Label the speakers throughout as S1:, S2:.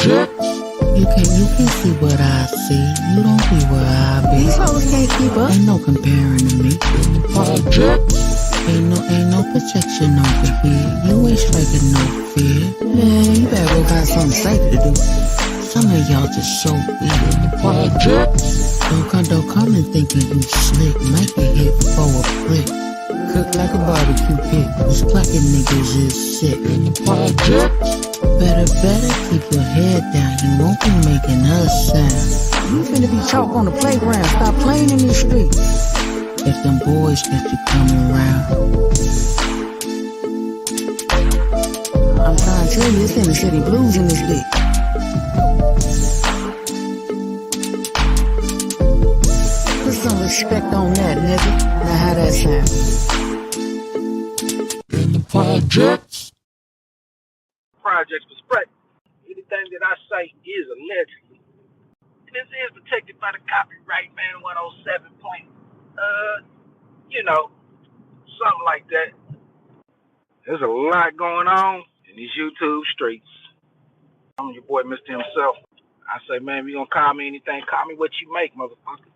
S1: You can see what I see. You don't be where I be. These hoes can't keep up. Ain't no comparing to me. Ain't no protection over here. You ain't striking no fear. Man, you better go find something safe to do. Some of y'all just so weird. Don't come and thinking you slick. Make it hit for a flick. Cook like a barbecue pit. These plucking niggas is sick. Better keep your head down. You won't be making us sound. You finna be chalk on the playground. Stop playing in these streets. If them boys get you coming around. I'm trying to tell you, it's in the city blues in this bitch. Put some respect on that, nigga. Now how that sound? In the projects.
S2: Projects perspective. Anything that I say is allegedly. This is protected by the copyright, man. 107 point. Something like that. There's a lot going on in these YouTube streets. I'm your boy, Mr. Himself. I say, man, if you gonna call me anything, call me what you make, motherfucker.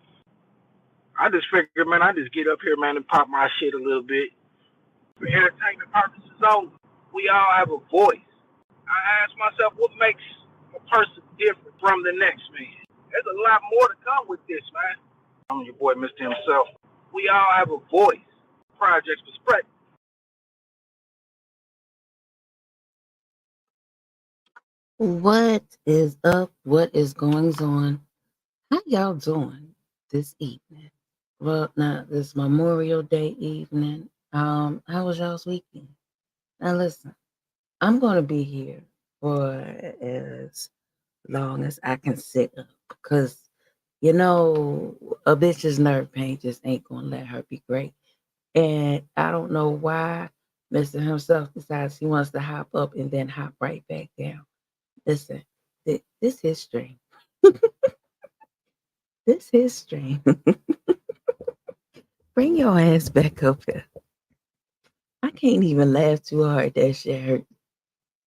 S2: I just figured, man, I just get up here, man, and pop my shit a little bit. For entertainment purposes only. We all have a voice. I ask myself, what makes a person different from the next man? There's a lot more to come with this, man. I'm your boy, Mr. Himself. We all have a voice. Projects perspective.
S1: What is up? What is going on? How y'all doing this evening? Well, now this Memorial Day evening. How was y'all's weekend? Now listen, I'm gonna be here for as long as I can sit up because a bitch's nerve pain just ain't gonna let her be great. And I don't know why Mr. Himself decides he wants to hop up and then hop right back down. Listen, this history. This history. Bring your ass back up here. I can't even laugh too hard. That shit hurt.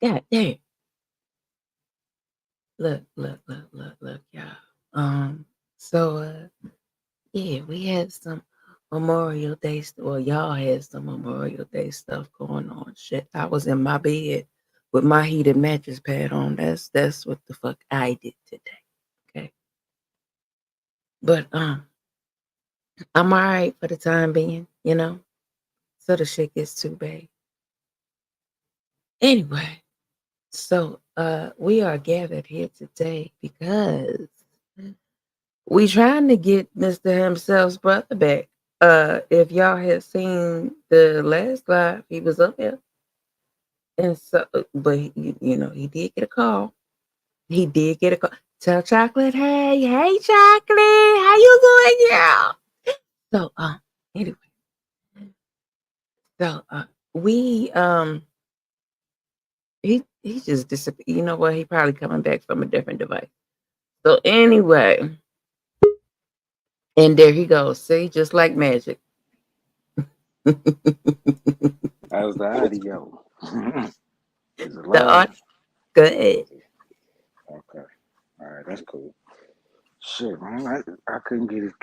S1: God damn. Look, y'all. Yeah, we had some Memorial Day, y'all had some Memorial Day stuff going on. Shit, I was in my bed with my heated mattress pad on. That's what the fuck I did today. Okay. But I'm all right for the time being, so the shit gets too bad. Anyway, so we are gathered here today because we trying to get Mr. Himself's brother back. If y'all had seen the last live, he was up there. And so, but he did get a call. He did get a call. Tell Chocolate, hey, Chocolate, how you doing, girl? So, anyway. So, we, he just disappeared. You know what? He probably coming back from a different device. So, anyway. And there he goes. See, just like magic.
S3: How's the audio? Is it
S1: The
S3: loud?
S1: audio. Good.
S3: Okay. All right, that's cool. Shit, man, I couldn't get it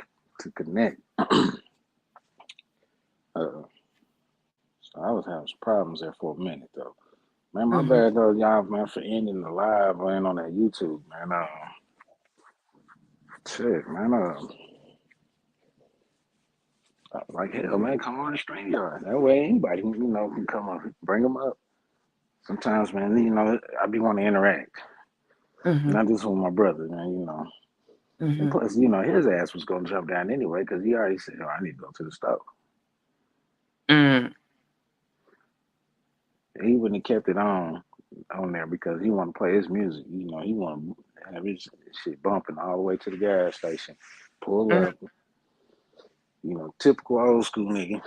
S3: to connect. So I was having some problems there for a minute, though. Man, my bad, though, y'all, man, for ending the live, man, on that YouTube, man. Shit, man, like, hell, man, come on the StreamYard. That way anybody, can come up, bring them up. Sometimes, man, I be wanting to interact. Not just with my brother, man, And plus, his ass was going to jump down anyway because he already said, I need to go to the store. He wouldn't have kept it on there because he want to play his music. He want to have his shit bumping all the way to the gas station. Pull up. Typical old school nigga.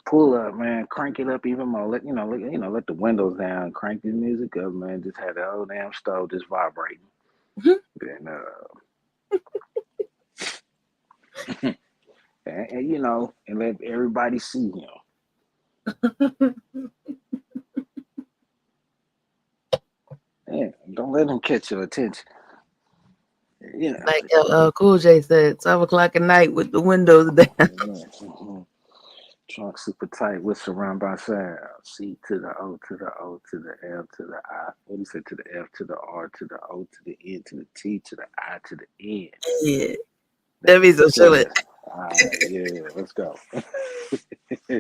S3: Pull up, man. Crank it up even more. Let the windows down. Crank the music up, man. Just had the whole damn stove just vibrating. And let everybody see him. Yeah, Don't let him catch your attention. You know.
S1: Like Cool J said, 12 o'clock at night with the windows down.
S3: Yeah. Trunk super tight with surround by sound. C to the O to the O to the L to the I. What do you say? To the F to the R to the O to the N to the T to the I to the N.
S1: Yeah.
S3: That
S1: That means I'm chilling.
S3: Alright, yeah, let's go. Yeah,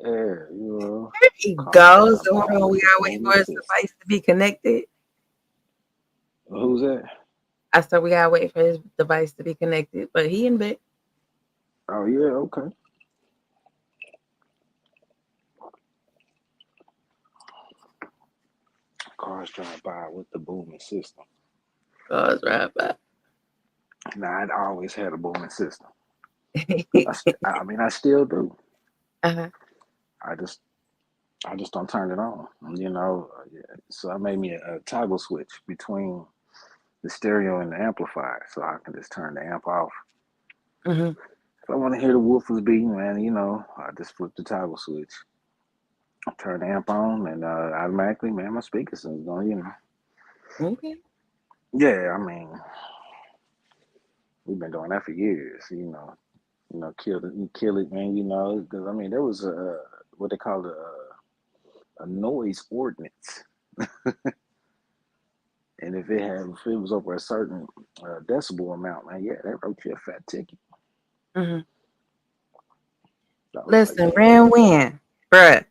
S3: you know.
S1: There he
S3: Cars
S1: goes.
S3: drive
S1: So
S3: by
S1: hold on, we
S3: with the
S1: gotta wait
S3: booming
S1: for his
S3: system.
S1: device to be connected.
S3: Who's that?
S1: I said we gotta wait for his device to be connected, but he in bed.
S3: Oh yeah, okay. Cars drive by with the booming system.
S1: Cars right by.
S3: Now I always had a booming system. I mean, I still do.
S1: Uh-huh.
S3: I just don't turn it on. You know, so I made me a toggle switch between the stereo and the amplifier, so I can just turn the amp off.
S1: Mm-hmm.
S3: If I want to hear the woofers beating, man, you know, I just flip the toggle switch, turn the amp on, and automatically, man, my speakers is going, you know.
S1: Okay.
S3: Yeah, I mean, we've been doing that for years, kill it, man, you know, because I mean, there was what they call a noise ordinance. And if it was over a certain decibel amount, man, yeah, they wrote you a fat ticket.
S1: Mm-hmm.
S3: So I was like,
S1: Listen,
S3: damn.
S1: Ran Win, bruh.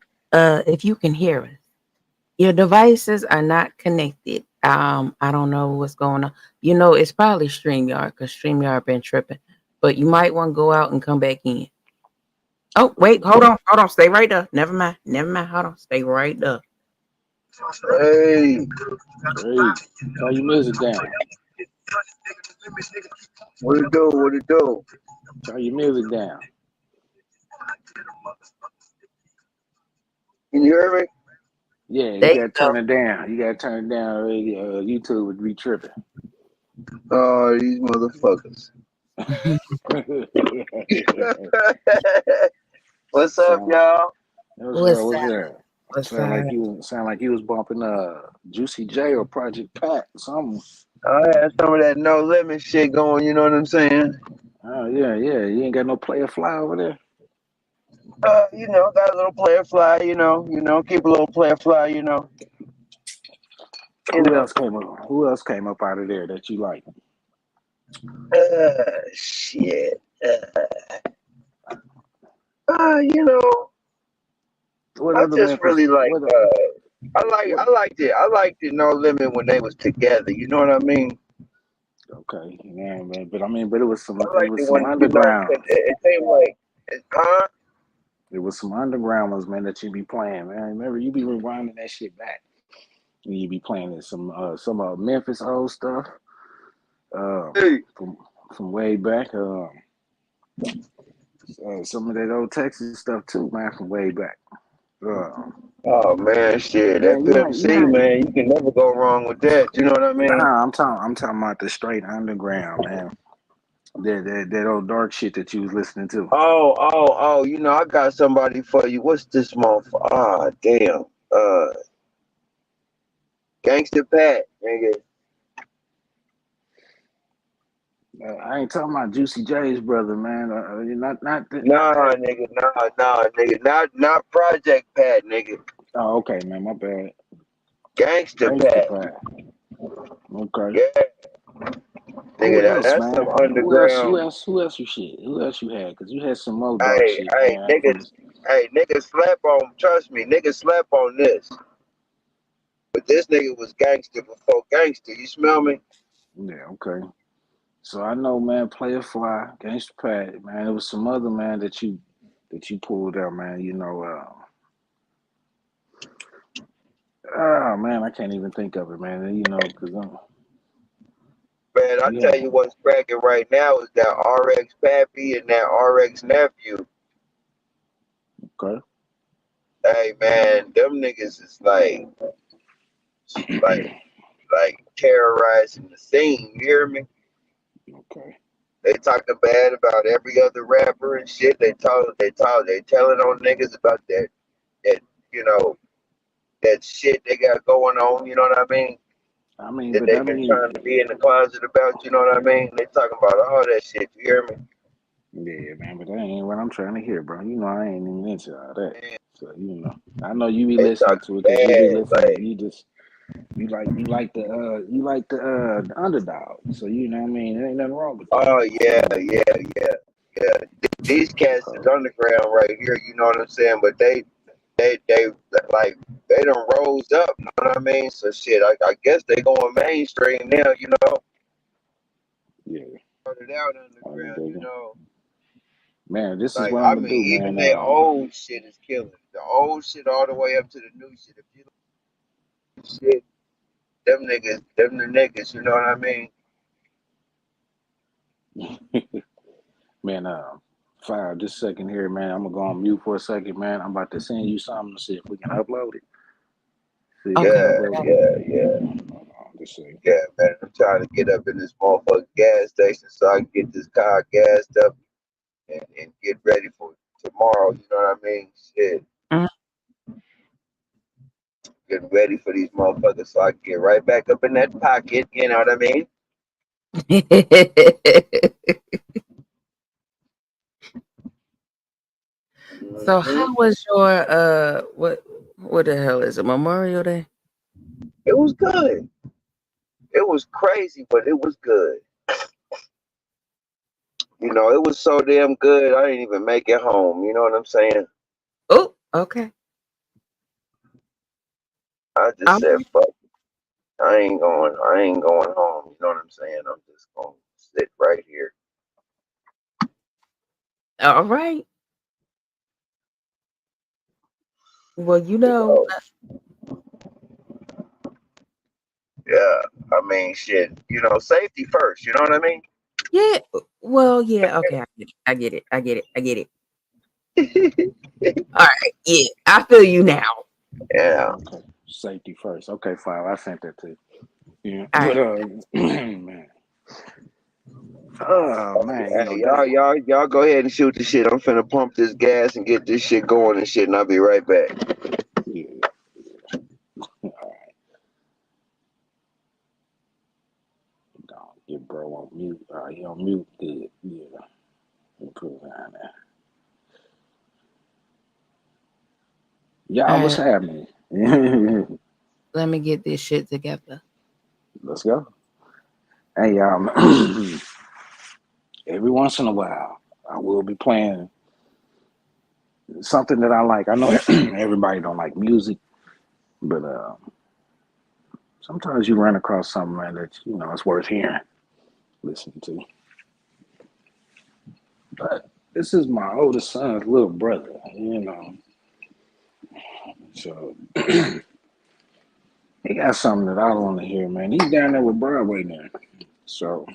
S1: If you can hear us, your devices are not connected. I don't know what's going on. You know, it's probably StreamYard because StreamYard been tripping. But you might want to go out and come back in. Oh, wait, hold on, stay right there. Never mind, hold on, stay right there.
S4: Hey,
S3: Hey, turn your music down.
S4: what it do? What it do?
S3: Turn your music down.
S4: Can you hear me?
S3: Yeah, you
S1: There you
S3: gotta turn it down. You gotta turn it down. Or YouTube would be tripping.
S4: Oh, these motherfuckers. What's up,
S3: sound like
S4: y'all?
S3: what's up?
S1: What's
S3: What's
S1: up?
S3: there?
S1: What's
S3: Sound
S1: up?
S3: like you was bumping Juicy J or Project Pat or something.
S4: I had some of that no limit shit going. You know what I'm saying?
S3: Oh yeah, yeah. You ain't got no player fly over there.
S4: Got a little player fly. Keep a little player fly. You
S3: Who
S4: know.
S3: else came up? Who else came up out of there that you like?
S4: Shit. You know,
S3: What
S4: I
S3: other
S4: just
S3: Memphis?
S4: really like.
S3: What? What?
S4: I liked it no limit when they was together. You know what I mean?
S3: Okay, yeah, man. But it was
S4: I liked it
S3: some
S4: when
S3: underground.
S4: 'cause it seemed like, huh?
S3: It was some underground ones, man, that you be playing, man. Remember, you be rewinding that shit back. And you be playing it, some Memphis old stuff,
S4: Hey.
S3: from way back. Some of that old Texas stuff too, man, from way back. Uh,
S4: Oh man, shit, that
S3: man,
S4: Pimp C, man, you can never go wrong with that. You know what I mean?
S3: nah, I'm talking about the straight underground, man. That old dark shit that you was listening to.
S4: Oh, I got somebody for you. What's this motherfucker? Ah, damn. Gangster Pat, nigga.
S3: I ain't talking about Juicy J's brother, man. Not
S4: Nah,
S3: that.
S4: nigga, nigga. Not Project Pat, nigga.
S3: Oh, okay, man. My bad.
S4: Gangster
S3: Gangsta
S4: Pat.
S3: Pat. Okay.
S4: Yeah,
S3: Who
S4: nigga,
S3: else,
S4: that's
S3: man?
S4: some underground.
S3: Who else you shit? Who else you had? Cause you had some more dark
S4: Hey,
S3: shit,
S4: hey,
S3: man. From
S4: niggas, hey, niggas slept on, trust me, niggas slept on this. But this nigga was gangster before gangster. You smell me?
S3: yeah, okay. So I know, man. Player Fly, Gangsta Pat, man. There was some other man that you pulled out, man. Oh man, I can't even think of it, man. Cause
S4: Man, I tell
S3: yeah,
S4: you what's cracking right now is that RX Pappy and that RX nephew.
S3: okay.
S4: Hey man, them niggas is like terrorizing the scene. You hear me?
S3: Okay.
S4: They talking bad about every other rapper and shit. They telling on niggas about that you know that shit they got going on. You know what I mean?
S3: I mean,
S4: that
S3: but I
S4: they've been
S3: mean,
S4: trying to be in the closet about. You know what I mean? They talking about all that shit. You hear me?
S3: yeah, man, but that ain't what I'm trying to hear, bro. You know, I ain't even into all that.
S4: Man,
S3: So I know you be
S4: they
S3: listening
S4: talking
S3: to it because you be
S4: bad.
S3: listening.
S4: Like,
S3: You like the underdog. So you know what I mean. There ain't nothing wrong with that.
S4: oh
S3: So
S4: yeah, yeah, yeah, yeah. These cats is underground right here. You know what I'm saying? But they like they done rose up. You know what I mean? So shit. I guess they going mainstream now. You know,
S3: yeah,
S4: started out
S3: I mean,
S4: underground. You know,
S3: man, this is
S4: like
S3: what I'm
S4: I
S3: gonna
S4: mean,
S3: do,
S4: even
S3: man.
S4: their old shit is killing. The old shit all the way up to the new shit. If you look at shit, them the niggas. You know what I mean?
S3: Man, fire this second here, man. I'm gonna go on mute for a second, man. I'm about to send you something to see if we can upload it. See if we can
S1: Okay.
S4: Yeah,
S3: upload it.
S4: yeah, yeah.
S3: Hold on, just see.
S4: Yeah, man, I'm trying to get up in this motherfucking gas station so I can get this car gassed up and get ready for tomorrow. You know what I mean? Shit,
S1: Mm.
S4: getting ready for these motherfuckers so I can get right back up in that pocket. You know what I mean?
S1: So
S4: Hmm.
S1: how was your what the hell is it? Memorial Day?
S4: It was good. It was crazy, but it was good. You know, it was so damn good. I didn't even make it home. You know what I'm saying?
S1: Oh, okay.
S4: I just
S1: Um,
S4: said, fuck. I ain't going. I ain't going home. You know what I'm saying? I'm just gonna sit right here.
S1: all right. Well,
S4: You know? Yeah. I mean, shit. You know, safety first. You know what I mean?
S1: yeah. Well, yeah. Okay, I get it. I get it. I get it. I get it. All right. Yeah, I feel you now.
S4: Yeah.
S3: Okay, safety first. Okay, fine. I sent that to you. Yeah,
S1: All
S3: but
S1: right.
S3: man, oh man,
S4: Hey,
S3: that.
S4: y'all go ahead and shoot the shit. I'm finna pump this gas and get this shit going and shit, and I'll be right back.
S3: Yeah, don't get bro on mute. He on mute. Good. Yeah, put it down there.
S1: All
S3: Yeah, what's
S1: right.
S3: happening?
S1: Let me get this shit together.
S3: Let's go. Hey, every once in a while, I will be playing something that I like. I know everybody don't like music, but sometimes you run across something, man, that it's worth hearing, listening to. But this is my oldest son's little brother, so he got something that I want to hear, man. He's down there with Broadway now, so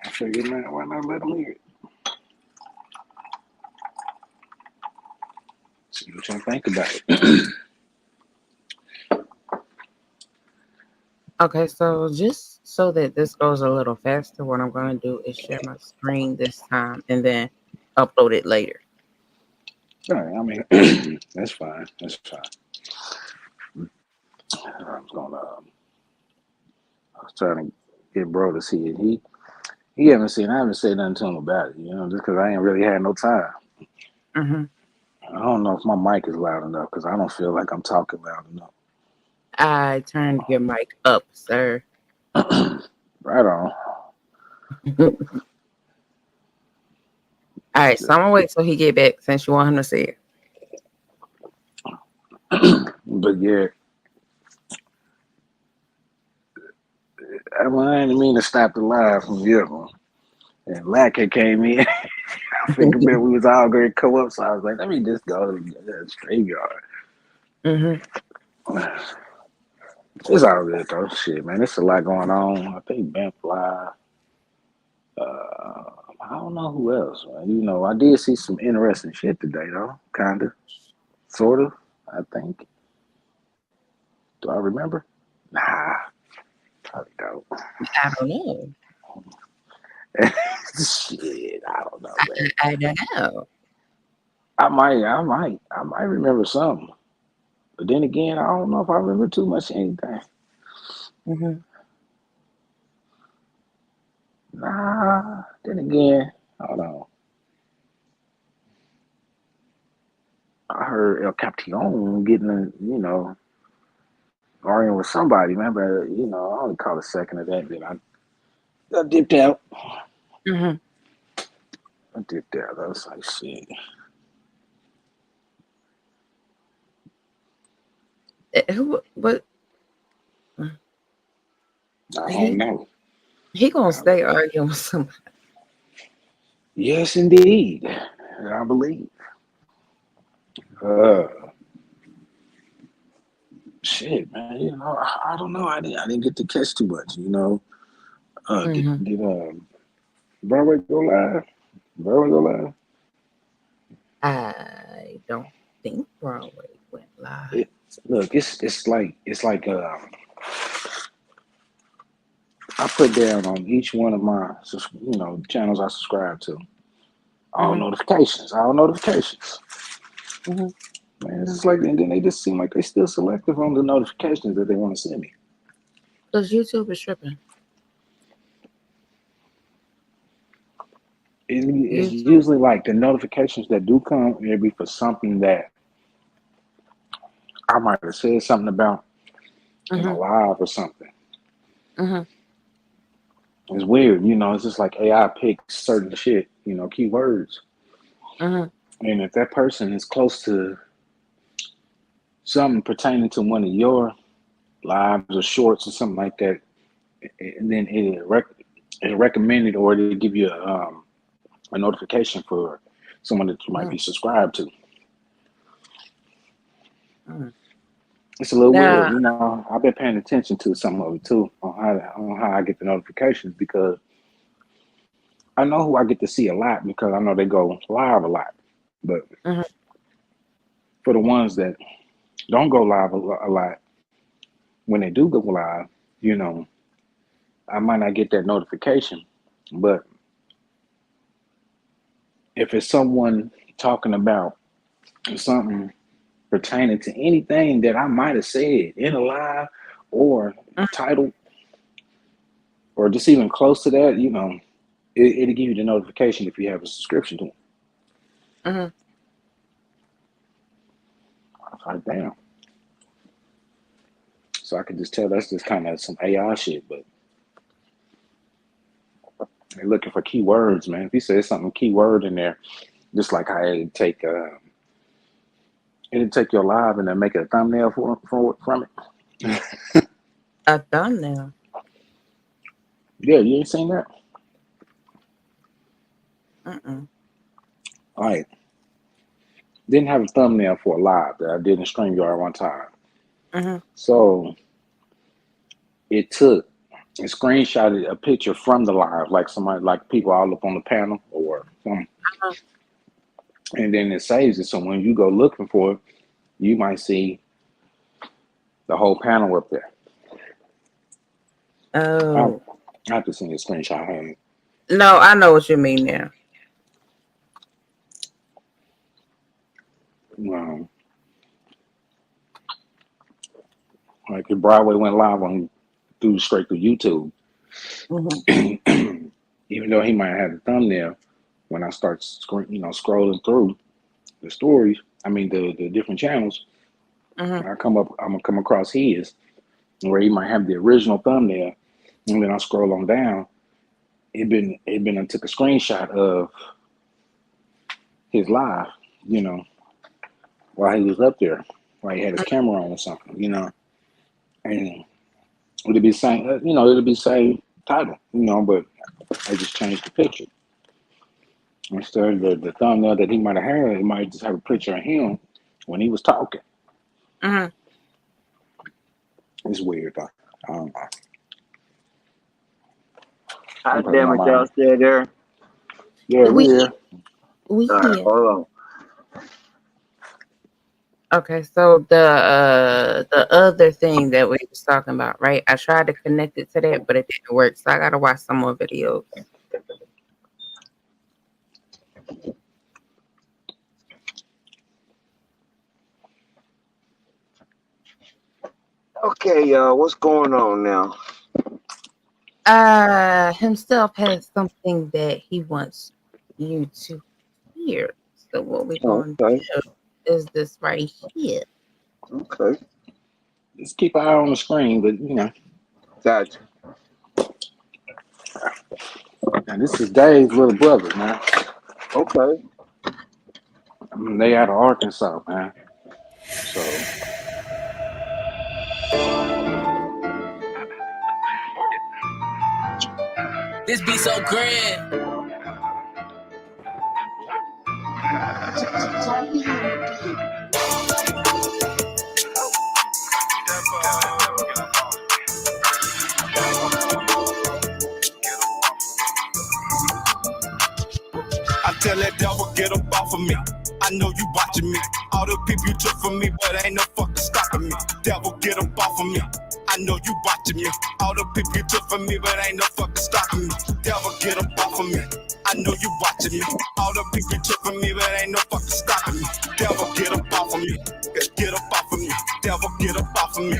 S3: I figured, man, why not let him hear it? See what y'all think about it.
S1: Okay, so just so that this goes a little faster, what I'm going to do is share my screen this time and then upload it later.
S3: All right, I mean, that's fine. That's fine. I was trying to get bro to see it. He haven't seen. I haven't said nothing to him about it. Just because I ain't really had no time.
S1: Hmm.
S3: I don't know if my mic is loud enough because I don't feel like I'm talking loud
S1: I turned your mic up, sir.
S3: enough. Right on.
S1: All right, so I'm gonna wait till he get back since you want him to see it.
S3: But yeah, I didn't mean to stop the live from the other one. And Lack came in. I figured man, we was all going to come up, so I was like, let me just go to the StreamYard.
S1: Hmm.
S3: It's all good though. Shit, man, it's a lot going on. I think Ben Fly. I don't know who else, man. I did see some interesting shit today, though. Kinda, sort of. I think. Do I remember? Nah, probably don't.
S1: I don't know.
S3: Shit, I don't know, man.
S1: I don't know.
S3: I might remember something. But then again, I don't know if I remember too much anything.
S1: Mm-hmm.
S3: Nah. Then again, hold on. I heard El Capitan getting arguing with somebody, man. But I only caught a second of that. Then I dipped out.
S1: Mm-hmm.
S3: I dipped out. I was like, shit.
S1: Who? What?
S3: I don't
S1: He
S3: know.
S1: he gonna stay arguing with somebody.
S3: Yes, indeed. I believe. Uh, shit, man. I don't know. I didn't get to catch too much. Did
S1: Mm-hmm.
S3: Broadway go live? Broadway go live?
S1: I don't think Broadway went live.
S3: It, look, it's like I put down on each one of my channels I subscribe to all
S1: Mm-hmm.
S3: notifications, all notifications.
S1: Mm-hmm.
S3: Man, it's just like, and then they just seem like they still selective on the notifications that they want to send me.
S1: Because YouTube is tripping.
S3: It's
S1: YouTube.
S3: usually like the notifications that do come, it'll be for something that I might have said something about in a
S1: Mm-hmm.
S3: live or something.
S1: Mm-hmm.
S3: It's weird, it's just like AI picks certain shit, keywords.
S1: Mm-hmm.
S3: And if that person is close to something pertaining to one of your lives or shorts or something like that, and then it recommended or it'll give you a notification for someone that you might be subscribed to.
S1: Mm-hmm.
S3: It's a little weird,
S1: Now.
S3: I've been paying attention to some of it too on how I get the notifications because I know who I get to see a lot because I know they go live a lot. But
S1: Mm-hmm.
S3: for the ones that don't go live a lot, when they do go live, I might not get that notification. But if it's someone talking about something pertaining to anything that I might have said in a live or title or just even close to that, it'll give you the notification if you have a subscription to them.
S1: Mm-hmm.
S3: I was like, damn. So I could just tell that's just kind of some AI shit, but they're looking for keywords, man. If you say something keyword in there, just like how it'd take your live and then make a thumbnail from it.
S1: A thumbnail.
S3: Yeah, you ain't seen that?
S1: Mm-mm.
S3: All right. Didn't have a thumbnail for a live that I did in StreamYard one time.
S1: Mm-hmm.
S3: So it took and screenshotted a picture from the live, like somebody, like people all up on the panel or something.
S1: Uh-huh.
S3: And then it saves it. So when you go looking for it, you might see the whole panel up there. I
S1: Oh.
S3: have to send you a screenshot.
S1: No, I know what you mean now.
S3: Like if Broadway went live on straight through YouTube,
S1: Mm-hmm.
S3: even though he might have the thumbnail, when I start scrolling through the stories, I mean the different channels,
S1: Mm-hmm.
S3: I'm gonna come across his where he might have the original thumbnail, and then I scroll on down. I took a screenshot of his live, while he was up there, while he had his camera on or something, and it'll be same, it'll be same title, but I just changed the picture. Instead of the thumbnail that he might have had, it might just have a picture of him when he was talking.
S1: Mm-hmm.
S3: It's weird though. I don't know.
S4: God
S3: I'm putting
S4: damn
S3: my
S4: it, y'all
S3: mind.
S4: still there?
S3: Yeah,
S1: We
S3: we here.
S1: we
S4: All right,
S1: here.
S4: hold on.
S1: Okay, so the other thing that we was talking about, right? I tried to connect it to that, but it didn't work. So I gotta watch some more videos.
S4: Okay, y'all, what's going on now?
S1: Himself has something that he wants you to hear. So what we're going to
S4: Okay,
S1: do is this right here.
S4: okay,
S3: Just keep an eye on the screen, but you know.
S4: gotcha.
S3: And this is Dave's little brother, man.
S4: Okay,
S3: I mean, they out of Arkansas, man. So
S5: This be so grand. I tell that devil, get up off of me. I know you watching me. All the people you took from me, but ain't no fucking stopping me. Devil, get up off of me. I know you watching me. All the people you took from me, but ain't no fucking stopping me. Devil, get up off of me. I know you watching me. All the people you took from me, but ain't no fucking stopping me. Devil, get up off of me. Get up off of me. Devil, get up off of me.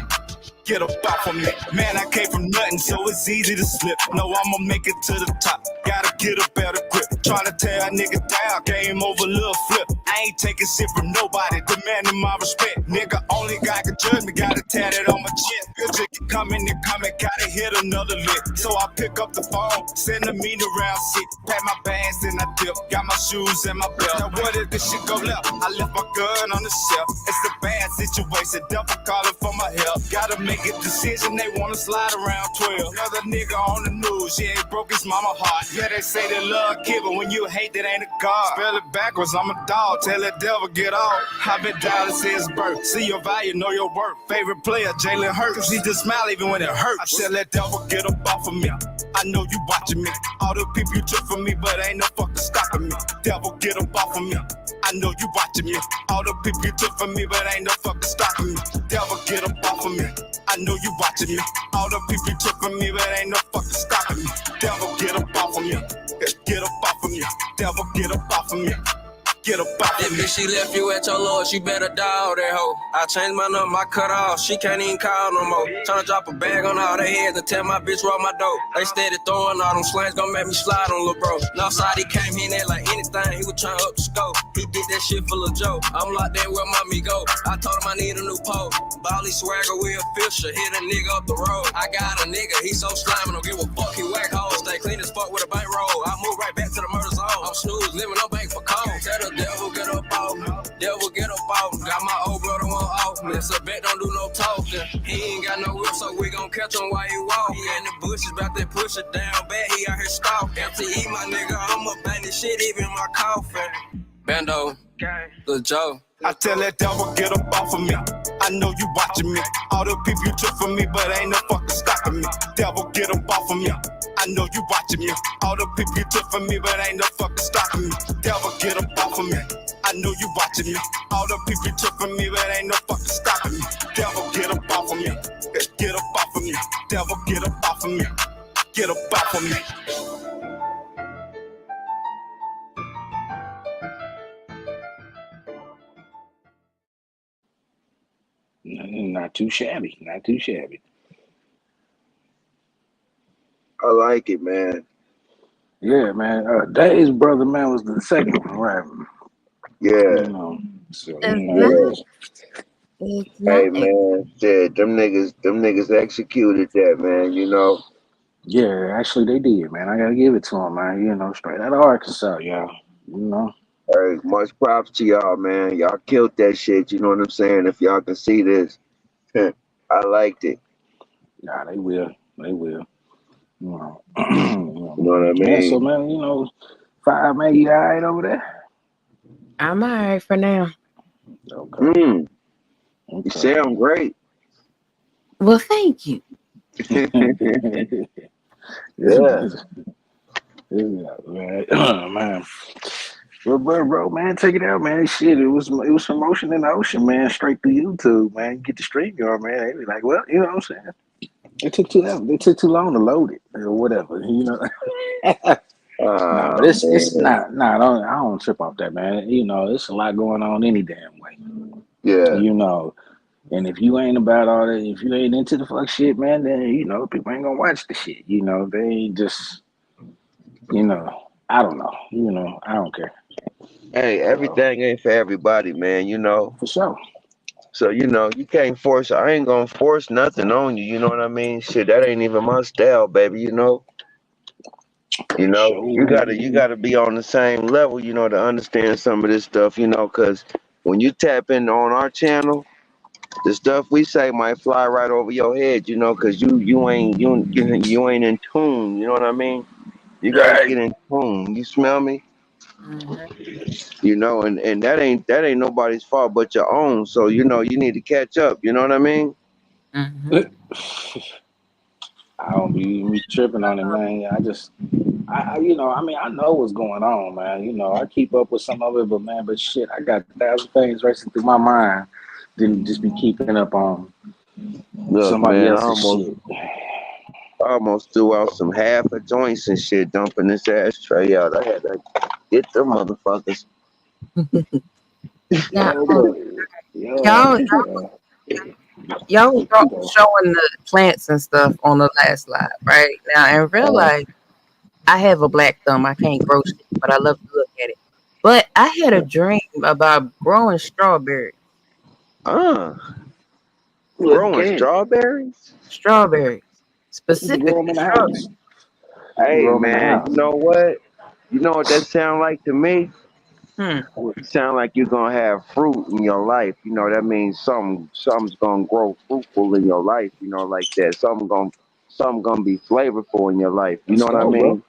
S5: Get up off of me. Man, I came from nothing, so it's easy to slip. No, I'ma make it to the top. Gotta get a better grip. Tryna tear a nigga down, game over, little flip. I ain't taking shit from nobody, demanding my respect. Nigga, only God can judge me, gotta tear that on my chin. Good chick coming and coming, gotta hit another lick. So I pick up the phone, send a mean around shit. Pack my bags and I dip, got my shoes and my belt. Now what if this shit go left? I left my gun on the shelf. It's a bad situation, devil calling for my help. Gotta make a decision, they wanna slide around 12. Another nigga on the news, yeah, he broke his mama heart. Yeah, they say they love kid, but when you hate, that ain't a god. Spell it backwards, I'm a dog, tell that devil get off. I've been down since birth, see your value, know your worth. Favorite player, Jalen Hurts, he just smile even when it hurts. I tell that devil get up off of me, I know you watching me. All the people you took from me, but ain't no fucking stopping me. Devil get up off of me, I know you watching me. All the people you took from me, but ain't no fucking stopping me. Devil get up off of me, I know you watching me. All the people you took from me, but ain't no fucking stopping me. Devil get up off of me, get up off of me. Devil get up off of me. Get up off of me. If she left you at your lord, she better dog that hoe. I changed my number, I cut off, she can't even call no more. Tryna drop a bag on all their heads and tell my bitch roll my dough. They steady throwing all them slants, gon' make me slide on lil' bro. Northside, he came in there like anything, he was tryna up the scope. He did that shit for lil' Joe. I'm locked in where mommy go. I told him I need a new pole. Bally swagger, Will Fisher, hit a nigga up the road. I got a nigga, he so slimy, don't give a fuck, he whack hoes. Stay clean as fuck with a bankroll. I move right back to the murder zone. I'm snooze, living on bank for cold. Tell the devil get up off me. Devil get up off me. Got my old brother one off me. It's a bet, don't do no talking. He ain't got no whip, so we gon' catch him while he walk. He in the bushes, bout that push it down bad. He out here stalking. FTE, my nigga, I'ma bang this shit, even my coffin. Bando, Lil Joe. I tell that devil get up off of me. I know you watching me. All the people you took from me, but ain't no fucking stopping me. Devil get up off of me. I know you watching me. All the people you took from me, but ain't no fucking stopping me. Devil get up off of me. I know you watching me. All the people you took from me, but ain't no fucking stopping me. Devil get up off of me. Get up off of me. Devil get up off of me. Get up off of me.
S3: not too shabby, not too shabby.
S4: I like it, man.
S3: Yeah, man. Dave's brother, man, was the second one, right?
S4: Yeah,
S3: You know, so you
S1: It's
S3: know,
S1: not.
S4: yeah.
S1: It's
S4: Hey,
S1: not.
S4: man, shit, them niggas executed that, man. You know.
S3: yeah, actually they did, man. I gotta give it to them, man. You know, straight out of Arkansas, y'all. You know,
S4: Hey, much props to y'all, man. Y'all killed that shit. You know what I'm saying? If y'all can see this, I liked it.
S3: nah, they will. You know,
S4: You know what I
S3: yeah. So,
S4: mean?
S3: man, you know, 5 man, you all right over there?
S1: I'm all right for now.
S3: Okay,
S4: You
S3: okay.
S4: sound great.
S1: Well, thank you.
S4: Yeah.
S3: Yeah, man. Man. Bro, man, take it out, man. Shit, it was some motion in the ocean, man. Straight to YouTube, man. Get the stream going, man. They be like, well, you know what I'm saying? It took too long to load it or whatever, you know. Nah, but it's
S4: Man.
S3: not. Nah, I don't trip off that, man. You know, it's a lot going on any damn way.
S4: Yeah.
S3: You know, And if you ain't about all that, if you ain't into the fuck shit, man, then people ain't gonna watch the shit. They ain't just, I don't know. I don't care.
S4: Hey, everything ain't for everybody, man.
S3: For sure.
S4: So you can't force. I ain't gonna force nothing on you. You know what I mean? Shit, that ain't even my style, baby.
S3: For
S4: You
S3: sure.
S4: gotta be on the same level. To understand some of this stuff. Cause when you tap in on our channel, the stuff we say might fly right over your head. Cause you ain't in tune. You know what I mean? You gotta
S3: Right.
S4: get in tune. You smell me?
S1: Mm-hmm.
S4: And that ain't nobody's fault but your own. So you need to catch up. You know what I mean?
S1: Mm-hmm.
S3: I don't be me tripping on it, man. I mean, I know what's going on, man. I keep up with some of it, but shit, I got 1,000 things racing through my mind than just be keeping up on
S4: Look,
S3: somebody
S4: man,
S3: else's shit.
S4: I almost threw out some half a joints and shit, dumping this ashtray out. I had to get them motherfuckers.
S1: Now,
S3: Yo, but
S1: y'all,
S3: yo,
S1: y'all
S3: you know,
S1: showing the plants and stuff on the last live, right? Now, in real
S3: uh,
S1: life, I have a black thumb. I can't grow shit, but I love to look at it. But I had a dream about growing strawberries.
S4: Uh,
S3: look,
S4: growing
S3: can
S4: strawberries?
S1: Strawberries,
S3: you can grow them
S1: specifically
S3: in the house.
S1: strawberries.
S3: You can
S4: Hey,
S3: grow them in the
S4: man, you
S3: house.
S4: know what? You know what that sound like to me?
S1: Hmm.
S4: It sound like you're gonna have fruit in your life. That means something's gonna grow fruitful in your life. Like that. Something gonna be flavorful in your life. You know
S3: Let's
S4: what I
S3: go, bro.
S4: mean?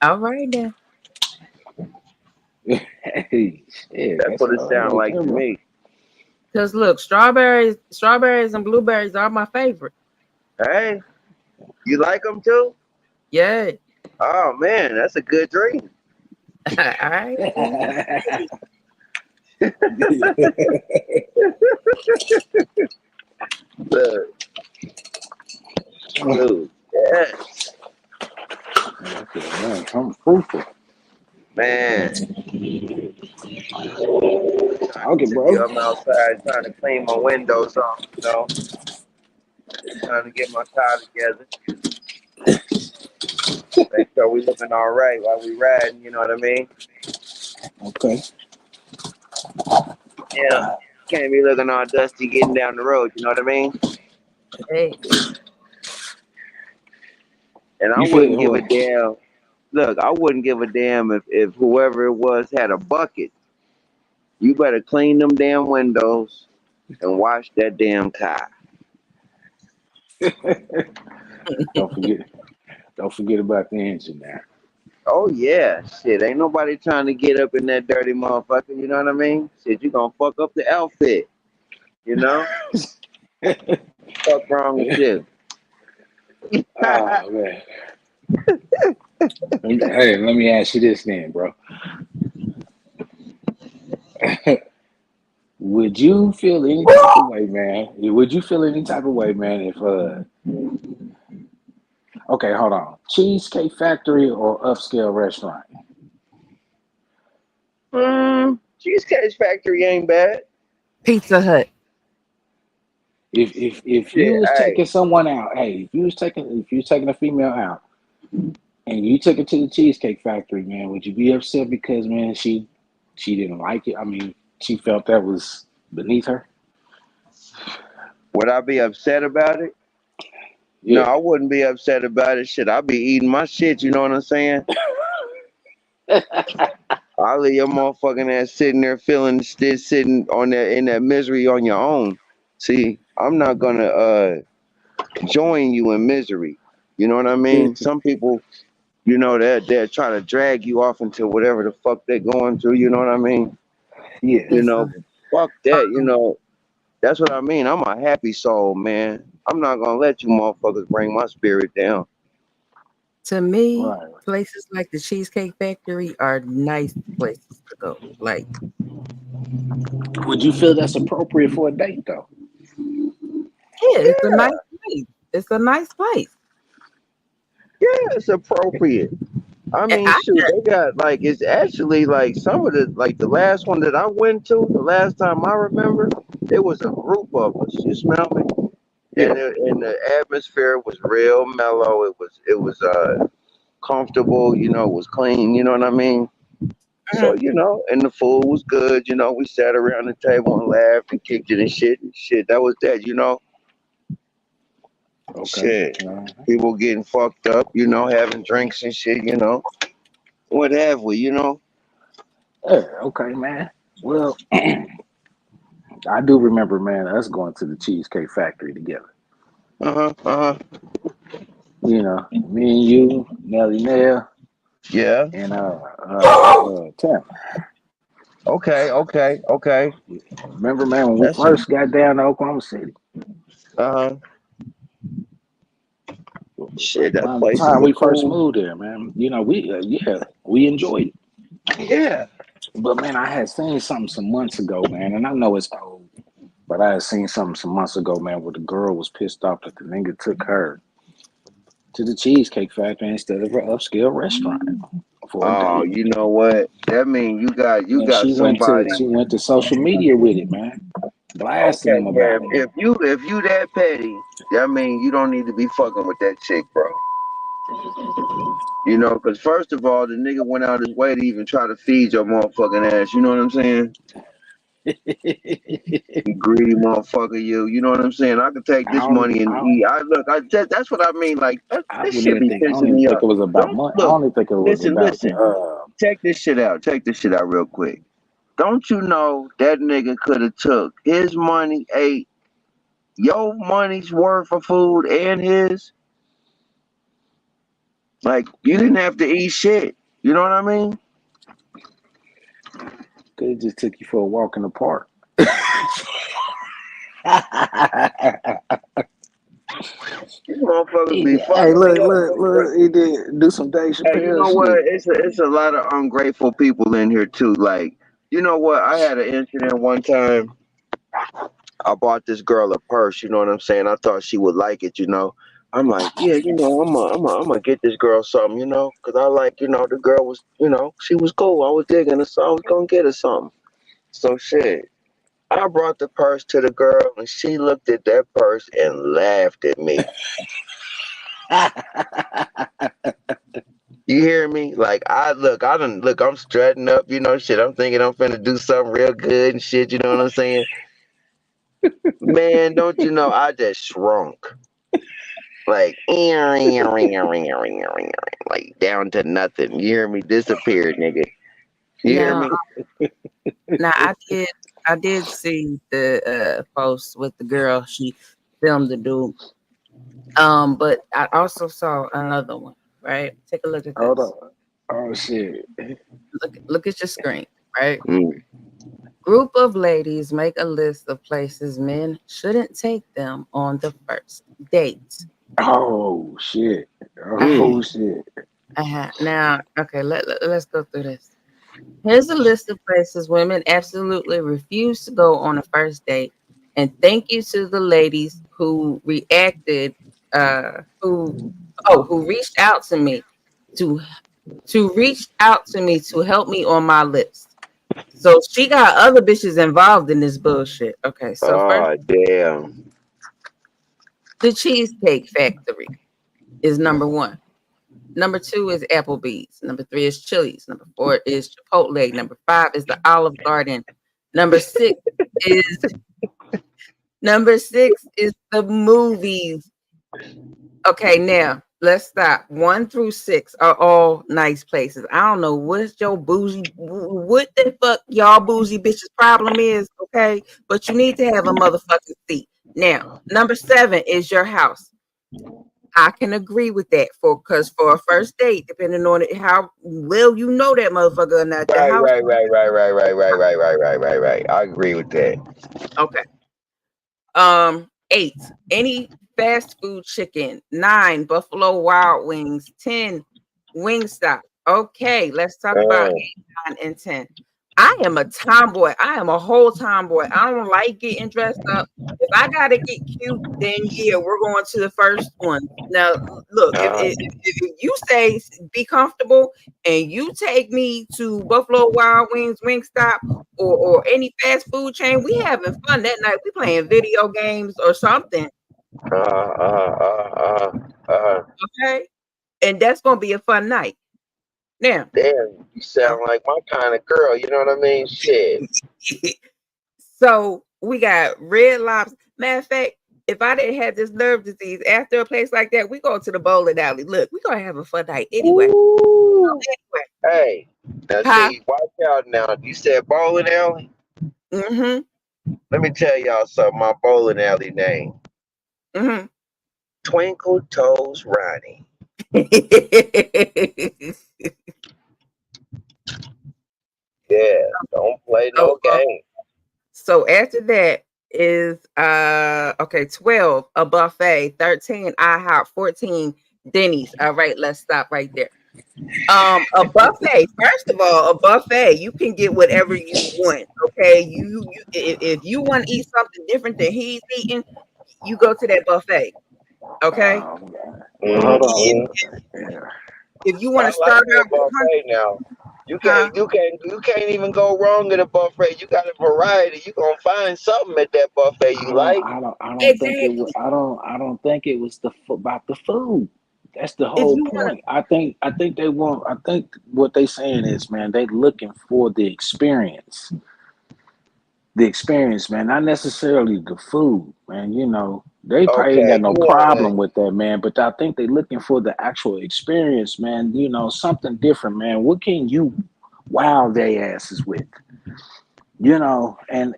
S1: All right then.
S3: Hey, shit,
S4: That's
S3: that's
S4: what it
S3: all right
S4: sound
S3: right
S4: like
S3: there,
S4: to
S3: bro.
S4: me.
S1: Cause look, strawberries and blueberries are my favorite.
S4: Hey, you like them too?
S1: Yeah.
S4: Oh man, that's a good dream.
S1: All right then.
S4: Look, dude, yes,
S3: Man, I'm fruitful.
S4: man.
S3: Okay, bro.
S4: I'm outside trying to clean my windows off. Trying to get my car together. Make sure we looking all right while we riding. You know what I mean?
S3: Okay.
S4: Yeah. Can't be looking all dusty getting down the road. You know what I mean?
S1: Hey.
S4: And I
S3: You
S4: wouldn't
S3: feel
S4: give a
S3: what?
S4: damn. Look, I wouldn't give a damn if whoever it was had a bucket. You better clean them damn windows and wash that damn car.
S3: Don't forget. Don't forget about the engine now.
S4: Oh yeah, shit. Ain't nobody trying to get up in that dirty motherfucker. You know what I mean? Shit, you gonna fuck up the outfit. You know? Fuck wrong with you?
S3: Oh man. Hey, let me ask you this then, bro. Would you feel any type of way, man? Would you feel any type of way, man, if okay, hold on. Cheesecake Factory or upscale restaurant?
S4: Cheesecake Factory ain't bad.
S1: Pizza Hut.
S3: If you
S4: Shit,
S3: was
S4: hey.
S3: taking someone out, hey, if you was taking a female out and you took it to the Cheesecake Factory, man, would you be upset because man she didn't like it? I mean, she felt that was beneath her?
S4: Would I be upset about it? No,
S3: Yeah.
S4: I wouldn't be upset about it. Shit, I'll be eating my shit. You know what I'm saying? I'll leave your motherfucking ass sitting there feeling still sitting on that in that misery on your own. See, I'm not gonna join you in misery. You know what I mean? Some people, they'll try to drag you off into whatever the fuck they're going through. You know what I mean?
S3: Yeah.
S1: Listen,
S4: Fuck that. That's what I mean. I'm a happy soul, man. I'm not gonna let you motherfuckers bring my spirit down.
S1: to me,
S3: Right.
S1: places like the Cheesecake Factory are nice places to go. Like,
S3: Would you feel that's appropriate for a date though?
S1: yeah, it's a
S4: Yeah,
S1: nice place. It's a nice place.
S4: yeah, it's appropriate. I
S1: And
S4: mean,
S1: I
S4: shoot, they got like it's actually like some of the last one that I went to, the last time I remember. it was a group of us. You smell me?
S3: Yeah.
S4: And the atmosphere was real mellow. It was comfortable. You know, it was clean. You know what I mean? So you know, and the food was good. You know, we sat around the table and laughed and kicked it and shit. And shit, that was that. You know,
S3: Okay.
S4: shit. People getting fucked up. You know, having drinks and shit. You know, what have we? You know.
S3: Yeah. Okay, man. Well, I do remember, man, us going to the Cheesecake Factory together.
S4: Uh huh. Uh huh.
S3: You know, me and you, Nelly Nell,
S4: Yeah.
S3: and Tim.
S4: Okay. Okay. Okay.
S3: Remember, man, when we
S4: That's
S3: first got down to Oklahoma City?
S4: uh huh. Shit, that
S3: Around the
S4: place is
S3: time
S4: a
S3: we first
S4: cool.
S3: moved there, man, you know, we enjoyed it.
S4: Yeah.
S3: But man, I had seen something some months ago, man, and I know it's old, but I had seen something some months ago, man, where the girl was pissed off that the nigga took her to the Cheesecake Factory instead of an upscale restaurant for a
S4: Oh,
S3: date.
S4: you know what? That means you
S3: And
S4: got somebody.
S3: she went to social media with it, man, blasting
S4: Okay,
S3: them
S4: yeah.
S3: about it.
S4: If you that petty, that means you don't need to be fucking with that chick, bro. You know, because first of all, the nigga went out his way to even try to feed your motherfucking ass. You know what I'm saying? You greedy motherfucker, you. You know what I'm saying? I could take
S3: I
S4: this
S3: don't,
S4: money and
S3: I don't,
S4: eat. That's what I mean. Like this shit be
S3: I don't
S4: pissing
S3: even
S4: me
S3: think
S4: off.
S3: it was about
S4: Don't
S3: money. I
S4: look.
S3: don't even think it was
S4: Listen,
S3: about.
S4: listen. Check this shit out. Check this shit out real quick. Don't you know that nigga could have took his money, ate your money's worth of food and his? Like you didn't have to eat shit. You know what I mean?
S3: Could have just took you for a walk in the park.
S4: You motherfuckers be
S3: Hey,
S4: fucking me up.
S3: look. He did do some Dave
S4: Hey, you
S3: Chappelle
S4: know what?
S3: shit.
S4: It's a lot of ungrateful people in here too. Like, you know what? I had an incident one time. I bought this girl a purse. You know what I'm saying? I thought she would like it. You know, I'm like, yeah, you know, I'm gonna get this girl something. You know, cause I like, you know, the girl was, you know, she was cool. I was digging her, so I was gonna get her something. So shit. I brought the purse to the girl, and she looked at that purse and laughed at me. You hear me? Like I don't look. I'm strutting up, you know, shit. I'm thinking I'm finna do something real good and shit. You know what I'm saying? Man, don't you know? I just shrunk, like like down to nothing. You hear me? Disappeared, nigga. You hear
S1: Now,
S4: me?
S1: now I did see the post with the girl. She filmed the dude. But I also saw another one. Right? Take a look at
S3: Hold
S1: this.
S3: on. Oh shit.
S1: Look at your screen. Right?
S4: Mm.
S1: Group of ladies make a list of places men shouldn't take them on the first date.
S3: Oh shit.
S1: Uh-huh.
S3: Oh shit.
S1: Uh-huh. Now, okay, let's go through this. Here's a list of places women absolutely refuse to go on a first date. And thank you to the ladies who reacted, who reached out to me to reach out to me to help me on my list. So she got other bitches involved in this bullshit. Okay, so first,
S4: Oh damn.
S1: the Cheesecake Factory is number one. Number two is Applebee's. Number three is Chili's. Number four is Chipotle. Number five is the Olive Garden. Number six is the movies. Okay, now let's stop. 1 through 6 are all nice places. I don't know what the fuck y'all bougie bitches problem is, okay? But you need to have a motherfucking seat. Now, number 7 is your house. I can agree with that because for a first date, depending on it, how well you know that motherfucker or not, the
S4: Right,
S1: house.
S4: right, right, right, right, right, right, right, right, right, right, right. I agree with that.
S1: Okay. 8, any fast food chicken. 9, Buffalo Wild Wings. 10, Wingstop. Okay, let's talk about
S4: Uh,
S1: 8, 9, and 10. I am a tomboy. I am a whole tomboy. I don't like getting dressed up. If I gotta get cute, then yeah, we're going to the first one. Now, look, if you say be comfortable and you take me to Buffalo Wild Wings, Wingstop, or any fast food chain, we having fun that night. We playing video games or something. Okay, and that's gonna be a fun night. Now,
S4: Damn, you sound like my kind of girl. You know what I mean? Shit.
S1: so we got Red Lobster. Matter of fact, if I didn't have this nerve disease after a place like that, we go to the bowling alley. Look, we gonna have a fun night anyway.
S4: Ooh.
S1: Anyway,
S4: Hey, now
S1: huh?
S4: see, watch out now. You said bowling alley?
S1: Mm-hmm.
S4: Let me tell y'all something. My bowling alley name.
S1: Mm-hmm.
S4: Twinkle Toes Ronnie. Yeah, don't play
S1: so,
S4: no game.
S1: so after that is okay, 12 a buffet, 13 IHOP, 14 Denny's. All right, let's stop right there. A buffet. First of all, a buffet. You can get whatever you want. Okay, if you want to eat something different than he's eating, you go to that buffet. Okay.
S3: Oh, man. Well, hold on.
S4: Mm-hmm.
S3: Yeah.
S1: If you
S4: I
S1: want to
S4: like
S1: start
S4: that
S1: out with
S4: buffet now. You
S1: huh?
S4: can't, you can't, you can't even go wrong at a buffet. You got a variety. You gonna find something at that buffet you like.
S3: I don't think it was.
S1: Exactly.
S3: I don't think it was about the food. That's the
S1: If
S3: whole
S1: you want
S3: point. I think they want. I think what they saying is, man, they looking for the experience. The experience, man, not necessarily the food, man. You know, they probably ain't got
S4: Okay,
S3: no
S4: you wanna,
S3: problem with that, man. But I think they looking for the actual experience, man. You know, something different, man. What can you wow their asses with? You know, and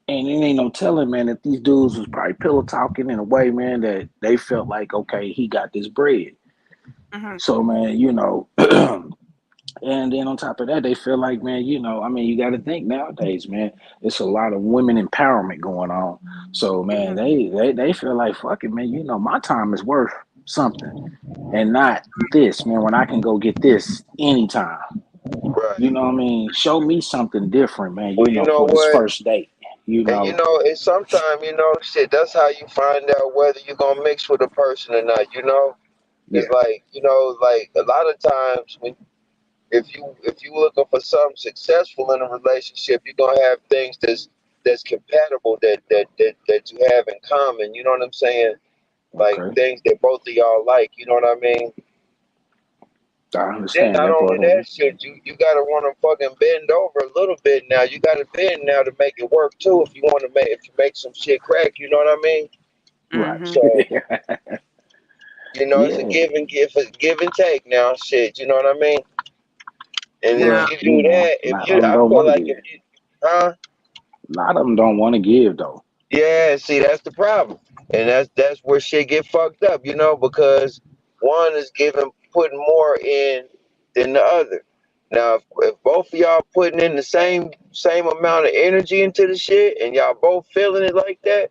S3: it ain't no telling, man, that these dudes was probably pillow talking in a way, man, that they felt like, okay, he got this bread.
S1: to.
S3: So, man, you know, and then on top of that, they feel like, man, you know, I mean, you got to think nowadays, man, it's a lot of women empowerment going on. So, man,
S1: Hmm.
S3: they feel like, fuck it, man, you know, my time is worth something and not this, man, when I can go get this anytime. You
S4: right?
S3: know what I mean? Show me something different, man,
S4: Well,
S3: you
S4: you
S3: know,
S4: know
S3: for this
S4: what?
S3: first date, you
S4: And you
S3: know.
S4: know, it's sometimes, you know, shit. That's how you find out whether you're gonna mix with a person or not. You know, it's
S3: Yeah.
S4: like, you know, like a lot of times when if you looking for something successful in a relationship, you're gonna have things that's compatible that you have in common. You know what I'm saying? Like
S3: Okay.
S4: things that both of y'all like. You know what I mean?
S3: I
S4: Then
S3: understand
S4: not
S3: that
S4: only
S3: part of
S4: that
S3: it.
S4: shit, you gotta want to fucking bend over a little bit now. You gotta bend now to make it work too. If you want to make some shit crack, you know what I mean?
S3: Right.
S1: Hmm.
S4: So you know, it's a
S3: Yeah.
S4: give and take now. Shit, you know what I mean? And if
S1: Now,
S3: Well,
S4: you
S3: you
S4: do
S3: know,
S4: that,
S3: a
S4: if
S3: lot
S4: you,
S3: of them
S4: I
S3: don't
S4: feel
S3: want to
S4: like
S3: give.
S4: if you, huh?
S3: A lot of them don't want to give though.
S4: Yeah, see, that's the problem, and that's where shit get fucked up, you know, because one is giving putting more in than the other. Now, if both of y'all putting in the same amount of energy into the shit, and y'all both feeling it like that,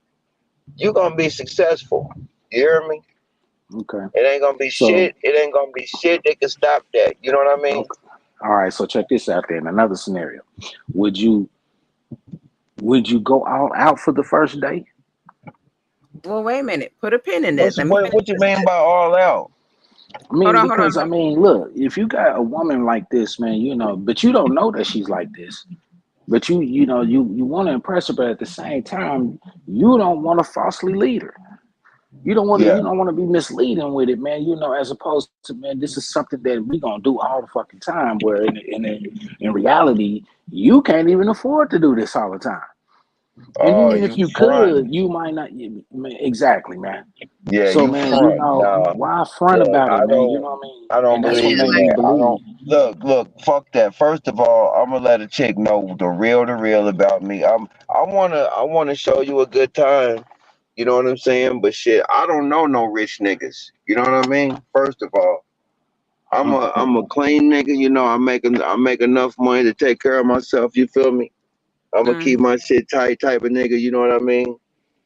S4: you gonna be successful. You hear me?
S3: Okay.
S4: It ain't gonna be
S3: So,
S4: shit. It ain't gonna be shit that can stop that. You know what I mean?
S3: okay. All right. So check this out. Then another scenario. Would you would you go all out for the first date?
S1: well, wait a minute. Put a pin in that.
S4: What's
S1: Let me
S4: what?
S1: finish
S4: What you
S1: this.
S4: mean by all out?
S3: I mean,
S1: Hold on.
S3: because I mean, look, if you got a woman like this, man, you know, but you don't know that she's like this. But you know, you want to impress her, but at the same time, you don't want to falsely lead her.
S4: Yeah.
S3: You don't want to be misleading with it, man. You know, as opposed to, man, this is something that we gonna do all the fucking time. Where in reality, you can't even afford to do this all the time. And
S4: Oh,
S3: even if
S4: you
S3: you
S4: front.
S3: could, you might not. Exactly, man.
S4: Yeah,
S3: So,
S4: you
S3: man, you
S4: front.
S3: know,
S4: Nah,
S3: why front
S4: look,
S3: about it, man? You know what I mean?
S4: I don't
S3: And that's
S1: Yeah,
S3: what
S4: believe in
S3: made me
S1: like
S4: that. I
S3: believe.
S4: don't look. Fuck that. First of all, I'm gonna let a chick know the real about me. I wanna show you a good time. You know what I'm saying? But shit, I don't know no rich niggas. You know what I mean? First of all,
S3: Okay,
S4: I'm a clean nigga. You know, I make enough money to take care of myself. You feel me? I'm gonna
S1: mm,
S4: keep my shit tight, type of nigga. You know what I mean?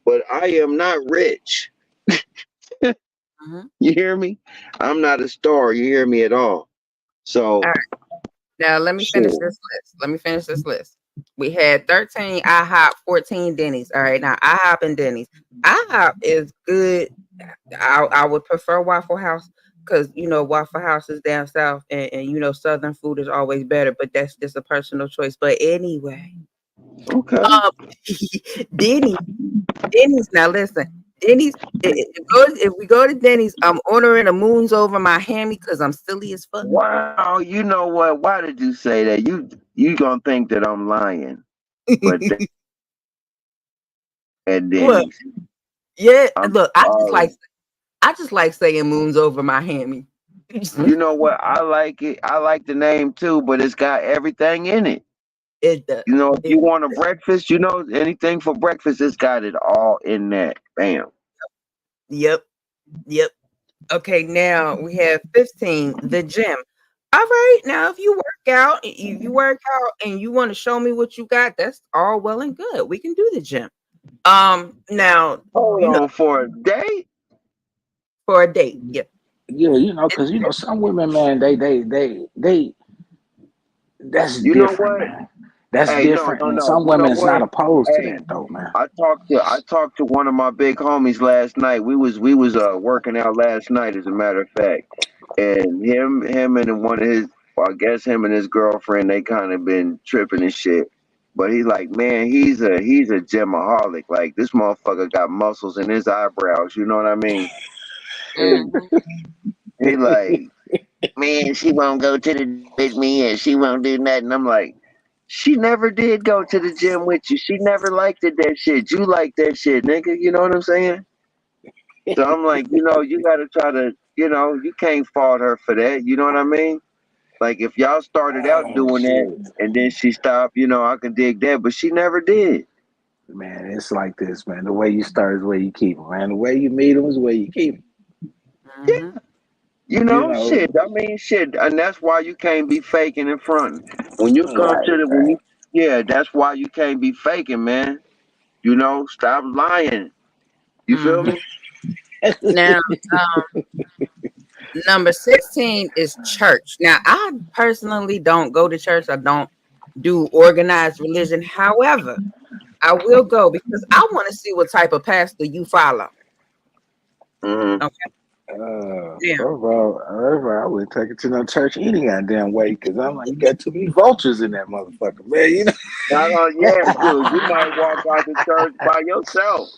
S4: But I am not rich.
S1: mhm.
S4: You hear me? I'm not a star. You hear me at all?
S1: All
S4: So
S1: right. Now let me finish this list. We had 13 IHOP, 14 Denny's. All right, now IHOP and Denny's. IHOP is good. I would prefer Waffle House because Waffle House is down south, and Southern food is always better. But that's just a personal choice. But anyway,
S4: Okay.
S1: um, Denny's. Denny's. Now listen, Denny's. If we go to Denny's, I'm ordering a Moons Over Miami because I'm silly as fuck.
S4: Wow, you know what? Why did you say that? You gonna think that I'm lying, but at
S1: What?
S4: Denny's,
S1: Yeah.
S4: I'm
S1: Look,
S4: sorry.
S1: I just like saying Moons Over Miami.
S4: You know what? I like it. I like the name too, but it's got everything in it.
S1: It does.
S4: You know, if you want a breakfast, anything for breakfast, it's got it all in that. Bam.
S1: Yep. Yep. Okay, now we have 15, the gym. All right, now if you work out and you want to show me what you got, that's all well and good. We can do the gym. Now,
S4: Hold on for a day.
S1: for a date. Yep.
S3: Yeah, because some women, man, they that's
S4: You know
S3: different,
S4: what?
S3: man. That's
S4: Hey, no,
S3: different,
S4: no,
S3: and
S4: no.
S3: some
S4: You know
S3: women is not
S4: what?
S3: opposed to
S4: Hey,
S3: that though, man.
S4: I talked to one of my big homies last night. We was working out last night, as a matter of fact. And him and one of his, well, I guess him and his girlfriend, they kind of been tripping and shit. But he like, man, he's a gymaholic. Like this motherfucker got muscles in his eyebrows. You know what I mean? And
S1: Mm-hmm.
S4: he like, man, she won't go to the with me, and she won't do nothing. I'm like, she never did go to the gym with you. She never liked it, that shit. You like that shit, nigga. You know what I'm saying? So I'm like, you gotta try to, you can't fault her for that. You know what I mean? Like if y'all started out
S3: Oh
S4: doing that
S3: shit,
S4: and then she stopped, I can dig that, but she never did.
S3: man, it's like this, man. The way you start is the way you keep them, man. The way you meet them is the way you keep them.
S1: Mm-hmm.
S3: You
S4: Shit.
S3: know,
S4: I mean, shit, and that's why you can't be faking in front. When you come to the, when
S3: right.
S4: you, yeah, that's why you can't be faking, man. Stop lying. You feel
S1: Mm-hmm.
S4: me?
S1: Now, number 16 is church. Now, I personally don't go to church. I don't do organized religion. However, I will go because I want to see what type of pastor you follow.
S4: Hmm.
S1: Okay. Now,
S3: First of all, I wouldn't take it to no church any goddamn way because I'm like, you got too many vultures in that motherfucker, man.
S4: Not on, yeah, dude. You might walk out the church by yourself.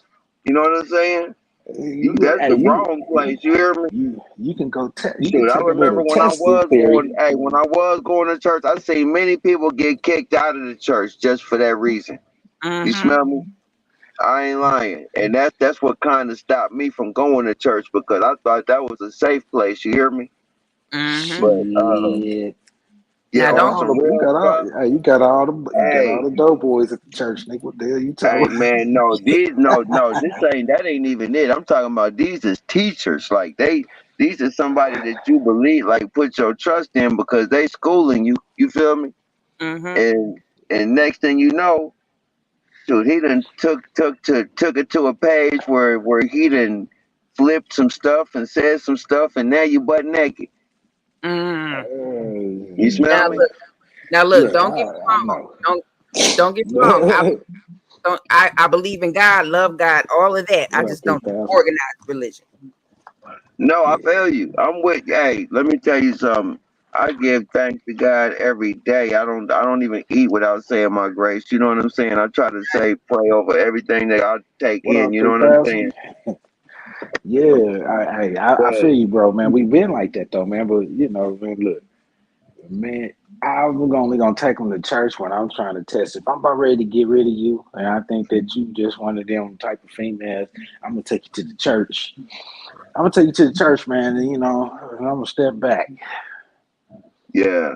S4: You know what I'm saying? That's
S3: Hey,
S4: the wrong place. You hear me?
S3: you can go you can
S4: Shoot, I
S3: take a
S4: remember
S3: little
S4: when I
S3: testing
S4: was going.
S3: period.
S4: Hey, when I was going to church, I seen many people get kicked out of the church just for that reason. You
S1: mm-hmm,
S4: smell me? I ain't lying, and that's what kind of stopped me from going to church because I thought that was a safe place. You hear me?
S1: mm-hmm.
S4: But
S3: Shit.
S4: yeah,
S1: Now,
S3: Got
S4: on
S1: don't
S3: all
S1: get
S4: some
S1: me
S3: them.
S4: real stuff.
S3: You got all
S4: Hey,
S3: the doughboys at the church, nigga. What the hell you
S4: hey,
S3: talking?
S4: man, no, no, that ain't even it. I'm talking about these is teachers. Like these are somebody that you believe, like put your trust in because they schooling you. You feel me?
S1: mm-hmm,
S4: And next thing you know, shoot, he done took it to a page where he done flipped some stuff and said some stuff, and now you butt naked.
S1: mm.
S4: You smell
S1: Now
S4: me?
S1: look,
S3: Yeah,
S1: don't get me
S3: I
S1: wrong.
S3: know.
S1: Don't get me wrong. I believe in God, love God, all of that. I
S3: What up,
S1: just don't do
S3: 3,000?
S1: organized religion.
S4: No, I
S3: Yeah.
S4: feel you. I'm with. Hey, let me tell you something. I give thanks to God every day. I don't even eat without saying my grace. You know what I'm saying? I try to say pray over everything that I take
S3: What
S4: in.
S3: up,
S4: You know what I'm
S3: 3,000?
S4: saying?
S3: Yeah, I feel
S4: But
S3: you, bro, man. We've been like that though, man. But man, look, man, I'm only gonna take them to church when I'm trying to test. If I'm about ready to get rid of you, and I think that you just one of them type of females, I'm gonna take you to the church. I'm gonna take you to the church, man, and I'm gonna step back
S4: yeah,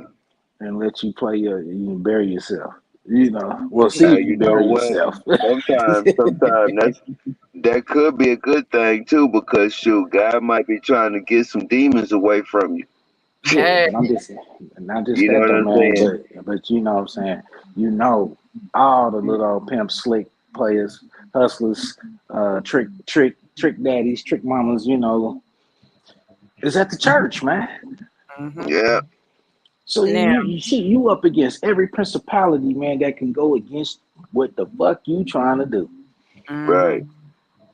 S3: and let you play you bury yourself. We'll see if you
S4: you know
S3: bury
S4: what?
S3: yourself.
S4: Sometimes that could be a good thing too, because shoot, God might be trying to get some demons away from you.
S3: Yeah,
S1: Hey,
S3: but I'm just not just
S4: You know
S3: that
S4: what
S3: though,
S4: I'm
S3: man.
S4: saying?
S3: But you know what I'm saying. All the little old pimp slick players, hustlers, trick daddies, trick mamas. Is at the church, man.
S1: mm-hmm.
S4: Yeah,
S3: So
S1: Now,
S3: you see, you up against every principality, man, that can go against what the fuck you trying to do.
S4: Right.
S1: mm-hmm.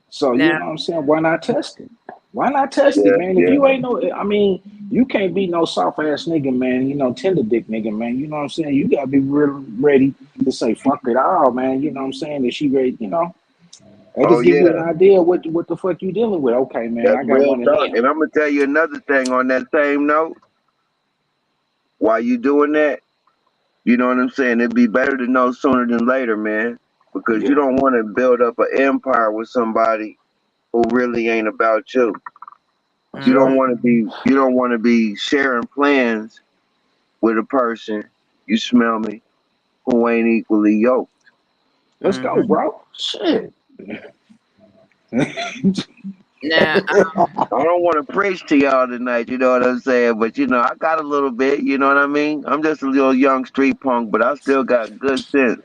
S3: So you
S1: Now,
S3: know what I'm saying? Why not test it? Why not test it,
S4: Yeah,
S3: man? If
S4: yeah.
S3: you ain't no, I mean, you can't be no soft ass nigga, man. You know, tender dick nigga, man. You know what I'm saying? You gotta be real ready to say fuck it all, man. You know what I'm saying? That she ready, you know. I
S4: Oh
S3: just give you an
S4: yeah.
S3: idea what the fuck you dealing with. Okay, man,
S4: That's
S3: I got
S4: real
S3: one of
S4: talk.
S3: them.
S4: And I'm gonna tell you another thing on that same note. While you doing that, you know what I'm saying? It'd be better to know sooner than later, man. Because you
S3: Yeah,
S4: don't want to build up an empire with somebody who really ain't about you.
S3: that's
S4: You don't
S3: right.
S1: mm-hmm.
S4: want to be sharing plans with a person, you smell me, who ain't equally yoked.
S3: Let's go,
S1: Mm-hmm.
S3: bro. Shit.
S1: Now,
S4: I don't want to preach to y'all tonight, you know what I'm saying? But I got a little bit, you know what I mean? I'm just a little young street punk, but I still got good sense.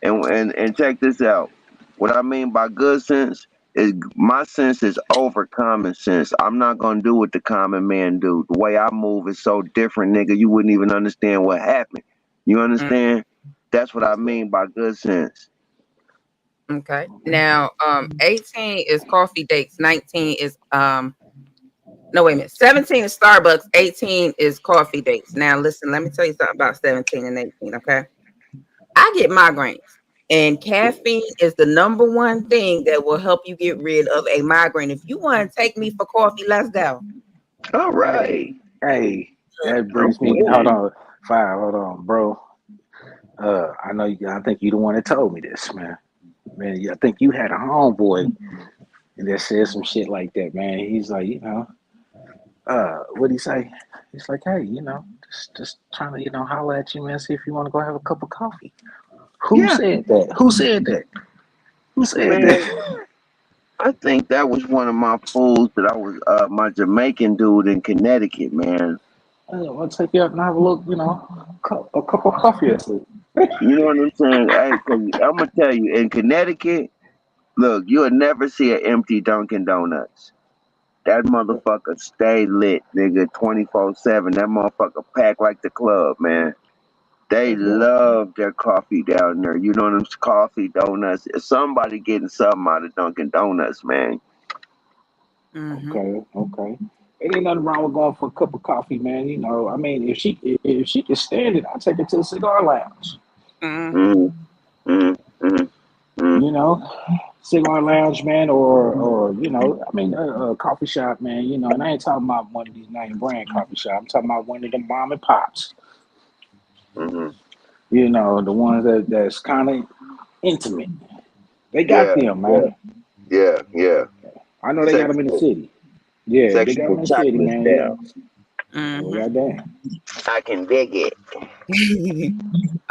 S4: And check this out. What I mean by good sense is my sense is over common sense. I'm not gonna do what the common man do. The way I move is so different, nigga. You wouldn't even understand what happened. You
S1: mm,
S4: understand? That's what I
S3: That's right.
S4: mean by good sense.
S1: okay. Now, 18 is coffee dates. 19 is no, wait a minute. 17 is Starbucks. 18 is coffee dates. Now, listen. Let me tell you something about 17 and 18. Okay, I get migraines, and caffeine is the number one thing that will help you get rid of a migraine. If you want to take me for coffee, let's go.
S4: All
S3: Hey,
S4: right.
S3: hey, that
S4: I'm
S3: brings me.
S4: with
S3: Hold
S4: it.
S3: on, fire. Hold on, bro. I know you. I think you the one that told me this, man. Man, I think you had a homeboy that said some shit like that, man. He's like, what'd he say? He's like, hey, just trying to, holler at you, man. See if you want to go have a cup of coffee. Who
S4: Yeah,
S3: said that? Who said that? Who said
S4: man.
S3: that?
S4: I think that was one of my fools that I was my Jamaican dude in Connecticut, man.
S3: I'll take you out and have a look, a cup of coffee or two.
S4: You know what I'm saying? Hey, I'm gonna tell you, in Connecticut, look, you'll never see an empty Dunkin' Donuts. That motherfucker stay lit, nigga, 24/7. That motherfucker packed like the club, man. They
S3: That's right.
S4: love their coffee down there. You know them coffee donuts. If somebody getting something out of Dunkin' Donuts, man.
S1: Mm-hmm.
S3: Okay, okay. It ain't nothing wrong with going for a cup of coffee, man. I mean, if she can stand it, I'll take it to the cigar lounge.
S1: Mm-hmm.
S4: Mm, mm, mm, mm,
S3: You know, cigar lounge, man, or I mean, a coffee shop, man. And I ain't talking about one of these name brand coffee shops. I'm talking about one of them mom and pops.
S4: mm.
S3: The ones that's kind of intimate. They got
S4: Yeah,
S3: them,
S4: yeah,
S3: man.
S4: yeah, yeah.
S3: I know they got them in the
S4: Sexual,
S3: city. Yeah, they got
S4: sexual
S3: them in the city,
S4: chocolate
S3: man.
S4: style.
S3: Well,
S1: Mm-hmm.
S3: goddamn.
S4: I can dig it.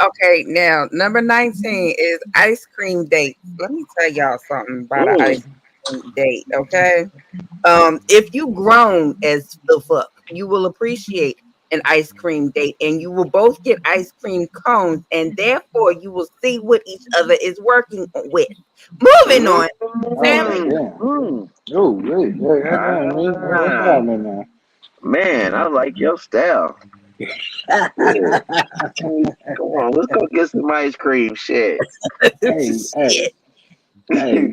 S1: Okay, now number 19 is ice cream dates. Let me tell y'all something about an
S4: Mm.
S1: ice cream date, okay? If you grown as the fuck, you will appreciate an ice cream date and you will both get ice cream cones and therefore you will see what each other is working with. Moving
S4: Mm.
S1: on.
S3: Oh,
S1: Family.
S3: goddamn.
S4: Mm.
S3: Oh, yeah, goddamn, man. What's
S4: Ah,
S3: happening now?
S4: man, I like your style. Yeah. Come on, let's go get some ice cream. Shit.
S3: Hey, hey,
S1: Shit.
S3: hey,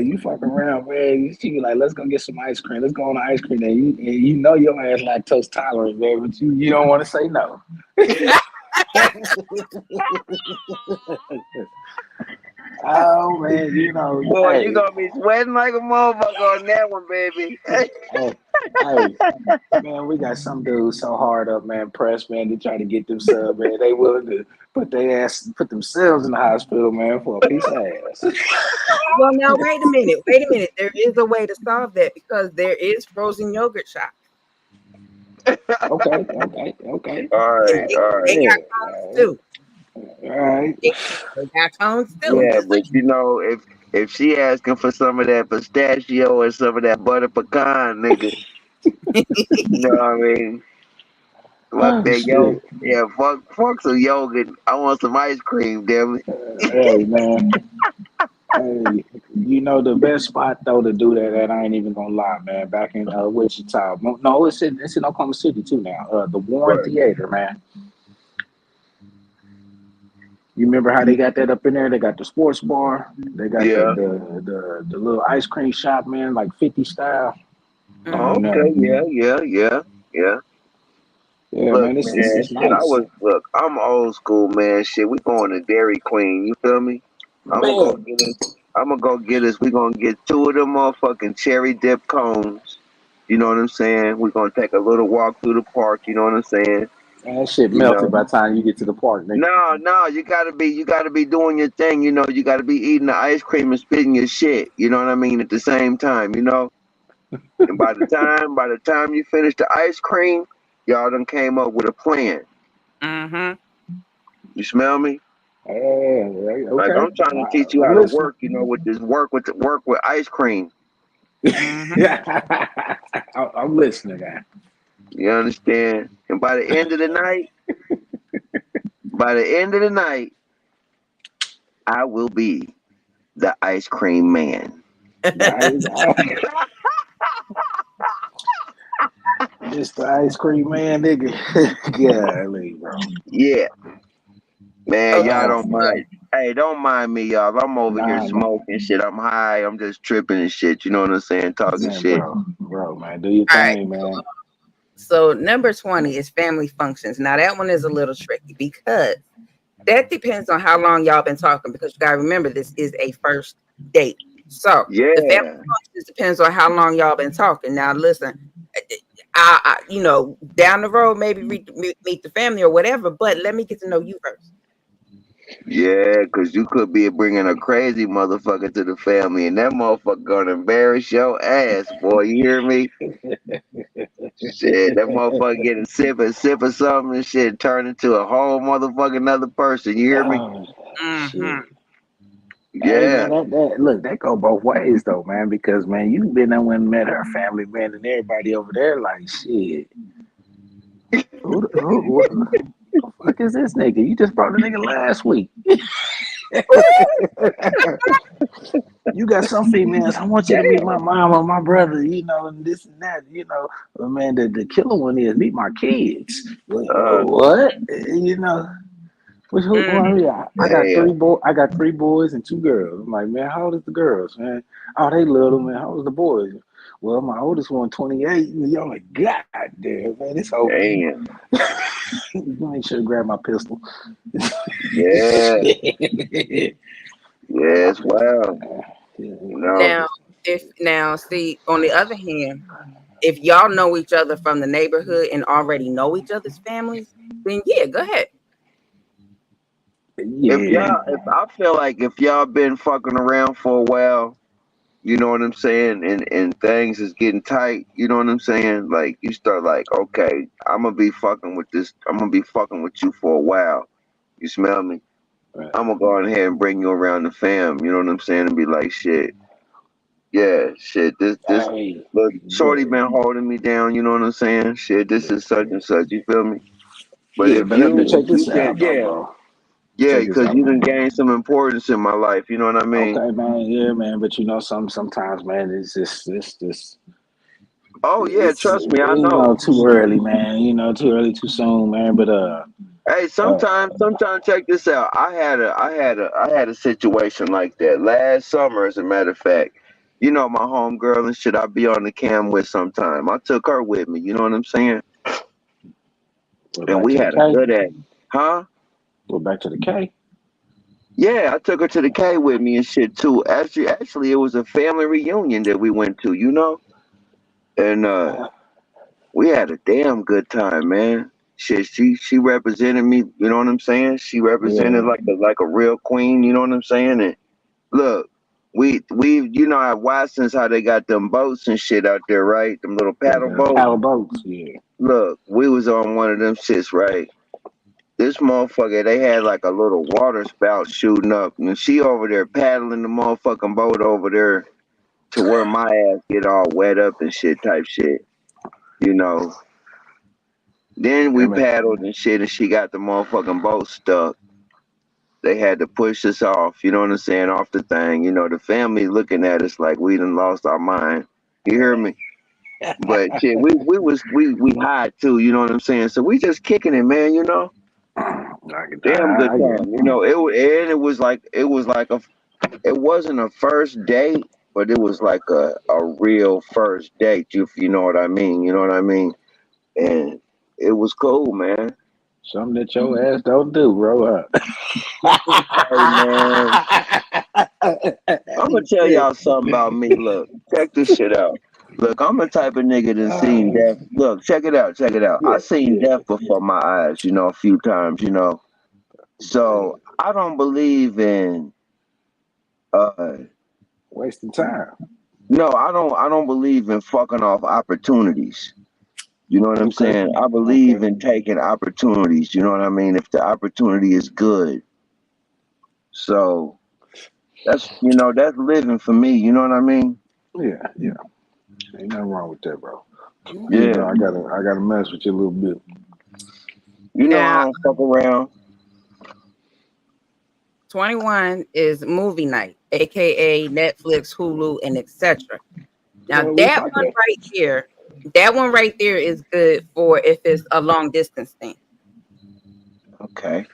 S3: you fuck around, man. She be like, let's go get some ice cream. Let's go on the ice cream day. You know your ass lactose tolerant, man, but you don't want to say no. Oh man,
S4: Boy, you
S3: hey,
S4: gonna be sweating like a motherfucker on that one, baby.
S3: hey, hey, man, we got some dudes so hard up, man, pressed, man, to try to get them sub, man. They willing to put themselves in the hospital, man, for a piece of ass.
S1: Well, now wait a minute. Wait a minute. There is a way to solve that because there is frozen yogurt shop.
S3: Okay, okay, okay.
S4: All
S1: And
S4: right, all
S1: they
S4: right.
S1: got
S3: Yeah,
S1: cones too.
S3: all right.
S1: They got cones too. I'm
S4: Yeah,
S1: just
S4: but if she asking for some of that pistachio or some of that butter pecan, nigga,
S1: saying.
S4: you know what I mean? Fuck
S3: Oh
S4: that yogurt.
S3: shit.
S4: Yeah, fuck some yogurt. I want some ice cream, damn it.
S3: Hey man. Hey, the best spot though to do that at, I ain't even gonna lie, man. Back in Wichita. No, it's in Oklahoma City too now. The Warren
S4: Right.
S3: Theater, man. You remember how they got that up in there? They got the sports bar. They got
S4: Yeah.
S3: the little ice cream shop, man, like 50 style.
S1: Mm-hmm.
S3: You
S4: Okay.
S3: know,
S4: Yeah.
S3: yeah,
S4: Look,
S3: man,
S4: man,
S3: it's
S4: shit.
S3: nice,
S4: I'm old school, man. Shit, we going to Dairy Queen. You feel me? I'm gonna go
S3: man.
S4: get us. I'm gonna go get us. We gonna get 2 of them motherfucking cherry dip cones. You know what I'm saying? We're gonna take a little walk through the park. You know what I'm saying?
S3: Man, that shit
S4: You
S3: melted
S4: know.
S3: by the time you get to the park, nigga.
S4: No, you gotta be doing your thing. You know, you gotta be eating the ice cream and spitting your shit. You know what I mean? At the same time, you know. And by the time you finish the ice cream, y'all done came up with a plan.
S1: Mm-hmm.
S4: You smell me?
S3: Hey,
S4: Like
S3: okay,
S4: I'm trying to teach you
S3: I'm
S4: how to
S3: listening.
S4: work. You know, with this work with ice cream.
S1: Mm-hmm.
S3: I'm listening, man.
S4: You understand? And by the end of the night, I will be the ice cream man.
S3: Mr. Ice Cream Man, nigga. Golly, bro.
S4: Yeah, man, y'all
S1: Okay.
S3: Oh
S4: don't
S3: man,
S4: mind. Hey, don't mind me, y'all. I'm over here
S3: nah, nah,
S4: smoking shit. I'm high. I'm just tripping and shit. You know what I'm saying? Talking
S3: man,
S4: shit.
S3: bro, man, do your
S1: All right.
S3: thing, man.
S1: So number 20 is family functions. Now that one is a little tricky because that depends on how long y'all been talking because you gotta remember this is a first date. So the family
S4: Yeah.
S1: functions depends on how long y'all been talking. Now listen, you know, down the road maybe meet the family or whatever, but let me get to know you first.
S4: Yeah, 'cause you could be bringing a crazy motherfucker to the family, and that motherfucker gonna embarrass your ass, boy. You hear me? Shit, that motherfucker get a sip of something and shit, turn into a whole motherfucking other person. You hear me?
S3: Oh shit.
S1: Mm-hmm.
S3: Hey
S4: Yeah.
S3: man, that look, that go both ways though, man. Because man, you been there and met her family, man, and everybody over there like shit. What the fuck is this nigga? You just brought the nigga last week. You got some females. I want you to meet my mom or my brother, you know, and this and that, you know. But man, the killer one is meet my kids.
S4: Uh,
S3: What? You know,
S1: Mm-hmm.
S3: I got
S4: damn.
S3: I got 3 boys and 2 girls. I'm like, man, how old is the girls, man? Oh, they little, man. How old is the boys? Well, my oldest one, 28. And y'all like, God damn, man, it's over.
S4: Damn.
S3: Make sure to grab my pistol.
S4: Yeah.
S3: Shit.
S4: Yes. Wow.
S3: Yeah.
S4: You know.
S1: Now, if now see on the other hand, if y'all know each other from the neighborhood and already know each other's families, then yeah, go ahead.
S3: Yeah.
S4: If I feel like if y'all been fucking around for a while, you know what I'm saying, and things is getting tight, you know what I'm saying? Like you start like, okay, I'm gonna be fucking with this. I'm gonna be fucking with you for a while. You smell me? I'm gonna go ahead and bring you around the fam. You know what I'm saying? And be like, shit, yeah, shit. This
S3: Hey,
S4: look, shorty
S3: but
S4: been holding me down. You know what I'm saying? Shit, this is such and such. You feel me? But
S3: yeah, but
S4: if
S3: check
S4: you
S3: this
S4: been,
S3: out though, bro.
S4: yeah,
S3: Check this
S4: because
S3: out,
S4: you done
S3: man.
S4: gained some importance in my life. You know what I mean?
S3: Okay, man. Yeah, man. But you know, sometimes, man, it's just this.
S4: Oh yeah,
S3: It's
S4: trust me, I know.
S3: too early, man. You know, too early, too soon, man. But
S4: Hey,
S3: uh,
S4: sometimes check this out. I had a situation like that last summer. As a matter of fact, you know my homegirl and shit. I be on the cam with sometime. I took her with me. You know what I'm saying?
S3: we're
S4: And
S3: back
S4: we
S3: to the
S4: had a
S3: K.
S4: good at, huh?
S3: We're back to the K.
S4: Yeah, I took her to the K with me and shit too. Actually, it was a family reunion that we went to. You know, and we had a damn good time, man. Shit, she represented me. You know what I'm saying? She represented
S3: Yeah,
S4: like a real queen. You know what I'm saying? And look, we you know at Watson's how they got them boats and shit out there, right? Them little paddle
S3: the
S4: boats.
S3: paddle boats. Yeah.
S4: Look, we was on one of them shits, right? This motherfucker, they had like a little water spout shooting up, and she over there paddling the motherfucking boat over there to where my ass get all wet up and shit type shit, you know. Then
S3: I
S4: we
S3: mean,
S4: paddled and shit, and she got the motherfucking boat stuck. They had to push us off, you know what I'm saying, off the thing. You know, the family looking at us like we done lost our mind. You hear me? But shit, we high too, you know what I'm saying? So we just kicking it, man, you know? Damn good
S3: I get
S4: time. You know, it was like it wasn't a first date, but it was like a real first date. You know what I mean? You know what I mean? And it was cool, man.
S3: something that your ass don't do, bro.
S4: Hey man, I'm gonna tell
S3: Shit.
S4: y'all something about me. Look, check this shit out. Look, I'm the type of nigga that seen
S3: Uh,
S4: death. Look, check it out, check it out. I
S3: yeah,
S4: seen
S3: yeah.
S4: death before my eyes, you know, a few times, you know. So I don't believe in uh
S3: Wasting time.
S4: no, I don't believe in fucking off opportunities. You know what I'm
S3: Okay,
S4: saying? I
S3: okay.
S4: believe in taking opportunities, you know what I mean, if the opportunity is good. So that's living for me, you know what I mean?
S3: Yeah, yeah. Ain't nothing wrong with that, bro. Even
S1: Mhm.
S4: Yeah.
S3: though I gotta mess with you a little bit.
S4: You know I
S1: Now,
S4: don't fuck around.
S1: 21 is movie night, aka Netflix, Hulu, and etc. Now
S3: Well, we
S1: that
S3: talking.
S1: one right here, that one right there is good for if it's a long distance thing.
S4: Okay.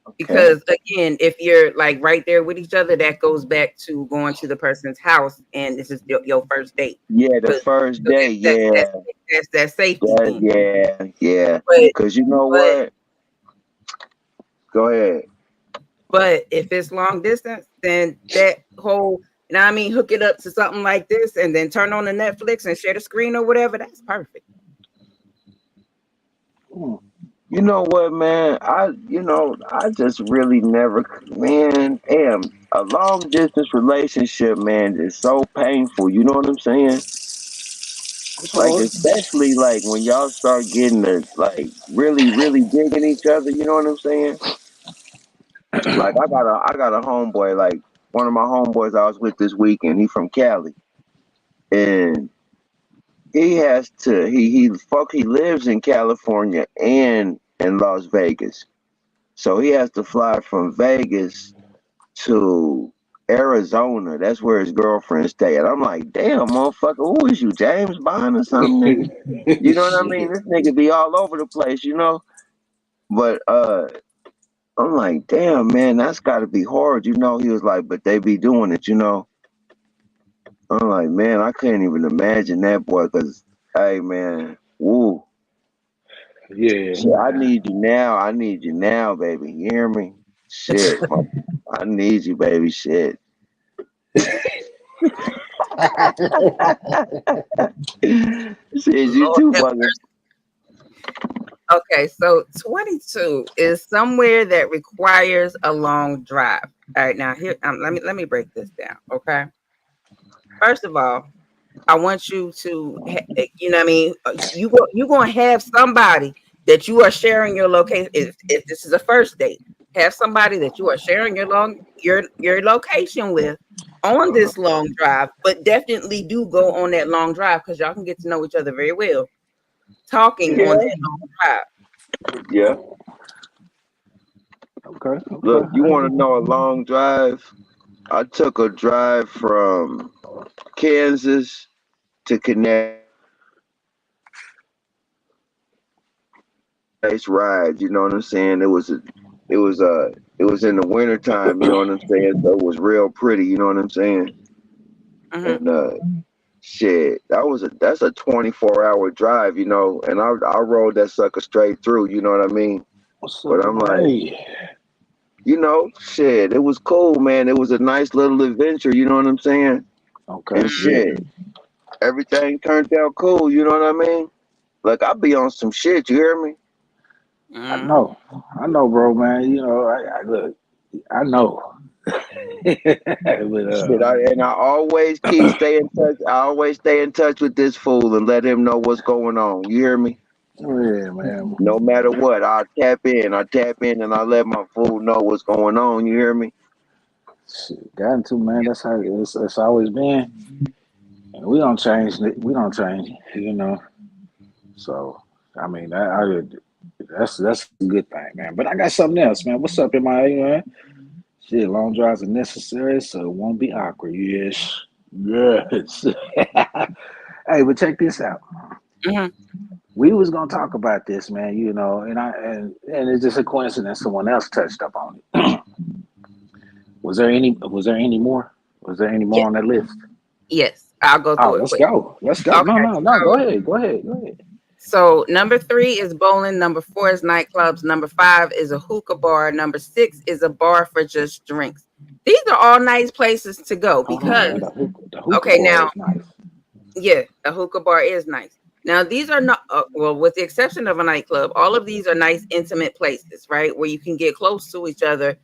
S4: Okay.
S1: Because again, if you're like right there with each other, that goes back to going to the person's house and this is your first date.
S4: Yeah, the
S1: Because
S4: first
S1: so
S4: day, yeah.
S1: that's that safety
S4: That
S1: thing.
S4: yeah, yeah.
S1: But
S4: Cause you know
S1: but
S4: what? Go ahead.
S1: but if it's long distance, then that whole you know what I mean, hook it up to something like this and then turn on the Netflix and share the screen or whatever, that's perfect.
S3: Hmm.
S4: You know what, man? I just really never, man. Damn, a long distance relationship, man, is so painful. You know what I'm saying? Like,
S3: So
S4: especially like when y'all start getting to like really, really digging each other. You know what I'm saying? Like, I got a homeboy, like one of my homeboys I was with this weekend. He from Cali, and he has to. He lives in California and in Las Vegas. So he has to fly from Vegas to Arizona. That's where his girlfriend stay. And I'm like, damn, motherfucker, who is you, James Bond or something, nigga? You know what I mean?
S3: shit.
S4: This nigga be all over the place, you know? But I'm like, damn, man, that's gotta be hard, you know? He was like, but they be doing it, you know? I'm like, man, I couldn't even imagine that boy, cause hey man, woo.
S3: Yeah,
S4: Shit, I need you now. I need you now, baby. You hear me? Shit. I need you, baby. Shit. Shit, you
S1: Lord
S4: too
S1: have
S4: fucking.
S1: Okay, so 22 is somewhere that requires a long drive. All right, now here let me break this down. Okay, first of all, I want you to, you know what I mean. You gonna have somebody that you are sharing your location. If this is a first date, have somebody that you are sharing your location with on this long drive. But definitely do go on that long drive because y'all can get to know each other very well. Talking on
S4: Yeah.
S1: that long drive.
S4: Yeah.
S3: okay, okay.
S4: Look, you want to know a long drive? I took a drive from Kansas to Connecticut. Nice ride, you know what I'm saying? It was in the wintertime, you know what I'm saying? So it was real pretty, you know what I'm saying?
S1: Mm-hmm.
S4: And shit, that's a 24-hour drive, you know, and I rode that sucker straight through, you know what I mean?
S3: What's up,
S4: But I'm like,
S3: Ray?
S4: you know, shit, it was cool, man. It was a nice little adventure, you know what I'm saying?
S3: Okay,
S4: And
S1: Mm-hmm.
S3: yeah.
S4: shit, everything turned out cool, you know what I mean? Like I be on some shit, you hear me?
S3: I
S1: Mm-hmm.
S3: know, I know, bro, man. You know, I look, I know, but
S4: Shit, I always keep stay in touch. I always stay in touch with this fool and let him know what's going on. You hear me?
S3: yeah, man.
S4: No matter what, I tap in. I tap in and I let my fool know what's going on. You hear me?
S3: Shit, got to, man. That's how it's always been. And we don't change. We don't change. You know. So I mean, that's a good thing, man. But I got something else, man. What's up, in my man? Shit, long drives are necessary, so it won't be awkward. Yes, yes. Hey, but check this out.
S1: Mm-hmm.
S3: we was gonna talk about this, man. You know, and it's just a coincidence someone else touched up on it. Was there any more? Was there any more
S1: Yes,
S3: on that list?
S1: yes. I'll go
S3: Oh,
S1: through it
S3: let's
S1: quick.
S3: go. Let's go. No,
S1: Okay,
S3: no, no. Go
S1: so
S3: ahead. Go ahead. Go ahead.
S1: number 3 is bowling. Number 4 is nightclubs. Number 5 is a hookah bar. Number 6 is a bar for just drinks. These are all nice places to go
S3: Hold on, man.
S1: because
S3: The hookah
S1: okay,
S3: bar
S1: now
S3: is nice.
S1: yeah, a hookah bar is nice. Now these are not well, with the exception of a nightclub, all of these are nice, intimate places, right, where you can get close to each other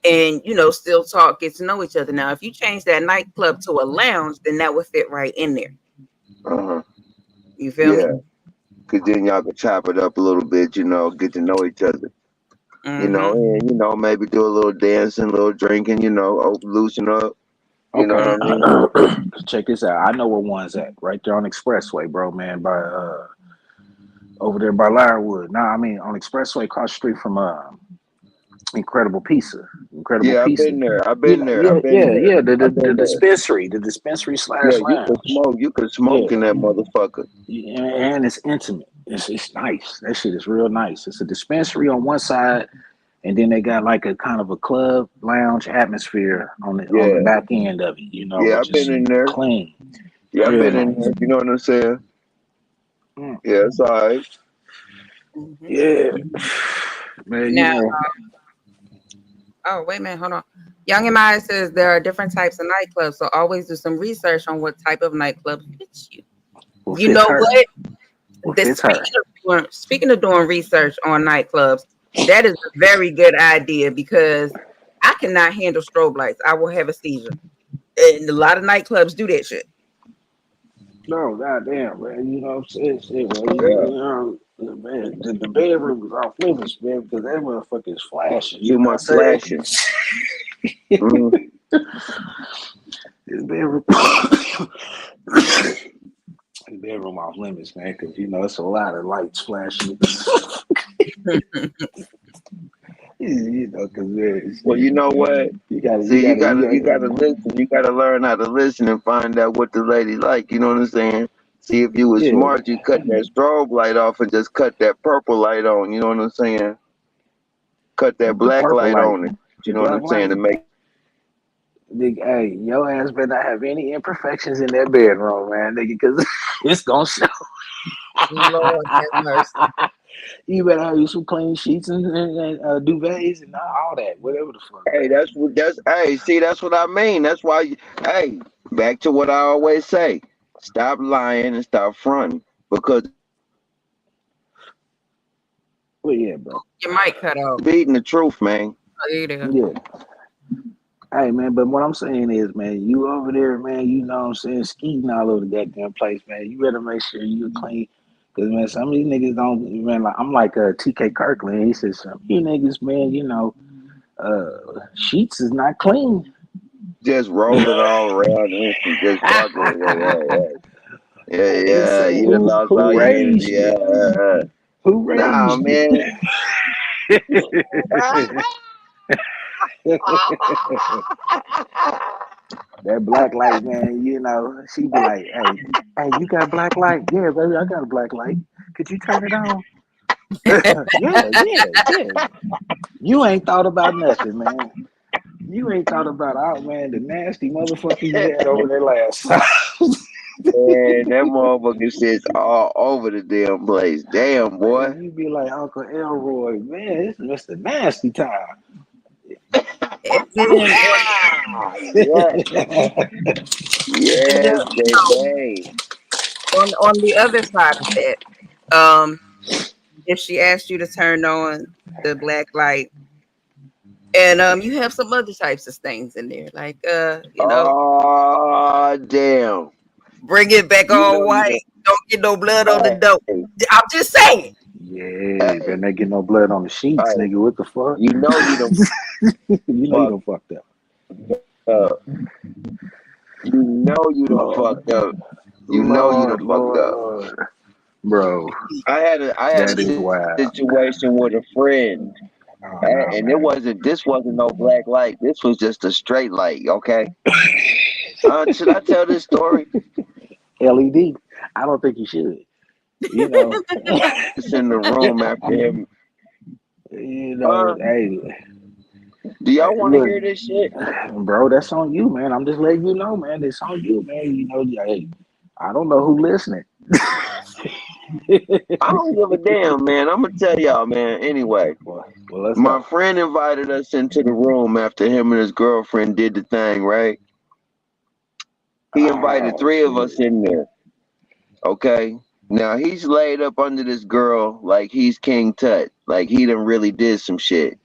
S1: and still talk, get to know each other. Now, if you change that nightclub to a lounge, then that would fit right in there.
S4: Uh-huh.
S1: You feel me?
S4: Yeah. Cause then y'all can chop it up a little bit, get to know each other.
S1: Mm-hmm.
S4: And maybe do a little dancing, a little drinking, loosen up. You know what
S3: Okay.
S4: I mean?
S3: Check this out. I know where one's at. Right there on Expressway, bro, man. By over there by Lyrewood. No, I mean on Expressway across the street from Incredible Pizza. Incredible
S4: Yeah, I've
S3: Pizza.
S4: been there. I've
S3: You
S4: been
S3: know,
S4: there.
S3: yeah,
S4: I've been
S3: yeah,
S4: there.
S3: yeah.
S4: I've been there.
S3: The dispensary
S4: Yeah,
S3: slash
S4: you could
S3: lounge.
S4: smoke. You could
S3: Yeah,
S4: smoke in that motherfucker.
S3: and it's intimate. It's nice. That shit is real nice. It's a dispensary on one side, and then they got like a kind of a club lounge atmosphere on the
S4: Yeah.
S3: back end of it.
S4: Yeah,
S3: Which
S4: I've been
S3: is
S4: in there.
S3: clean,
S4: Yeah, I've
S3: real
S4: been in
S3: nice.
S4: there. You know what I'm saying?
S3: Mm.
S4: Yeah, it's all right.
S1: Mm-hmm.
S3: Yeah, man.
S1: Now, oh wait a minute, hold on. Young and Maya says there are different types of nightclubs, so always do some research on what type of nightclub fits you.
S3: What
S1: You
S3: fits
S1: know
S3: her?
S1: what?
S3: What fits her?
S1: Speaking of doing research on nightclubs, that is a very good idea because I cannot handle strobe lights. I will have a seizure, and a lot of nightclubs do that shit.
S3: No, goddamn, man. You know what I'm saying? Shit, man.
S4: Yeah.
S3: Man, the bedroom is off limits, man, because that motherfucker is flashing. You
S4: Too
S3: know
S4: much
S3: what I'm
S4: flashing.
S3: saying? His bedroom, his bedroom off limits, man, because it's a lot of lights flashing. Because
S4: Well, you know what?
S3: you gotta,
S4: See, you
S3: you
S4: gotta listen. You gotta learn how to listen and find out what the lady like. You know what I'm saying? See, if you was
S3: yeah,
S4: smart, you cut that strobe light off and just cut that purple light on. You know what I'm saying? Cut that
S3: the
S4: black
S3: purple
S4: light
S3: light,
S4: on it.
S3: the
S4: You know what
S3: black
S4: I'm saying?
S3: light.
S4: To make
S3: Hey, your ass better not have any imperfections in that bedroom, man, nigga, because it's gonna show.
S1: Lord have mercy.
S3: You better have you some clean sheets and duvets and all that, whatever the fuck,
S4: hey,
S3: man.
S4: see, that's what I mean. That's why hey, back to what I always say. Stop lying and stop fronting because
S3: Well, yeah, bro.
S1: Your mic cut off.
S4: beating the truth, man.
S1: Oh, there you go.
S3: Yeah. Hey, man, but what I'm saying is, man, you over there, man, you know what I'm saying, skeeting all over the goddamn place, man. You better make sure you're clean. Because, man, some of these niggas don't, man, like, I'm like TK Kirkland. He says, some of you niggas, man, sheets is not clean.
S4: Just roll it all around and just fuck with it. Yeah,
S3: I just
S4: yeah,
S3: saying,
S4: you done lost all
S3: who
S4: your energy.
S3: raised you? Who
S4: Nah,
S3: raised you?
S4: man.
S3: That black light, man, she be like, hey, you got black light? Yeah, baby, I got a black light. Could you turn it on? Yeah. You ain't thought about nothing, man. You ain't thought about man, the nasty motherfucker you had over there last time.
S4: Man, that motherfucker sits all over the damn place. Damn, boy.
S3: Man, you be like Uncle Elroy, man, it's Mr. Nasty time.
S1: And then
S4: Yes,
S1: and then
S4: yes, baby.
S1: on the other side of that, um, if she asked you to turn on the black light, and you have some other types of things in there, like
S4: Oh, damn.
S1: bring it back
S4: You
S1: all
S4: know you
S1: white.
S4: don't.
S1: Don't get no blood on the
S4: Hey,
S1: dope. I'm just saying.
S3: Yeah, better
S4: hey,
S3: not get no blood on the sheets,
S4: hey.
S3: nigga. What the fuck?
S4: You know you done
S3: You
S4: fucked
S3: done fucked up.
S4: up. You know you done
S3: Lord,
S4: fucked up. You know you done
S3: Lord,
S4: fucked
S3: Lord,
S4: up.
S3: Lord. Bro,
S4: I had a
S3: that is wild.
S4: situation with a friend,
S3: Oh, no,
S4: and
S3: man.
S4: this wasn't no black light. This was just a straight light. Okay. Should I tell this story?
S3: LED? I don't think you should. You know,
S4: It's in the room after him.
S3: hey,
S4: Do y'all want to
S3: look,
S4: hear this shit?
S3: bro, that's on you, man. I'm just letting you know, man. It's on you, man. You know, hey, I don't know who listening.
S4: I don't give a damn, man. I'm gonna tell y'all, man. Anyway,
S3: well, let's
S4: my
S3: go.
S4: friend invited us into the room after him and his girlfriend did the thing, right? He invited
S3: Oh,
S4: 3 of
S3: shit.
S4: us in there. Okay. Now he's laid up under this girl like he's King Tut, like he done really did some shit.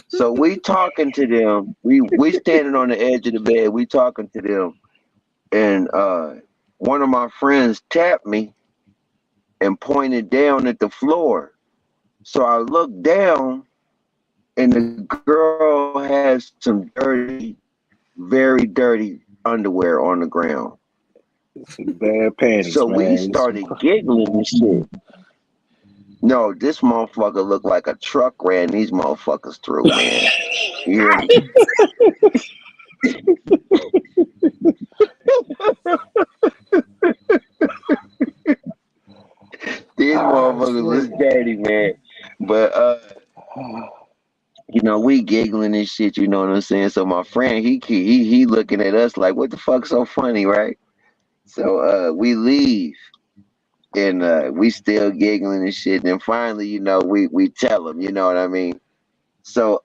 S4: So we talking to them. We standing on the edge of the bed. We talking to them, and one of my friends tapped me and pointed down at the floor. So I looked down, and the girl has some dirty, very dirty underwear on the ground.
S3: Some bad panties,
S4: So we
S3: man.
S4: started giggling and shit. No, this motherfucker looked like a truck ran these motherfuckers through, man. You hear me? These motherfuckers was dirty, man. But you know, we giggling and shit, you know what I'm saying? So my friend, he looking at us like, what the fuck so funny, right? So we leave and we still giggling and shit. And then finally, you know, we tell him, you know what I mean? So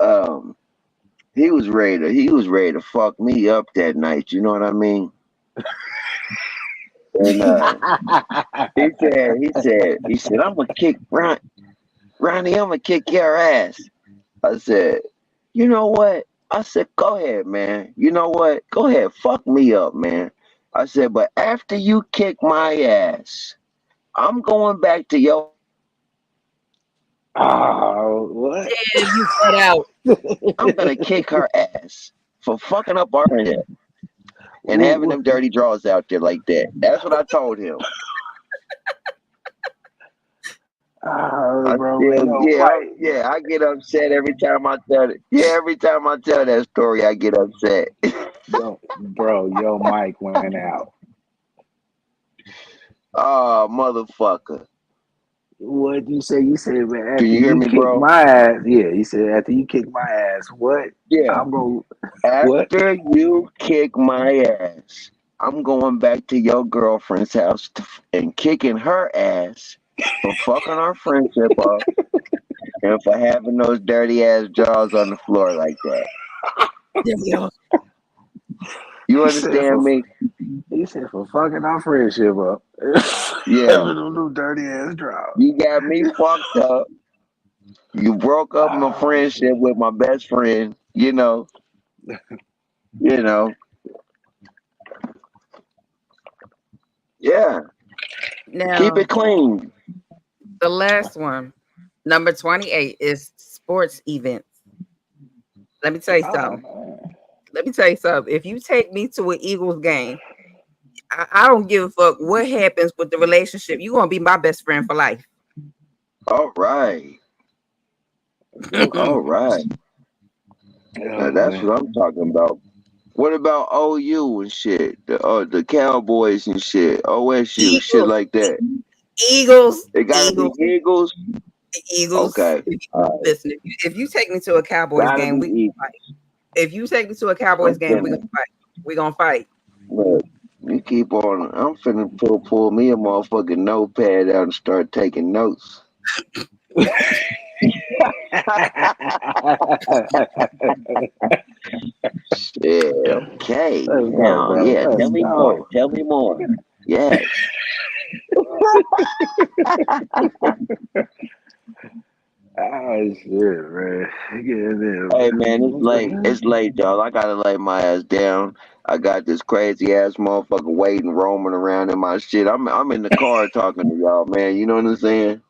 S4: he was ready to fuck me up that night, you know what I mean? And he said, I'm gonna kick Ronnie, I'm gonna kick your ass. I said, you know what? I said, go ahead, man. You know what? Go ahead, fuck me up, man. I said, but after you kick my ass, I'm going back to your
S3: Oh, what?
S1: Damn, you cut out.
S4: I'm gonna kick her ass for fucking up our friendship and having them dirty draws out there like that. That's what I told him.
S3: Oh,
S4: I
S3: bro, man,
S4: still,
S3: yo, Mike.
S4: I get upset every time I tell it. Yeah, every time I tell that story, I get upset.
S3: Yo, Mike went out.
S4: Oh, motherfucker.
S3: What'd you say? You said, man, after
S4: Can you hear
S3: you
S4: me,
S3: kick
S4: bro?
S3: my ass. Yeah, he said, after you kick my ass, what?
S4: Yeah.
S3: I'm going to, what?
S4: After you kick my ass, I'm going back to your girlfriend's house and kicking her ass for fucking our friendship up and for having those dirty ass jaws on the floor like that. You understand me?
S3: He said for fucking our friendship up.
S4: Yeah.
S3: Having them little dirty ass draws.
S4: You got me fucked up. You broke up my friendship with my best friend, you know. You know. Yeah.
S1: Now,
S4: Keep it clean.
S1: the last one, number 28, is sports events. Let me tell you something. If you take me to an Eagles game, I don't give a fuck what happens with the relationship. You're gonna be my best friend for life.
S4: All right. All right. Now that's what I'm talking about. What about OU and shit? The Cowboys and shit, OSU, shit like that.
S1: Eagles.
S4: It gotta be Eagles. Okay.
S1: Listen, if you take me to a Cowboys
S4: Gotta
S1: game,
S4: be
S1: we can
S4: Eagles.
S1: fight. If you take me to a Cowboys game, we're gonna fight. We're gonna fight.
S4: Look, you keep on. I'm finna pull me a motherfucking notepad out and start taking notes. Yeah, okay.
S3: Let's go,
S4: Now,
S3: bro.
S4: yeah,
S3: Let's
S4: tell me
S3: go.
S4: more. Tell me more. Yes.
S3: Oh shit, man.
S4: Hey man, it's late. It's late, y'all. I gotta lay my ass down. I got this crazy ass motherfucker waiting, roaming around in my shit. I'm in the car talking to y'all, man. You know what I'm saying?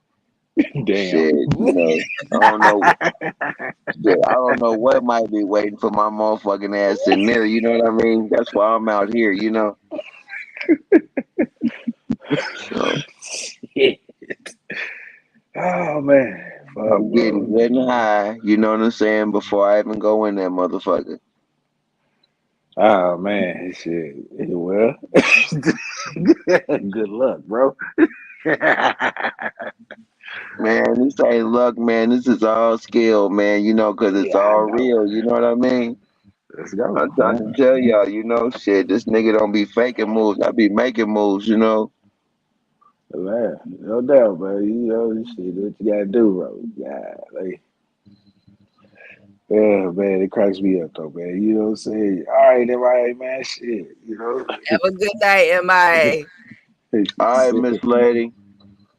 S3: Damn.
S4: Shit, you know, I don't know. Shit, I don't know what might be waiting for my motherfucking ass in there. You know what I mean? That's why I'm out here. You know. So,
S3: oh man. Fuck,
S4: I'm getting high. You know what I'm saying? Before I even go in that motherfucker.
S3: Oh man, shit. Well, good luck, bro.
S4: Man, this ain't luck, man. This is all skill, man. You know, cause it's
S3: Yeah, I
S4: all
S3: know.
S4: real. You know what I mean?
S3: Let's go.
S4: I'm trying to tell y'all, you know, shit. This nigga don't be faking moves. I be making moves. You know.
S3: Man, no doubt, man. You know, shit, what you gotta do, bro. Yeah, like, yeah, man, it cracks me up, though, man. You know what I'm saying? All right, everybody, man, shit, you know?
S1: Have a good night, MIA.
S4: All right, Miss Lady.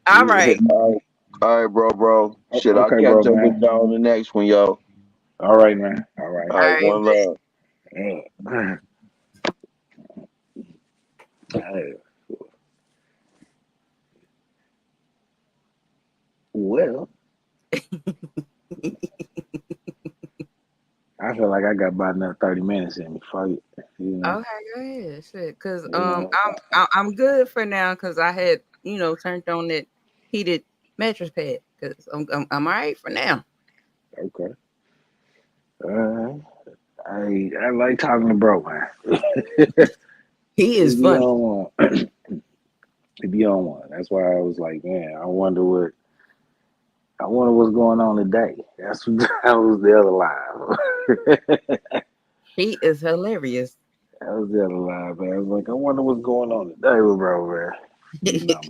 S1: All right.
S4: All right, bro. Shit, I'll
S3: Okay, bro,
S4: catch up with
S3: man.
S4: y'all on the next one, yo.
S3: All right, man. All right.
S4: All
S1: All
S4: right,
S1: right.
S4: one love.
S3: Yeah. Hey, well, I feel like I got about another 30 minutes in me. Fuck it. You know,
S1: Okay, go ahead. Shit. Cause
S3: you know.
S1: I'm good for now because I had, turned on that heated mattress pad. Cause I'm all right for now.
S3: Okay. Uh, I like talking to bro, man.
S1: He is
S3: He be
S1: funny.
S3: on one. He be on one. That's why I was like, man, I wonder what's going on today. That's what, that was the other line.
S1: He is hilarious.
S3: That was the other line, man. I was like, I wonder what's going on today with bro, man. You know,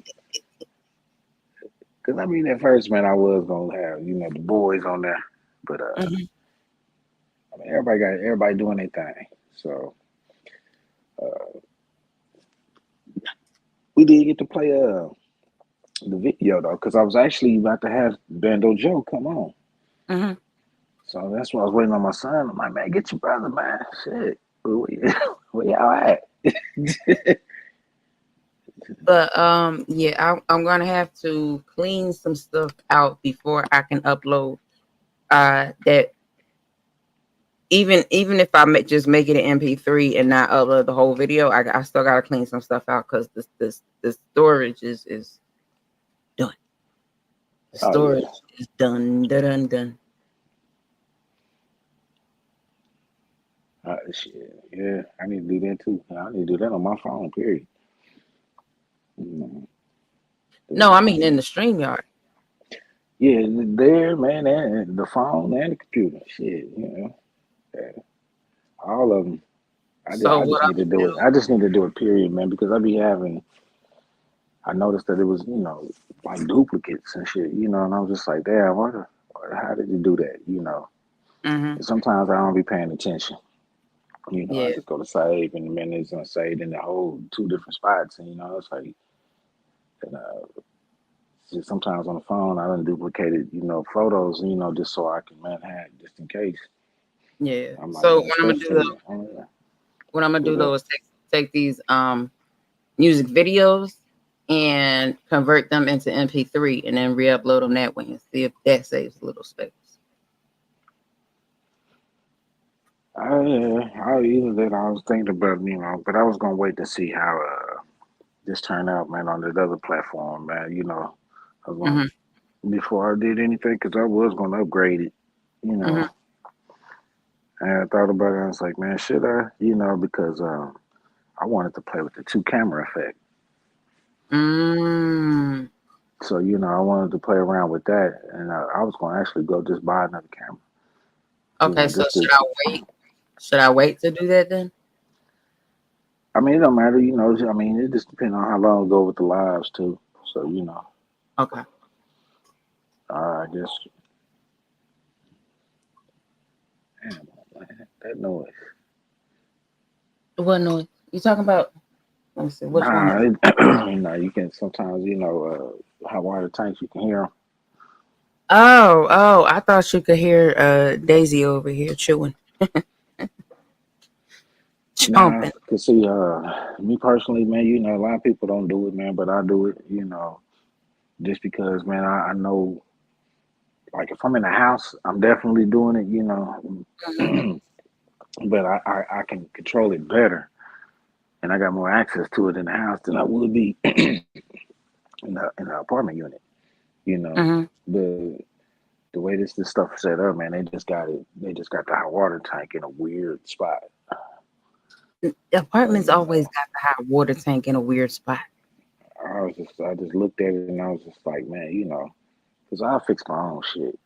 S3: because I mean, at first, man, I was gonna have the boys on there, but
S1: Mhm.
S3: I mean, everybody doing their thing. So uh, we did get to play the video though, because I was actually about to have Bando Joe come on.
S1: Mhm.
S3: So that's why I was waiting on my son. I'm like, man, get your brother, man. Shit, where y'all at?
S1: But yeah, I'm gonna have to clean some stuff out before I can upload. That even if I just make it an MP3 and not upload the whole video, I still gotta clean some stuff out because this storage is done. The
S3: Oh
S1: storage
S3: yeah,
S1: is done, done, done, done.
S3: shit, yeah. I need to do that too. I need to do that on my phone. Period. You know,
S1: No, I mean in the StreamYard.
S3: yeah, there, man, and the phone and the computer. Shit, yeah, all of them.
S1: So
S3: I
S1: what
S3: just
S1: I'm
S3: need to
S1: gonna
S3: do it. I just need to do it, period, man, because I be having. I noticed that it was, like duplicates and shit, and I was just like, damn, how did you do that,
S1: do? Hmm.
S3: And sometimes I don't be paying attention. I
S1: Yeah,
S3: just go to save, and the minute it's gonna save in the whole two different spots, and it's like, and, just sometimes on the phone I done duplicated, photos, just so I can man have just in case.
S1: yeah.
S3: I'm like,
S1: So
S3: man, especially, oh yeah,
S1: what I'm gonna do
S3: what's
S1: though
S3: up?
S1: is take these music videos and convert them into MP3 and then re-upload them that way and see if that saves a little space.
S3: Either that I was thinking about, but I was gonna wait to see how this turned out, man, on that other platform, man. I was gonna
S1: Hmm.
S3: before I did anything, because I was gonna upgrade it, you
S1: Hmm.
S3: know. And I thought about it, and I was like, man, should I? Because I wanted to play with the two camera effect.
S1: Mm.
S3: So, I wanted to play around with that, and I was gonna actually go just buy another camera,
S1: Okay, so
S3: just
S1: should
S3: to.
S1: I wait? Should I wait to do that then?
S3: I mean, it don't matter, I mean, it just depends on how long I go with the lives too. So,
S1: Okay.
S3: I guess, damn, man, that noise.
S1: What noise? You talking about? Let me see. Which one?
S3: Nah, you can sometimes, hot water tanks, you can hear them.
S1: Oh, I thought you could hear Daisy over here chewing,
S3: Nah,
S1: chomping.
S3: cause see, me personally, man, a lot of people don't do it, man, but I do it, just because, man, I know, like, if I'm in the house, I'm definitely doing it,
S1: Hmm.
S3: but I can control it better, and I got more access to it in the house than I would be in the apartment unit, you know.
S1: Hmm.
S3: The the way this stuff is set up, man, they just got the hot water tank in a weird spot.
S1: The
S3: So,
S1: apartments always got the hot water tank in a weird spot.
S3: I just looked at it and I was just like, man, because I fix my own shit.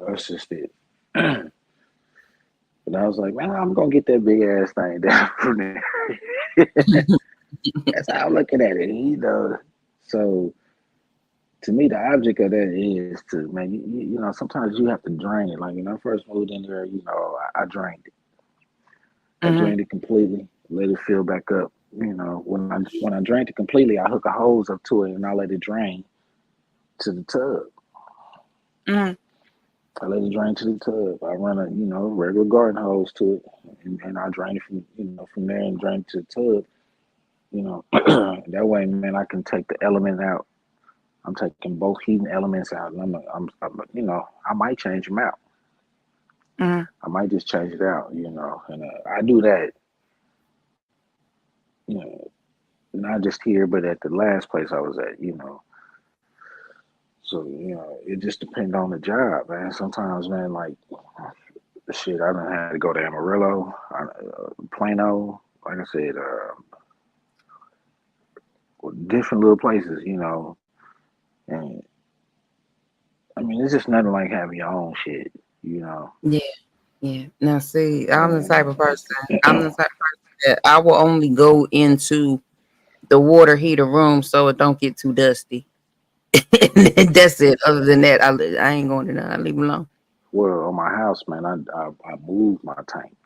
S3: That's just it. And I was like, man, I'm gonna get that big ass thing down from there. That's how I'm looking at it, So to me, the object of that is to, man, sometimes you have to drain it. Like when I first moved in there, I drained it. I drained it completely, let it fill back up. When I drained it completely, I hook a hose up to it and I let it drain to the tub. I let it drain to the tub. I run a regular garden hose to it, and I drain it from there and drain it to the tub. That way, man, I can take the element out. I'm taking both heating elements out, and I might change them out. I might just change it out, and I do that, you know, not just here, but at the last place I was at. So it just depends on the job, man. Sometimes, man, like shit, I done had to go to Amarillo, Plano, like I said, different little places, and I mean, it's just nothing like having your own shit.
S1: Yeah, yeah. Now, see, I'm the type
S3: And
S1: of person. I'm the type of person that I will only go into the water heater room so it don't get too dusty. And that's it. Other than that, I ain't going to none. I leave it alone.
S3: well, on my house, man, I moved my tank.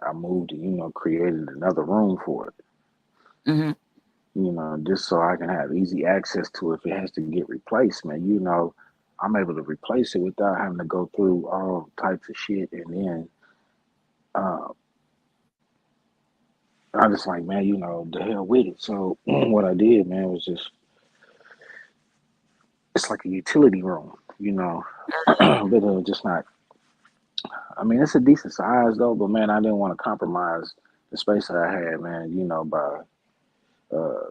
S3: I moved it, created another room for it.
S1: Hmm.
S3: Just so I can have easy access to it if it has to get replaced, man. I'm able to replace it without having to go through all types of shit. And then uh, I just like, man, the hell with it. So what I did, man, was just it's like a utility room, but just not. I mean, it's a decent size though, but man, I didn't want to compromise the space that I had, man. By uh,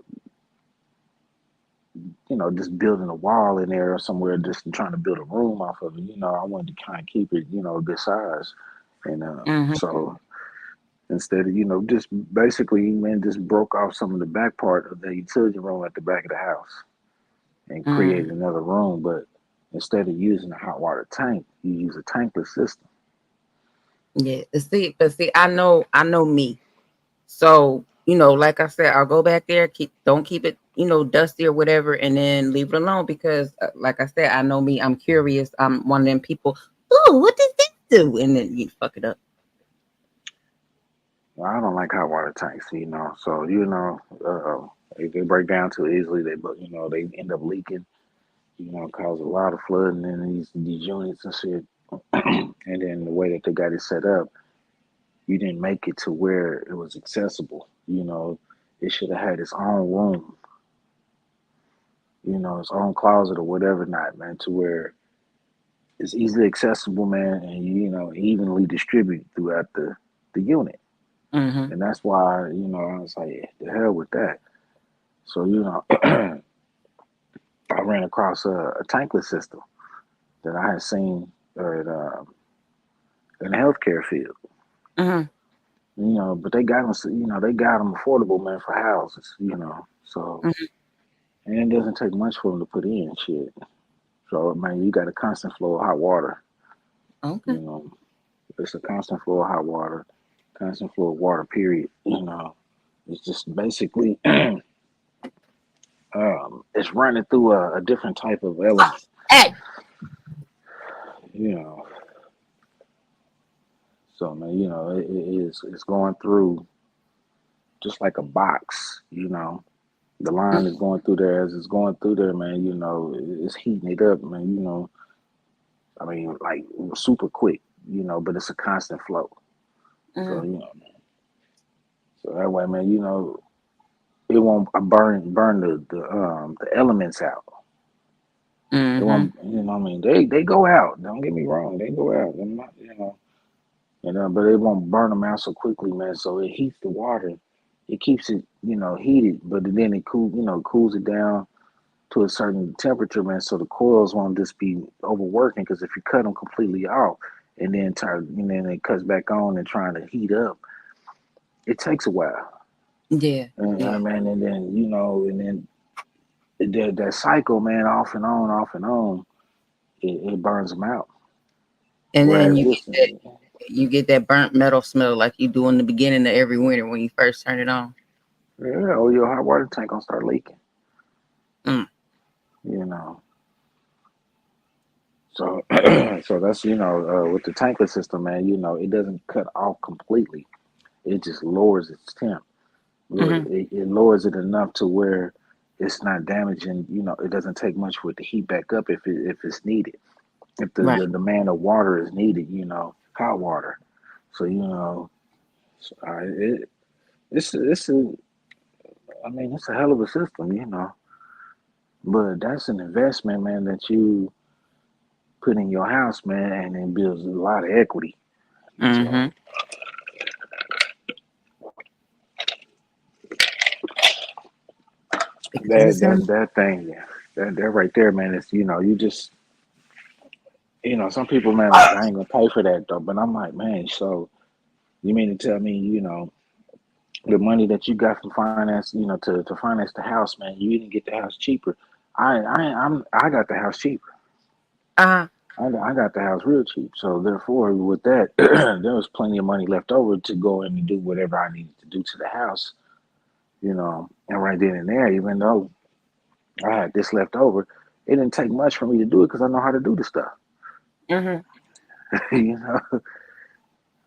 S3: just building a wall in there or somewhere, just trying to build a room off of it. I wanted to kind of keep it, a good size. And
S1: Hmm.
S3: so instead of, just basically, man, just broke off some of the back part of the utility room at the back of the house and created another room. But instead of using a hot water tank, you use a tankless system.
S1: Yeah. But see, I know me. So, like I said, I'll go back there, don't keep it, dusty or whatever, and then leave it alone because, like I said, I know me. I'm curious. I'm one of them people. Oh, what does this do? And then you fuck it up.
S3: Well, I don't like hot water tanks, So they break down too easily. They end up leaking. Cause a lot of flooding in these units and shit. And then the way that they got it set up, you didn't make it to where it was accessible. It should have had its own room, its own closet or whatever, not man, to where it's easily accessible, man, and evenly distributed throughout the unit.
S1: Hmm.
S3: And that's why I was like, the hell with that. So I ran across a tankless system that I had seen in the healthcare field.
S1: Hmm.
S3: But they got them affordable, man, for houses. So
S1: Hmm.
S3: and it doesn't take much for them to put in shit. So man, you got a constant flow of hot water. You
S1: Okay.
S3: know, it's a constant flow of hot water, constant flow of water. Period. It's just basically it's running through a different type of element.
S1: Hey.
S3: You know, so man, it's going through just like a box. The line is going through there as it's going through there, man. It's heating it up, man. I mean, like super quick, but it's a constant flow. So
S1: Mm-hmm.
S3: so that way, man, it won't burn the elements out. It
S1: Mm-hmm.
S3: won't, what I mean, they go out. Don't get me wrong, they go out. They're not, but it won't burn them out so quickly, man. So it heats the water. It keeps it, heated, but then it cools it down to a certain temperature, man. So the coils won't just be overworking. Because if you cut them completely off and then it cuts back on and trying to heat up, it takes a while.
S1: Yeah.
S3: And I
S1: Yeah.
S3: mean, and then and then that cycle, man, off and on, it burns them out.
S1: And then
S3: Whereas this,
S1: you get that burnt metal smell like you do in the beginning of every winter when you first turn it on.
S3: yeah, oh, your hot water tank gonna start leaking.
S1: Mm.
S3: You know, so so that's with the tankless system, man. It doesn't cut off completely. It just lowers its temp.
S1: Mm-hmm.
S3: It lowers it enough to where it's not damaging. It doesn't take much for it to heat back up if it's needed. If
S1: Right.
S3: the demand of water is needed, hot water. So it it's a I mean it's a hell of a system. But that's an investment, man, that you put in your house, man, and it builds a lot of equity.
S1: Mm-hmm.
S3: So
S1: Because
S3: that thing, yeah, that right there, man, is you just some people, man, like I ain't gonna pay for that though. But I'm like, man, so you mean to tell me, the money that you got from finance, to finance the house, man, you didn't get the house cheaper. I got the house cheaper.
S1: uh
S3: I got the house real cheap. So therefore, with that, there was plenty of money left over to go in and do whatever I needed to do to the house, And right then and there, even though I had this left over, it didn't take much for me to do it because I know how to do the stuff.
S1: mm-hmm.
S3: you know,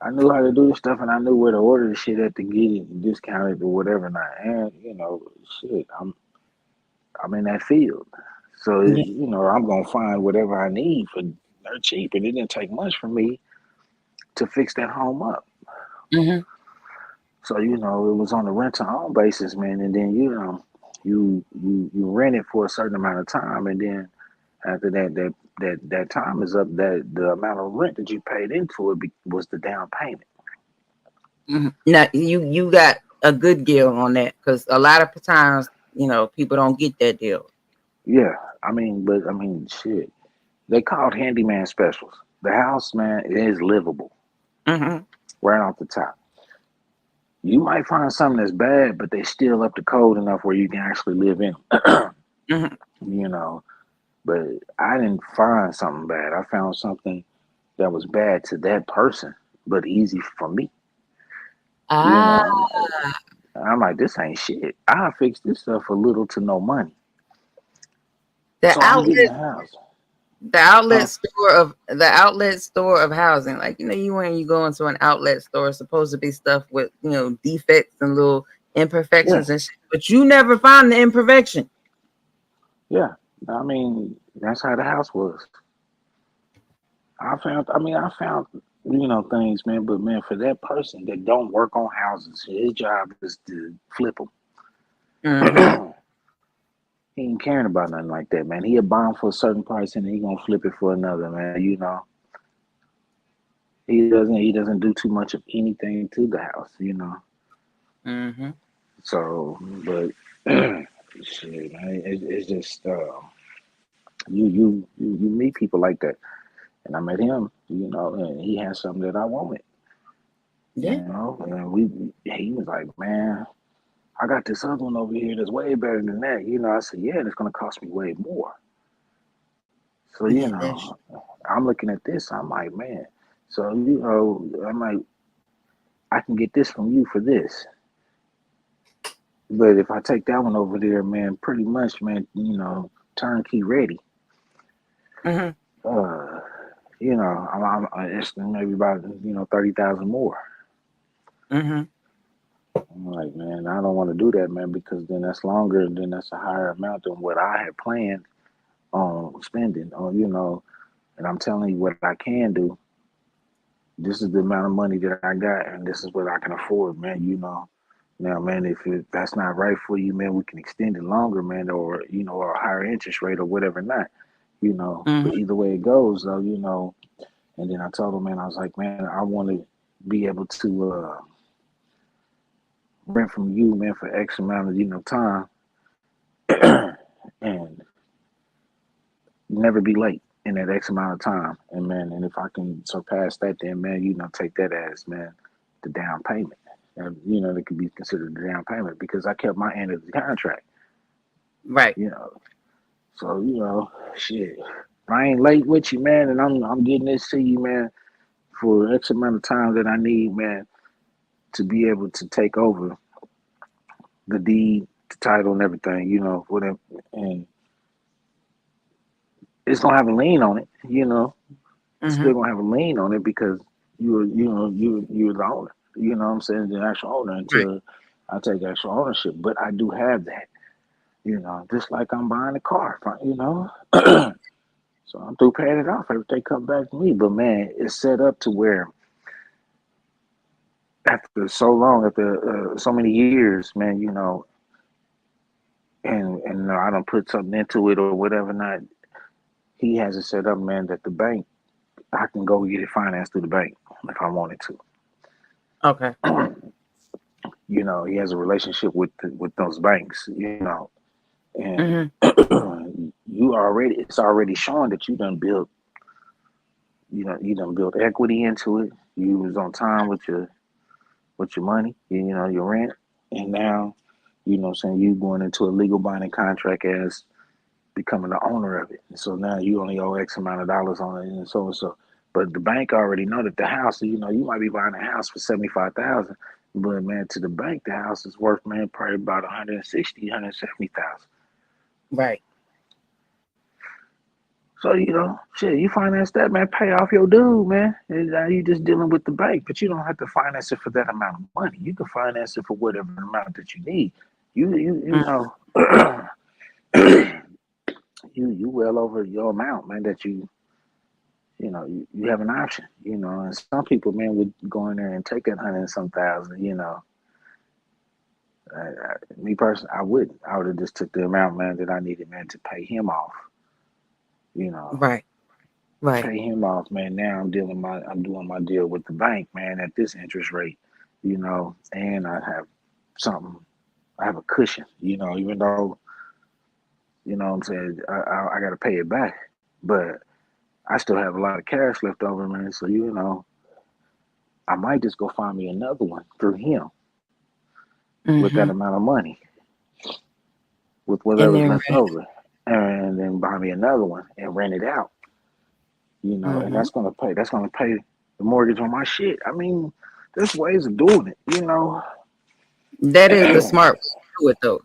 S3: I knew how to do the stuff, and I knew where to order the shit at to get it discounted or whatever. Not, and shit, I'm in that field, so
S1: Yeah.
S3: I'm gonna find whatever I need for dirt cheap, and it didn't take much for me to fix that home up.
S1: Mm-hmm.
S3: So it was on a rent to own basis, man, and then you rent it for a certain amount of time, and then after that time is up, that the amount of rent that you paid into it was the down payment.
S1: Mm-hmm. Now you got a good deal on that because a lot of times people don't get that deal.
S3: Yeah, but shit, they called handyman specials. The house, man, is livable
S1: Mm-hmm.
S3: right off the top. You might find something that's bad, but they still up to code enough where you can actually live in them.
S1: Mm-hmm.
S3: you know, but I didn't find something bad. I found something that was bad to that person, but easy for me. You
S1: Ah,
S3: know, I'm like, this ain't shit. I fix this stuff for little to no money,
S1: the
S3: so I'm getting
S1: outlet
S3: the house.
S1: the
S3: Huh?
S1: outlet store of housing. Like you when you go into an outlet store, it's supposed to be stuff with defects and little
S3: Yeah,
S1: imperfections and shit, but you never find the imperfection.
S3: yeah. That's how the house was. I found things, man. But man, for that person that don't work on houses, his job is to flip
S1: Mm-hmm.
S3: them. He ain't caring about nothing like that, man. He'll buy 'em for a certain price and he gonna flip it for another, man. He doesn't do too much of anything to the house.
S1: Mm-hmm.
S3: So, but shit, man, it's just you meet people like that, and I met him, and he had something that I wanted,
S1: Yeah.
S3: and he was like, man, I got this other one over here that's way better than that. I said, yeah, and it's gonna cost me way more. So,
S1: Yeah. That's
S3: I'm looking at this, I'm like, man, so I'm like, I can get this from you for this. But if I take that one over there, man, pretty much, man, turnkey ready.
S1: mm-hmm.
S3: Uh, it's maybe about 30,000 more.
S1: Mm-hmm.
S3: I'm like, man, I don't want to do that, man, because then that's longer, then that's a higher amount than what I had planned on spending and I'm telling you what I can do. This is the amount of money that I got, and this is what I can afford, man. Now, man, if that's not right for you, man, we can extend it longer, man, or a higher interest rate or whatever not.
S1: Mm-hmm.
S3: But either way it goes, though. And then I told him, man, I was like, man, I want to be able to rent from you, man, for X amount of time, and never be late in that X amount of time. And man, and if I can surpass that, then man, take that as, man, the down payment. and that could be considered a down payment because I kept my end of the contract.
S1: Right.
S3: So shit. If I ain't late with you, man, and I'm getting this to you, man, for X amount of time that I need, man, to be able to take over the deed, the title, and everything, whatever, and it's gonna have a lien on it, It's still gonna have a lien on it because you're the owner. You know what I'm saying? The actual owner
S1: Right.
S3: until I take actual ownership. But I do have that, just like I'm buying a car, So I'm through paying it off. Everything come back to me. But man, it's set up to where after so long, after so many years, man, and I don't put something into it or whatever. Not he has it set up, man, that the bank I can go get it financed through the bank if I wanted
S1: Okay.
S3: to. He has a relationship with those banks, and
S1: Mhm.
S3: it's already showing that you done built equity into it. You was on time with your money, your rent, and now, what I'm saying, you going into a legal binding contract as becoming the owner of it. And so now you only owe X amount of dollars on it, and so and so. But the bank already know that the house, you might be buying a house for 75,000, but man, to the bank, the house is worth, man, probably about 160, 170,000.
S1: Right.
S3: So shit, you finance that, man, pay off your dude, man. And now you just dealing with the bank, but you don't have to finance it for that amount of money. You can finance it for whatever amount that you need. You
S1: Mm.
S3: know, you well over your amount, man. That you have an option, and some people, man, would go in there and take that hundred and some thousand, me personally, I wouldn't. I would have just took the amount, man, that I needed, man, to pay him off, you know,
S1: Right. Right.
S3: pay him off, man. Now I'm doing my deal with the bank, man, at this interest rate, and I have something, I have a cushion, even though, what I'm saying, I got to pay it back, but I still have a lot of cash left over, man. So, I might just go find me another one through him with that
S1: Mhm.
S3: amount of money, with
S1: And
S3: whatever's
S1: then
S3: left over, and then buy me another one and rent it out, and
S1: mhm.
S3: that's gonna pay the mortgage on my shit. I mean, there's ways of doing it.
S1: That is the smart way to do it though.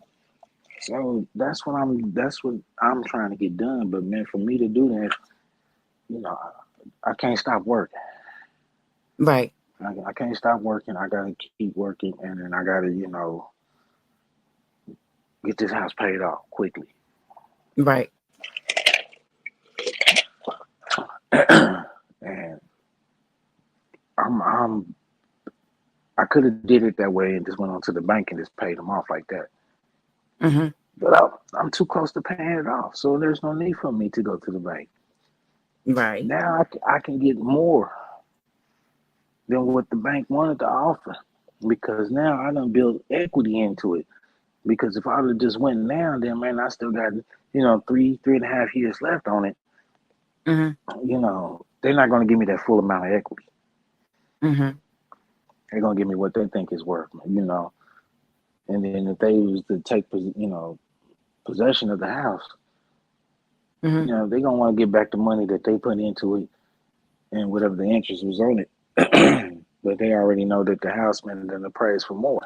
S3: So that's what I'm trying to get done. But man, for me to do that, I can't stop working.
S1: Right.
S3: I can't stop working. I gotta keep working, and then I gotta, get this house paid off quickly.
S1: Right.
S3: And I'm I could have did it that way and just went on to the bank and just paid them off like that.
S1: Mhm.
S3: But I'm too close to paying it off, so there's no need for me to go to the bank.
S1: Right.
S3: Now I can get more than what the bank wanted to offer because now I done built equity into it. Because if I would have just went now, then man, I still got 3.5 years left on it.
S1: Mhm.
S3: They're not going to give me that full amount of equity.
S1: Mhm.
S3: They're going to give me what they think is worth. And then if they was to take possession of the house,
S1: Mhm.
S3: they're gonna want to get back the money that they put into it and whatever the interest was on it. But they already know that the house man done appraised for more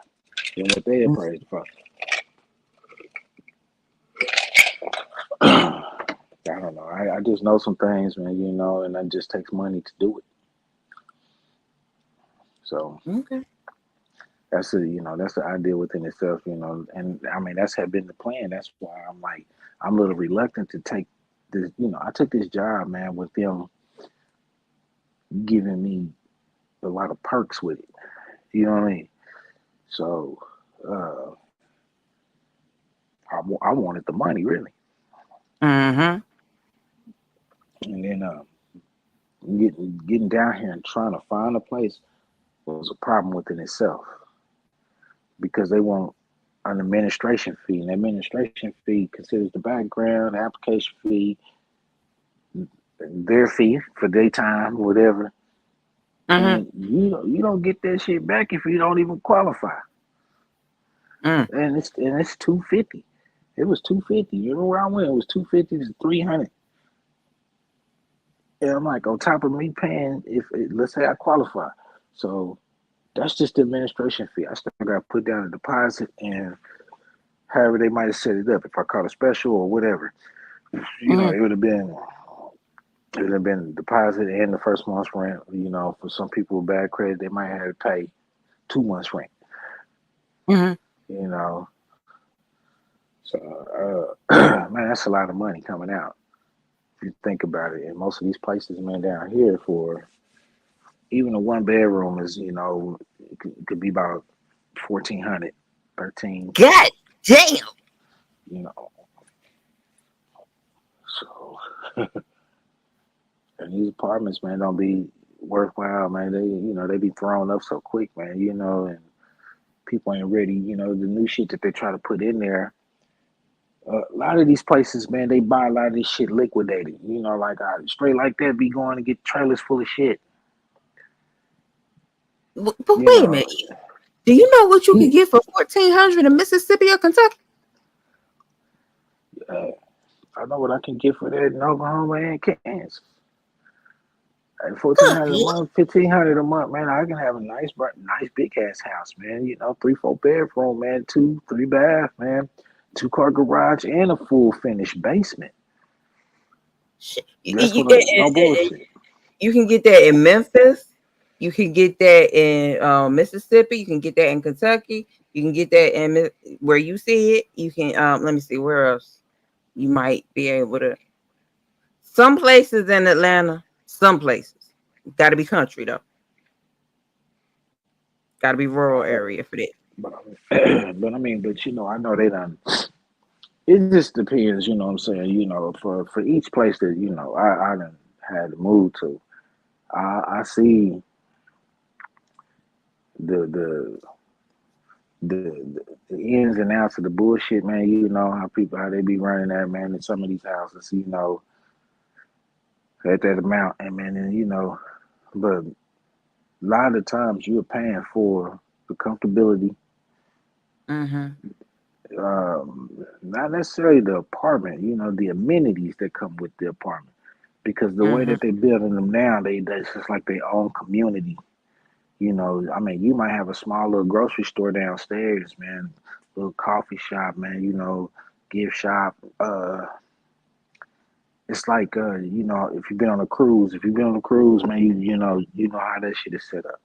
S3: than what they
S1: Mhm.
S3: appraised for. I don't know. I just know some things, man. And it just takes money to do it. So
S1: Okay.
S3: that's the idea within itself. And I mean that's had been the plan. That's why I'm a little reluctant to take this. I took this job, man, with them giving me a lot of perks with it. You know what I mean? So uh, I wanted the money really,
S1: Mhm.
S3: and then getting down here and trying to find a place was a problem within itself because they want an administration fee, and the administration fee considers the background, the application fee, their fee for daytime, whatever, and you don't get that shit back if you don't even qualify. And it's 250. It was 250. You know where I went? It was 250 to 300. And I'm like, on top of me paying, if let's say I qualify, so that's just the administration fee. I still got to put down a deposit and however they might have set it up. If I caught a special or whatever, it would have been. It would have been the deposit and the first month's rent. For some people with bad credit, they might have to pay 2 months rent. So man, that's a lot of money coming out if you think about it. And most of these places, man, down here for even a 1 bedroom is, it could be about 1,400, 13.
S1: God damn.
S3: So and these apartments, man, don't be worthwhile, man. They be thrown up so quick, man. And people ain't ready. The new shit that they try to put in there. A lot of these places, man, they buy a lot of this shit liquidated. Like straight like that, be going to get trailers full of shit.
S1: But wait a minute. Do you know what you can get for $1,400 in Mississippi or Kentucky?
S3: I know what I can get for that in Oklahoma and Kansas. At $1,400 a month, $1,500 a month, man, I can have a nice big ass house, man. 3-4 bedroom, man, 2-3 bath, man, 2-car garage and a full finished basement. No bullshit.
S1: You can get that in Memphis. You can get that in Mississippi. You can get that in Kentucky. You can get that in where you see it. You can let me see where else you might be able to. Some places in Atlanta. Some places. Got to be country though. Got to be rural area for that.
S3: But I know they done. It just depends, what I'm saying. For each place that I done had to move to, I see the ins and outs of the bullshit, man. How they be running that, man, in some of these houses, at that amount, and man, and but a lot of times you're paying for the comfortability. Not necessarily the apartment, the amenities that come with the apartment, because the way that they building them now, that's just like their own community. You might have a small little grocery store downstairs, man, little coffee shop, man, gift shop. It's like, if you've been on a cruise, man, you know how that shit is set up.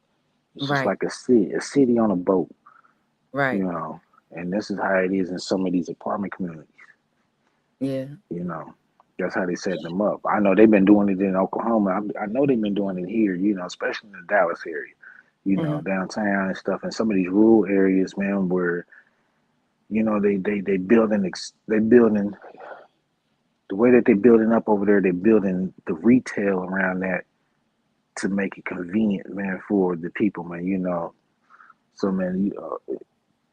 S3: It's just like a city on a boat,
S1: right?
S3: And this is how it is in some of these apartment communities.
S1: Yeah,
S3: that's how they set them up. I know they've been doing it in Oklahoma. I know they've been doing it here, especially in the Dallas area, downtown and stuff, and some of these rural areas, man, where they building the way that they're building up over there. They're building the retail around that to make it convenient, man, for the people, man. So, man,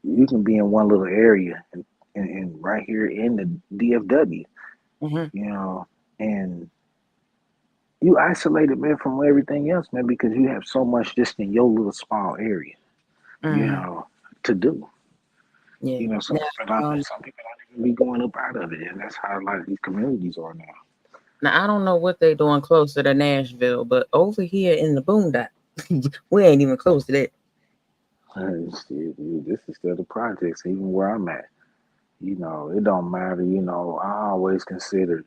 S3: you can be in one little area and right here in the DFW, and you isolated, man, from everything else, man, because you have so much just in your little small area, to do.
S1: Yeah.
S3: Some people don't even be going up out of it, and that's how a lot of these communities are now.
S1: Now I don't know what they're doing closer to Nashville, but over here in the boondock, we ain't even close to that.
S3: This is still the projects, even where I'm at. It don't matter. I always considered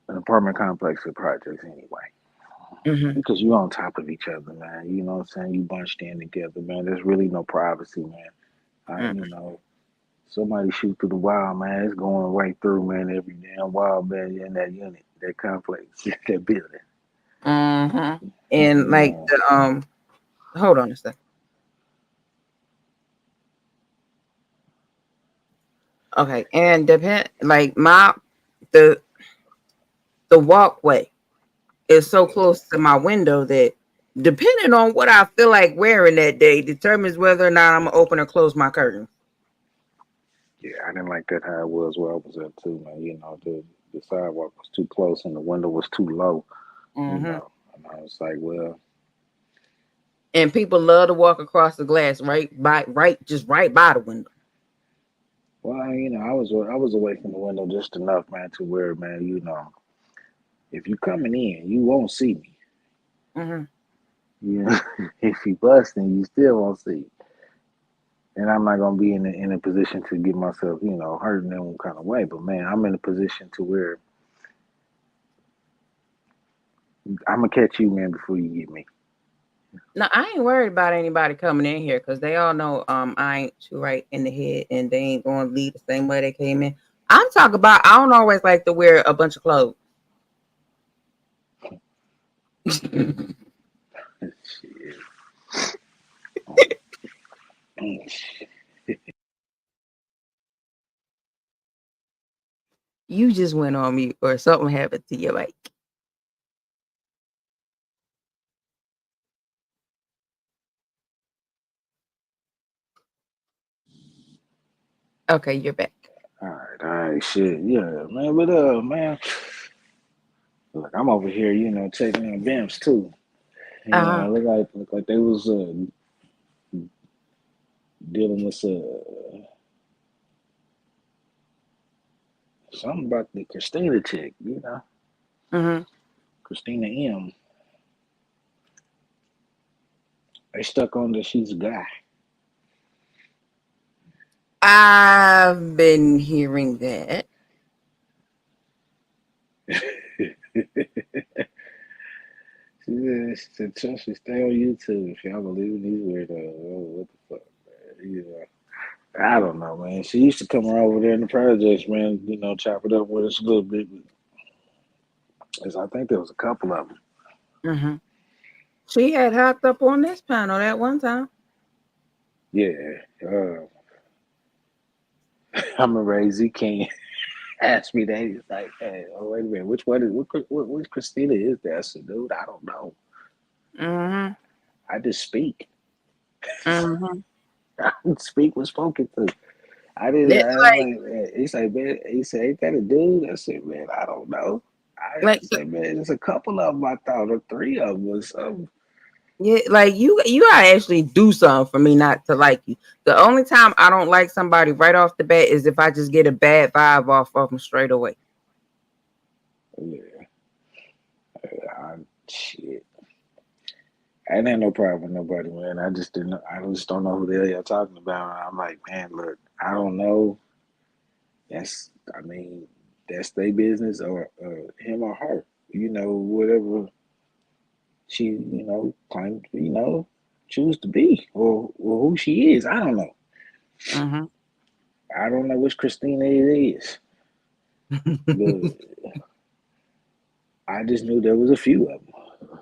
S3: an apartment complex a projects anyway. Because you're on top of each other, man. You know what I'm saying? You bunched in together, man. There's really no privacy, man. Somebody shoot through the wall, man. It's going right through, man. Every damn wall, man, in that unit, that complex, that building.
S1: And like the hold on a second. Okay, and depend like the walkway is so close to my window that depending on what I feel like wearing that day determines whether or not I'm gonna open or close my curtain.
S3: Yeah, I didn't like that how it was where I was at too, man. The sidewalk was too close and the window was too low. And I was like, well,
S1: And people love to walk across the glass just right by the window.
S3: well, I was away from the window just enough, man, to where, man, if you coming in, you won't see me.
S1: Mm-hmm.
S3: You know, if you busting, you still won't see. And I'm not gonna be in a position to get myself, hurt in any kind of way. But man, I'm in a position to where I'm gonna catch you, man, before you get me.
S1: No, I ain't worried about anybody coming in here because they all know I ain't too right in the head and they ain't gonna leave the same way they came in. I'm talking about I don't always like to wear a bunch of clothes.
S3: Shit.
S1: You just went on mute or something happened to your mic. Okay, you're back.
S3: All right, shit, yeah, man. But man, look, I'm over here, checking in Bimps too.
S1: Uh-huh.
S3: Look like they was dealing with something about the Christina chick,
S1: Mm-hmm.
S3: Christina M. They stuck on that she's a guy.
S1: I've been hearing that.
S3: She said, "Trust me, stay on YouTube if y'all believe in these weirdos." Oh, what the fuck, man? I don't know, man. She used to come over there in the projects, man. Chop it up with us a little bit. But I think there was a couple of them.
S1: Mm-hmm. She had hopped up on this panel that one time.
S3: Yeah. I remember AZ King asked me that. He's like, "Hey, oh, wait a minute. Which Christina is that?" I said, "Dude, I don't know.
S1: Mm-hmm.
S3: I just speak.
S1: Mm-hmm.
S3: I speak when spoken to." I didn't.
S1: That,
S3: I was like, man. He's like, man. He said, "Ain't that a dude?" I said, "Man, I don't know." I
S1: like
S3: said, "Man, there's a couple of them. I thought, or three of them, or something."
S1: yeah, like you gotta actually do something for me not to like you. The only time I don't like somebody right off the bat is if I just get a bad vibe off of them straight away.
S3: Yeah, shit. I ain't had no problem with nobody, man. I just didn't. I just don't know who the hell y'all talking about. I'm like, man, look, I don't know. That's, I mean, that's their business, or him or her. Whatever she, claim, choose to be, or who she is. I don't know.
S1: Mm-hmm.
S3: I don't know which Christina it is, but I just knew there was a few of them.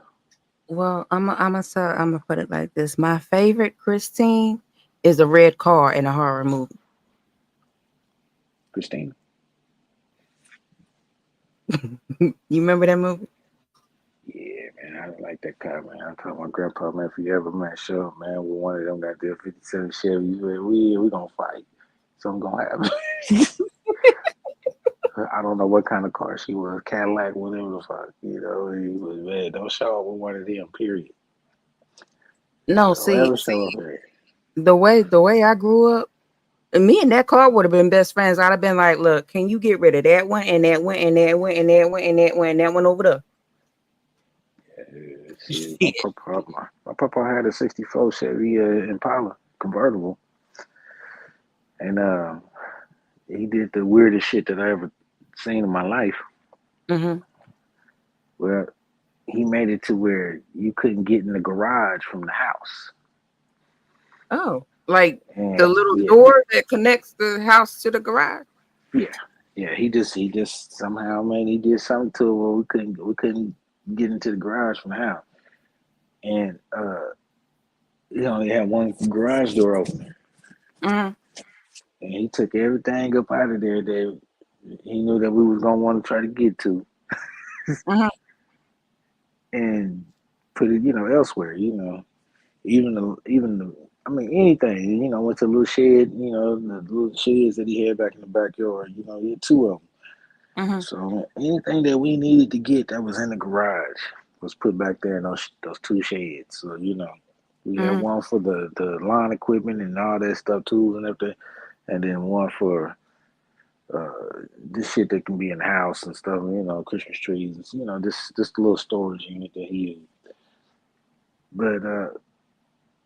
S1: Well, I'm gonna put it like this. My favorite Christine is a red car in a horror movie.
S3: Christina.
S1: You remember that movie?
S3: Yeah, man, I don't like that car, man. I told my grandpa, man, if you ever, man, show up, man, with one of them goddamn 57 Chevys, man, we gonna fight. Something gonna happen. I don't know what kind of car she was, Cadillac, whatever the fuck, He was, man, don't show up with one of them, period.
S1: No,
S3: Don't
S1: see,
S3: ever show up here.
S1: the way I grew up, and me and that car would have been best friends. I'd have been like, look, can you get rid of that one and that one and that one and that one and that one and that one over there?
S3: Shit, my papa had a 64 Chevy Impala convertible, and he did the weirdest shit that I ever seen in my life.
S1: Mm-hmm.
S3: Well, he made it to where you couldn't get in the garage from the house.
S1: Oh, like the
S3: And
S1: little
S3: yeah,
S1: door that connects the house to the garage.
S3: yeah, yeah. He just somehow, man, he did something to it where we couldn't get into the garage from the house. And he only had one garage door open.
S1: Mm-hmm.
S3: And he took everything up out of there that he knew that we was gonna want to try to get to,
S1: Mm-hmm.
S3: and put it, elsewhere. Even the, I mean, anything. Went to the little shed. The little sheds that he had back in the backyard. He had two of them.
S1: Mm-hmm.
S3: So anything that we needed to get that was in the garage, was put back there in those two sheds. So we had
S1: Mm.
S3: one for the lawn equipment and all that stuff, tools and everything, and then one for this shit that can be in the house and stuff. Christmas trees. This little storage unit that he used. But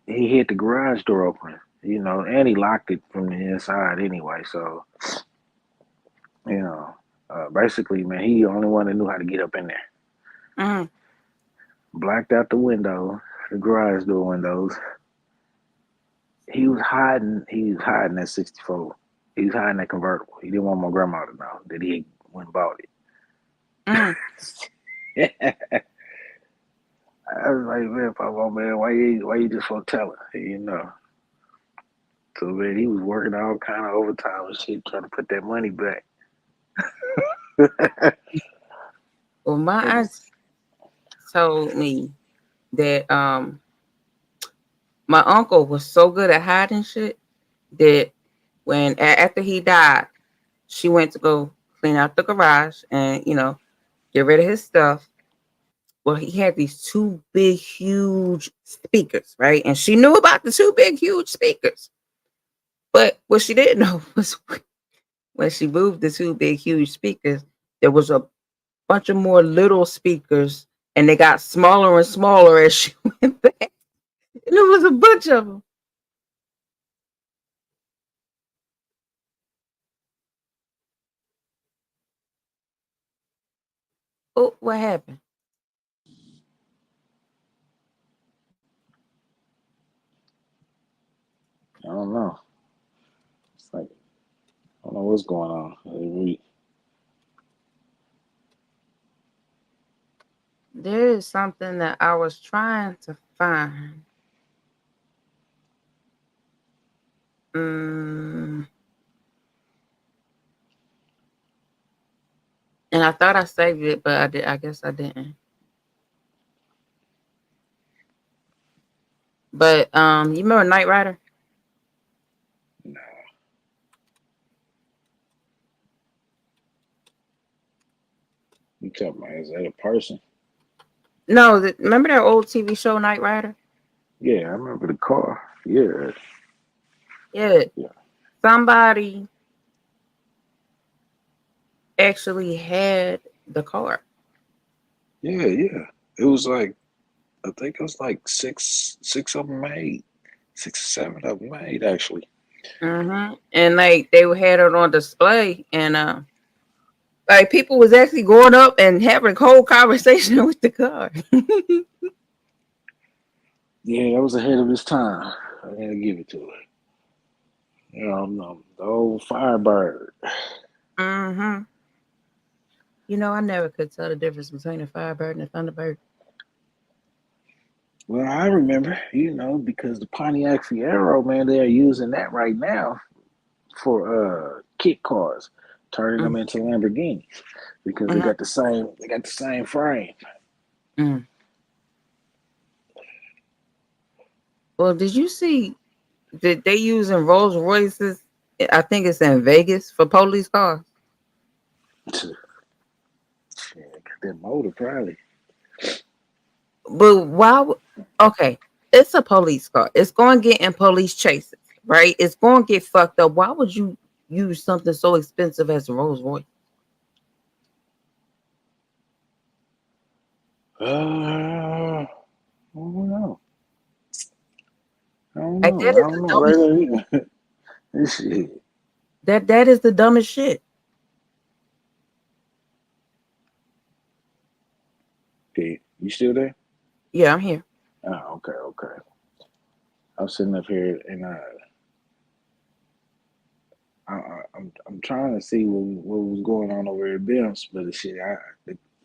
S3: he hit the garage door open. And he locked it from the inside anyway. So basically, man, he the only one that knew how to get up in there.
S1: Mm.
S3: Blacked out the window, the garage door windows. He was hiding. He was hiding that 64. He was hiding that convertible. He didn't want my grandma to know that he went and bought
S1: Mm.
S3: it. I was like, man, Papa, man, why you just won't tell her? So man, he was working all kind of overtime and shit, trying to put that money back.
S1: Well, my aunt told me that my uncle was so good at hiding shit that after he died, she went to go clean out the garage and get rid of his stuff. Well, he had these two big, huge speakers, right? And she knew about the two big, huge speakers. But what she didn't know was when she moved the two big, huge speakers, there was a bunch of more little speakers, and they got smaller and smaller as she went back. And there was a bunch of them. Oh, what happened?
S3: I don't know. It's like I don't know what's going on.
S1: There is something that I was trying to find. Mm, and I thought I saved it, but I did. I guess I didn't. But you remember Knight Rider?
S3: Nah, you talking about is that a person?
S1: No, remember that old TV show Knight Rider?
S3: Yeah, I remember the car. Yeah,
S1: Yeah,
S3: yeah,
S1: somebody actually had the car.
S3: yeah. It was like I think it was like six of them made, 6 or 7 of them made actually.
S1: And like they had it on display, and like people was actually going up and having a whole conversation with the car.
S3: Yeah, that was ahead of his time. I gotta give it to it. The old Firebird.
S1: hmm I never could tell the difference between a Firebird and a Thunderbird.
S3: Well, I remember, because the Pontiac Fiero, man, they're using that right now for kit cars, turning them
S1: Mm-hmm.
S3: into Lamborghinis because they got the same frame.
S1: Mm. Well, did you see that they using Rolls Royces? I think it's in Vegas for police cars.
S3: Shit, got that motor probably.
S1: But okay, it's a police car. It's going to get in police chases, right? It's going to get fucked up. Why would you use something so expensive as a Rolls Royce?
S3: I don't know. I don't
S1: Like
S3: know.
S1: that
S3: I
S1: is
S3: don't
S1: the
S3: know.
S1: dumbest.
S3: Right there. This shit.
S1: That is the dumbest shit.
S3: Okay, you still there?
S1: Yeah, I'm here.
S3: Oh, okay, okay. I'm sitting up here and I'm trying to see what was going on over at Bim's, but the shit,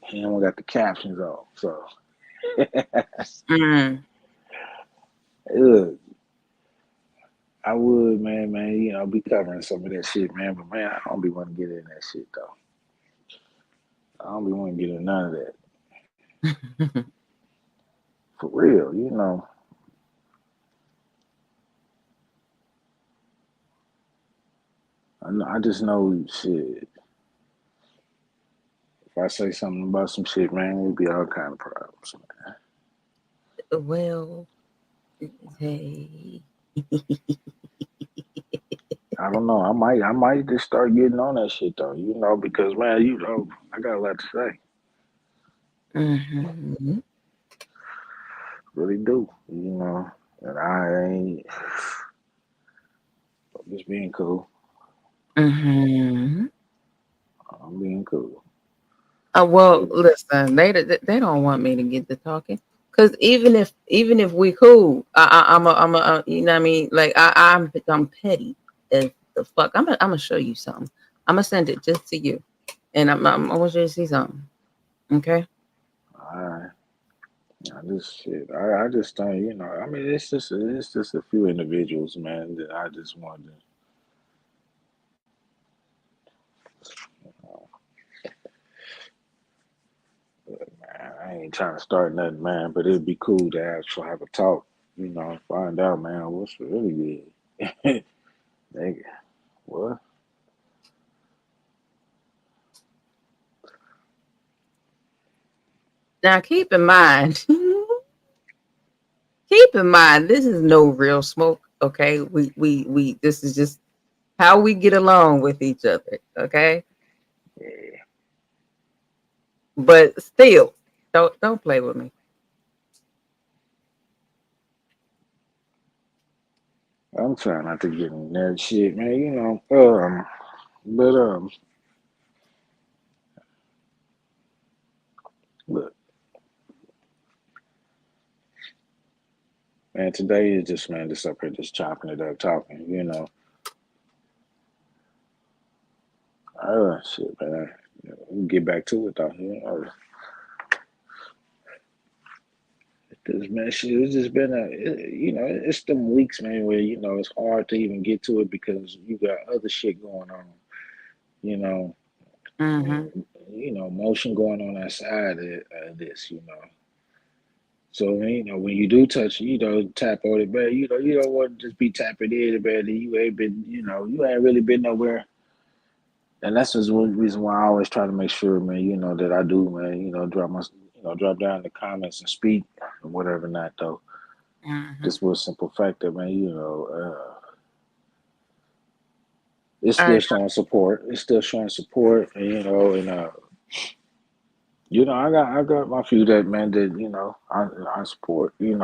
S3: he only got the captions on. So,
S1: Mm.
S3: look, I would, man, be covering some of that shit, man. But man, I don't be wanting to get in that shit though. I don't be wanting to get in none of that for real. I just know shit. If I say something about some shit, man, it'd be all kind of problems.
S1: Well, hey.
S3: I don't know. I might just start getting on that shit though. Because man, I got a lot to say.
S1: Mm-hmm.
S3: Really do. And I ain't just being cool.
S1: Mm-hmm.
S3: I'm being cool.
S1: Well,
S3: Yeah.
S1: listen, they don't want me to get to talking, because even if we cool, you know what I mean, like I'm petty as the fuck. I'm gonna show you something. I'm gonna send it just to you, and I want you to see something. Okay.
S3: I just shit. I just think I mean it's just a few individuals, man, that I just wanted to. Man, I ain't trying to start nothing, man, but it'd be cool to actually have a talk. Find out, man, what's really good. Nigga, what?
S1: Now keep in mind, this is no real smoke. Okay, we this is just how we get along with each other. Okay,
S3: Yeah,
S1: but still, don't play with me.
S3: I'm trying not to get in that shit, man. But look, man, today is just man, just up here, just chopping it up, talking. Shit, man. We get back to it though. Cause man, shit, it's just been it's them weeks, man, where it's hard to even get to it because you got other shit going on. You know,
S1: Mm-hmm.
S3: and motion going on outside of this. So when you do touch, tap on it, but you don't want to just be tapping in, man. You ain't been, you ain't really been nowhere. And that's just one reason why I always try to make sure, man, that I do, man, drop down in the comments and speak or whatever not though.
S1: Mm-hmm.
S3: Just for a simple fact that, man, it's
S1: All
S3: still
S1: right.
S3: showing support. It's still showing support, and I got my few that man that I support, and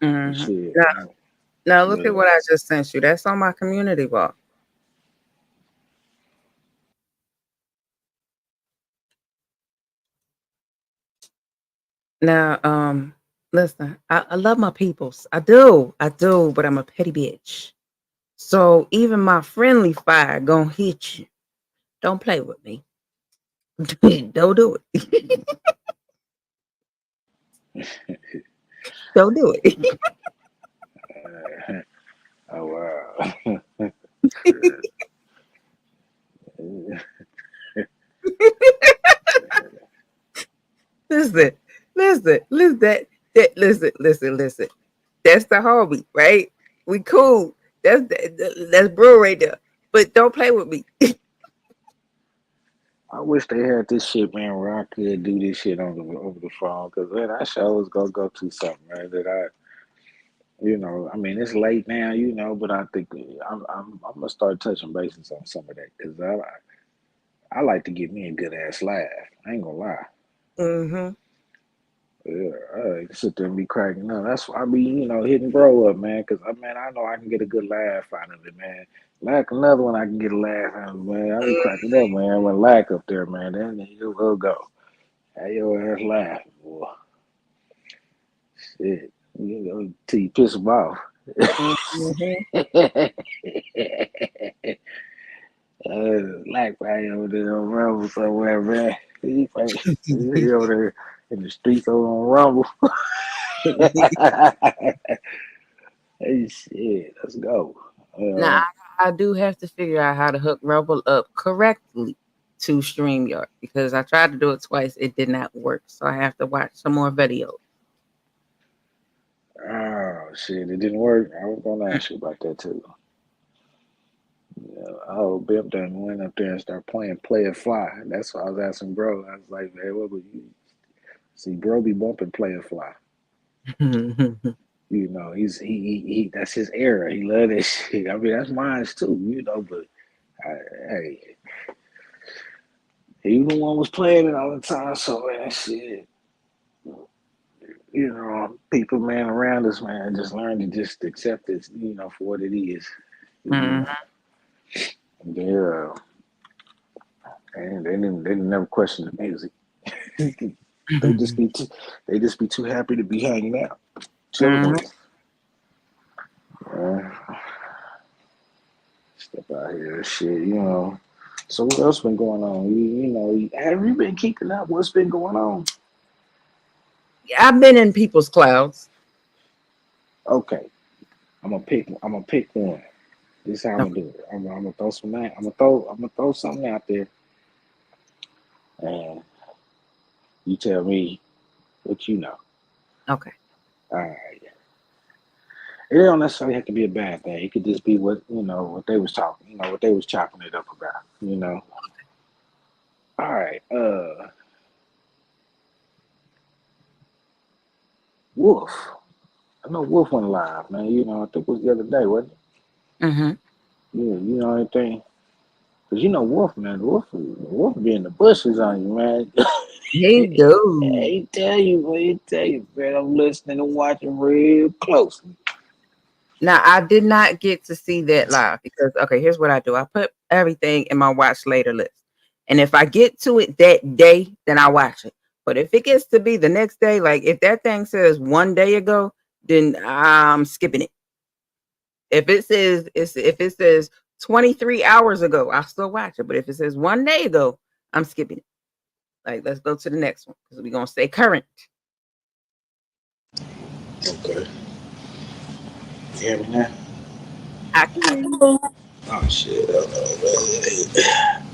S1: Mm-hmm.
S3: shit.
S1: Now look at
S3: But
S1: what I just sent you. That's on my community wall. Now, listen, I love my peoples. I do, but I'm a petty bitch. So even my friendly fire gonna hit you. Don't play with me. Don't do it. Don't do it.
S3: oh wow.
S1: listen, listen. That's the homie, right? We cool. That's bro right there. But don't play with me.
S3: I wish they had this shit, man, where I could do this shit over the phone. Cause man, I sure was gonna go to something, man. That I mean, it's late now, but I think I'm gonna start touching bases on some of that. Cause I like to get me a good ass laugh. I ain't gonna lie.
S1: Mm-hmm.
S3: Yeah, I sit there and be cracking up. That's why I be, hitting bro up, man. Cause I know I can get a good laugh out of it, man. Like another one, I can get a laugh out of it, man. I be cracking up, man. When Lack up there, man, then you will go. Have your ass laugh, boy. Shit, till you piss him off.
S1: Mm-hmm.
S3: Lack probably over there on Rumble somewhere, man. He over there in the streets over on Rumble. Hey, shit, let's go.
S1: Now
S3: Uh,
S1: I do have to figure out how to hook Rebel up correctly to StreamYard because I tried to do it twice. It did not work. So I have to watch some more videos.
S3: oh, shit, it didn't work. I was gonna ask you about that too. Oh, Bip done went up there and started playing Play It Fly. That's why I was asking bro. I was like, man, what would you see? Bro be bumping Play It Fly. He that's his era. He love that shit. I mean, that's mine too, but hey, he the one was playing it all the time, so man, shit. People, man, around us, man, just learn to just accept it, for what it is.
S1: Mhm.
S3: They're and they didn't never question the music. they just be too, they just be too happy to be hanging out, chilling
S1: Mhm.
S3: with us. Step out here, shit. So what else been going on? Have you been keeping up? What's been going on?
S1: I've been in people's clouds.
S3: Okay, I'm gonna pick one. This is how I'm
S1: Okay.
S3: gonna do it. I'm gonna throw some name. I'm gonna throw something out there, and you tell me what you know.
S1: Okay.
S3: All right. It don't necessarily have to be a bad thing. It could just be what they was talking. What they was chopping it up about. All right. Wolf. I know Wolf went live, man. I think it was the other day, wasn't it?
S1: Mhm.
S3: Yeah. You know anything? Cause Wolf, man. Wolf be in the bushes on you, man.
S1: He do.
S3: He tell you, boy. He tell you, man. I'm listening and watching real closely.
S1: Now I did not get to see that live because okay, here's what I do. I put everything in my watch later list. And if I get to it that day, then I watch it. But if it gets to be the next day, like if that thing says 1 day ago, then I'm skipping it. If it says 23 hours ago, I'll still watch it. But if it says 1 day ago, I'm skipping it. Like let's go to the next one because we're gonna stay current.
S3: Okay. You hear me now?
S1: I can hear you.
S3: Oh shit. Oh, no,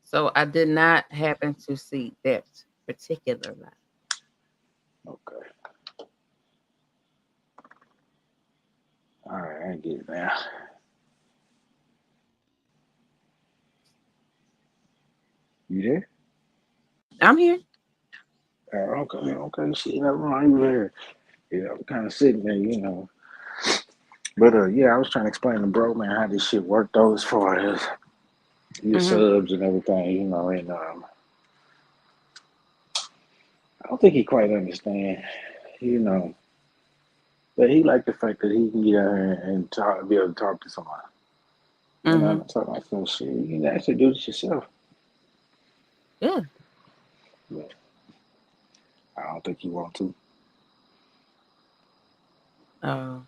S1: So I did not happen to see that particular live.
S3: okay. All right, I get it now. You there?
S1: I'm here.
S3: Okay. Shit, never mind. You there? Yeah, I'm kind of sitting there. But yeah, I was trying to explain to bro, man, how this shit worked though, as far as your
S1: Hmm.
S3: subs and everything, and I don't think he quite understand, you know, but he liked the fact that he can get out here and talk, be able to talk to somebody.
S1: Hmm.
S3: Talk like some shit. You can actually do this yourself.
S1: Yeah.
S3: But I don't think you want to.
S1: Oh.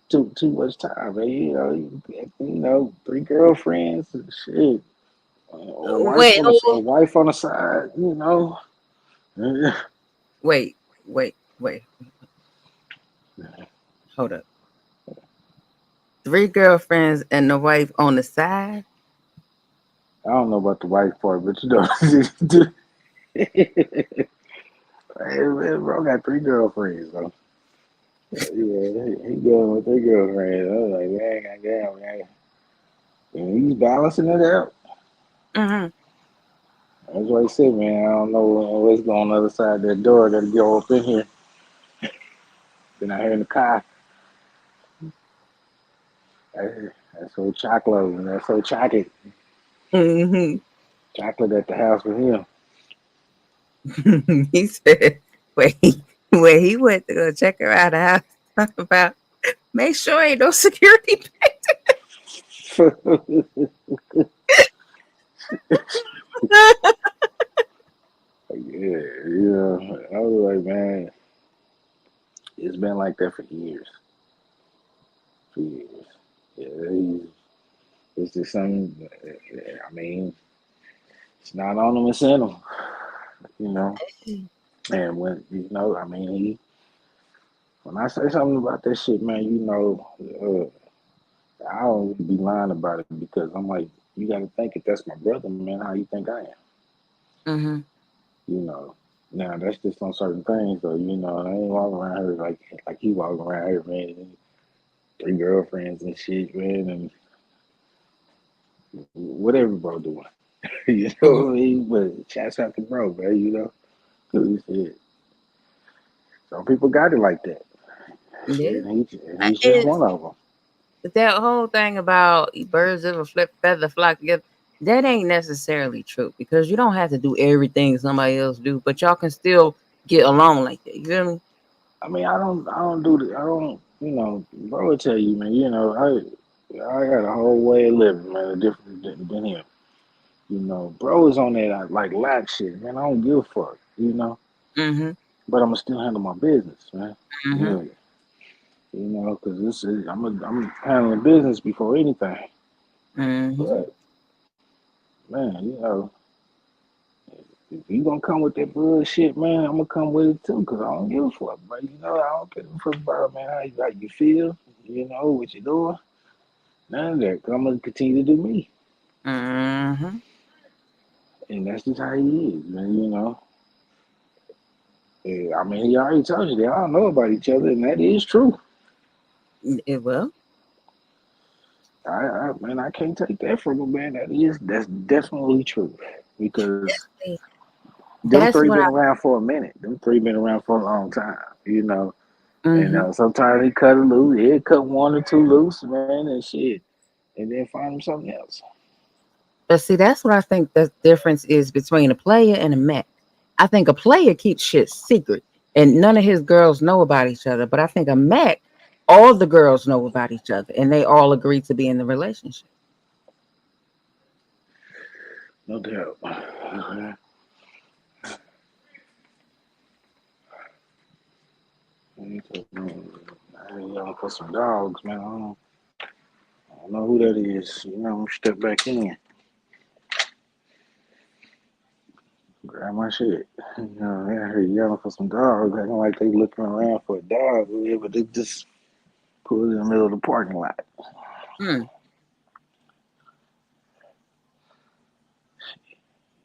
S3: Too much time, man. Three girlfriends and shit.
S1: Wait.
S3: A wife on the side.
S1: Wait. Wait. Wait. Hold up. Three girlfriends and the wife on the side.
S3: I don't know about the wife part, but hey, man, bro got three girlfriends, though. Yeah, he going with three girlfriends. I was like, man, goddamn, man. And he's balancing it out.
S1: Hmm.
S3: That's what he said, man. I don't know what's going on the other side of that door. Gotta go up in here. Then I hear in the car. That's so chocolate, and that's so chocolate.
S1: Hmm.
S3: Chocolate at the house with him.
S1: He said, "Wait, when he went to go check her out the house, talk about make sure ain't no security."
S3: Yeah. I was like, man, it's been like that for years. For years. Yeah, it's just something. I mean, it's not on him, it's in him. You know. And I mean, when I say something about that shit, man, I don't be lying about it because I'm like, you got to think if that's my brother, man, how you think I am?
S1: Hmm.
S3: You know. Now that's just on certain things, though. You know, I ain't walking around here like you walking around here, man. And three girlfriends and shit, man, and whatever bro doing. You know
S1: Mhm.
S3: what I mean? But shouts out to bro, man. You know, 'cause shit, some people got it like that.
S1: Yeah.
S3: Shit, and he's just
S1: It's
S3: one of them.
S1: that whole thing about birds of a flip feather flock together. That ain't necessarily true because you don't have to do everything somebody else do, but y'all can still get along like that. You feel me?
S3: I mean, I don't do the, I don't, you know, bro will tell you, man. You know, I got a whole way of living, man, different than him. You know, bro is on that like lax shit, man. I don't give a fuck, you know.
S1: Mm-hmm.
S3: But I'ma still handle my business, man.
S1: Mm-hmm.
S3: Yeah, you know, because this is I'm handling business before anything.
S1: Mm-hmm.
S3: But man, you know, if you gonna come with that bullshit, man, I'm gonna come with it too, cause I don't give a fuck, bro. You know, I don't give a fuck about, man, how you feel, you know, what you doing. None of that. 'Cause I'm gonna continue to do me,
S1: Mm-hmm.
S3: and that's just how he is, man. You know. Yeah, I mean, he already told you they all know about each other, and that is true.
S1: It will.
S3: Man, I can't take that from him, man. That's definitely true because
S1: See,
S3: them three
S1: that's
S3: been
S1: what
S3: around for a minute. Them three been around for a long time, you know.
S1: I.
S3: And
S1: Mm-hmm.
S3: sometimes he cut a loose, he'll cut one or two loose, man, and shit, and then find him something else.
S1: But see, that's what I think the difference is between a player and a Mac. I think a player keeps shit secret and none of his girls know about each other. But I think a Mac, all the girls know about each other and they all agree to be in the relationship.
S3: No doubt. I ain't yelling for some dogs, man. I don't know who that is. You know, I'm gonna step back in, grab my shit. You know, I heard yelling for some dogs, acting like they looking around for a dog, yeah, but they just pulled in the middle of the parking lot.
S1: Hmm.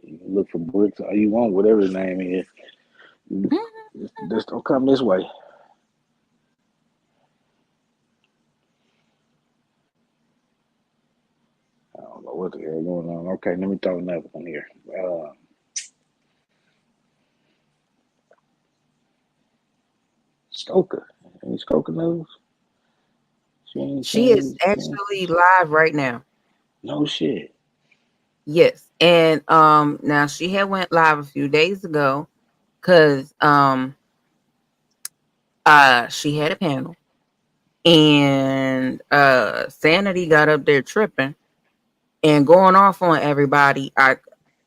S3: You can look for bricks all you want, whatever his name is. Just don't come this way. I don't know what the hell going on. Okay, let me throw another one here. Skoka. Any Skoka news?
S1: She is
S3: She ain't,
S1: actually live right now.
S3: no shit.
S1: Yes. And now she had went live a few days ago because she had a panel and Sanity got up there tripping and going off on everybody. I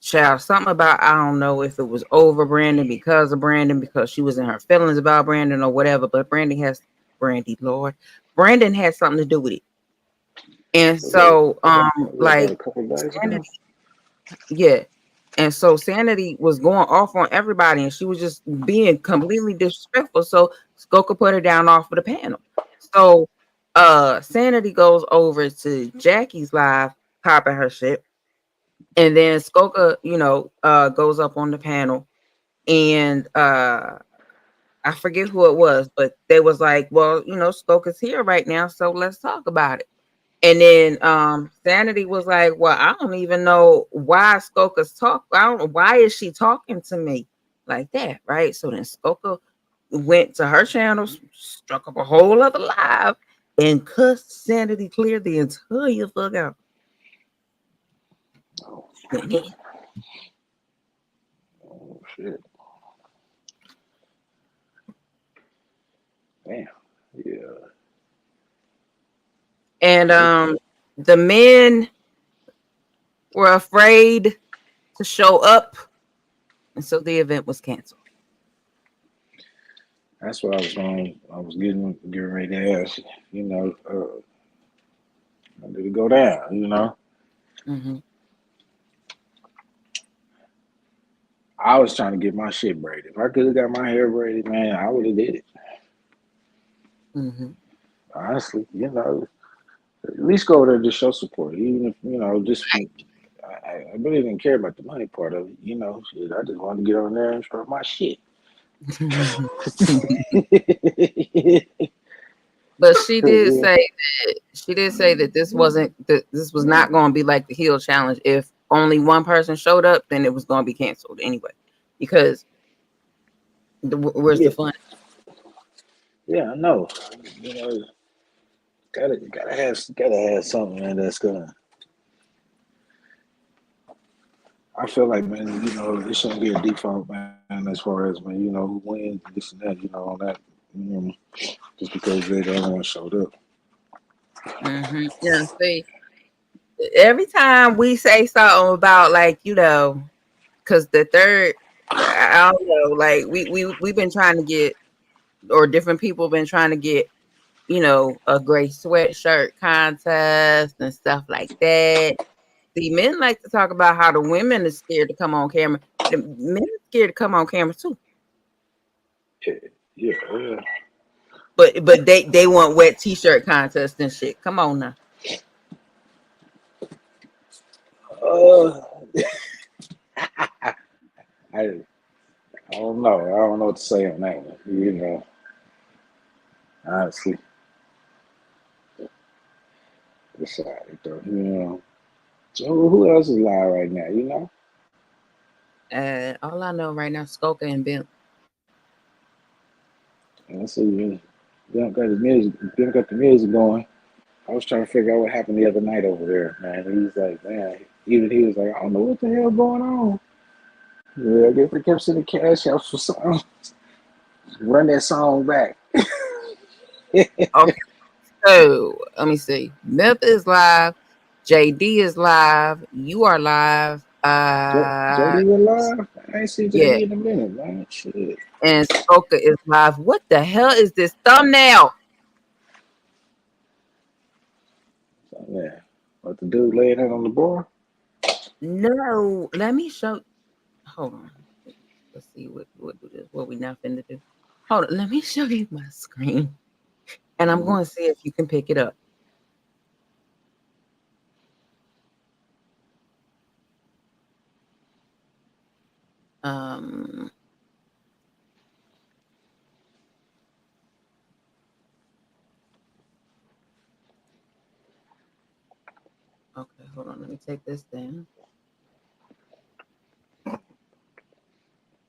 S1: child something about I don't know if it was over Brandon because of Brandon because she was in her feelings about Brandon or whatever. But Brandon had something to do with it. And
S3: Was that,
S1: so
S3: was that about
S1: like
S3: a couple of days ago?
S1: Sanity, yeah. And so Sanity was going off on everybody and she was just being completely disrespectful. So Skoka put her down off of the panel. So Sanity goes over to Jackie's live, popping her shit. And then Skoka, goes up on the panel and I forget who it was, but they was like, well, Skoka's here right now, so let's talk about it. And then Sanity was like, well, I don't even know why Skoka's talk. I don't know why is she talking to me like that, right? So then Skoka went to her channel, struck up a whole other live, and cussed Sanity clear the entire fuck out.
S3: Oh, oh shit. Damn. Yeah.
S1: And
S3: That,
S1: the men were afraid to show up, and so the event was canceled.
S3: that's what I was going. I was getting ready to ask. You know, did it go down? You know,
S1: Hmm.
S3: I was trying to get my shit braided. If I could have got my hair braided, man, I would have did it.
S1: Hmm.
S3: Honestly, you know, at least go there to show support. Even if you know, just I really didn't care about the money part of it. You know, shit, I just wanted to get on there and start my shit.
S1: But she did say that this wasn't this was not going to be like the heel challenge. If only one person showed up, then it was going to be canceled anyway. Because where's
S3: Yeah,
S1: the fun?
S3: yeah, I know. You know, gotta have something, man. That's gonna. I feel like, man, you know, it shouldn't be a default, man. As far as, man, you know, who wins this and that, you know, on that, just because they're the only one showed up.
S1: Yeah, see, every time we say something about like because the third, I don't know, like we've been trying to get, or different people been trying to get, a gray sweatshirt contest and stuff like that. The men like to talk about how the women are scared to come on camera. The men are scared to come on camera too.
S3: Yeah, yeah, yeah.
S1: But they want wet t-shirt contests and shit. Come on now.
S3: Uh, I, I don't know. I don't know what to say on that one. You know, honestly, it's all right, though. You know, so who else is live right now? You know,
S1: All I know right now, Skoka and Bimp.
S3: and let's see. Don't got the music. Don't got the music going. I was trying to figure out what happened the other night over there, man. He's like, man, even he was like, I don't know what the hell going on. Yeah, I guess they kept sending cash out for songs. Run that song back.
S1: Okay, so let me see. Myth is live. JD is live. You are live.
S3: JD was live. I ain't seen
S1: Yeah,
S3: JD in a minute, man. Shit.
S1: and Skoka is live. What the hell is this thumbnail?
S3: So, yeah. What the dude laying out on the bar?
S1: No, let me show. Hold on. Let's see what we now finna do. Hold on. Let me show you my screen, and I'm
S3: Mm-hmm.
S1: going to see if you can pick it up. Um. Okay, hold on. Let me take this down.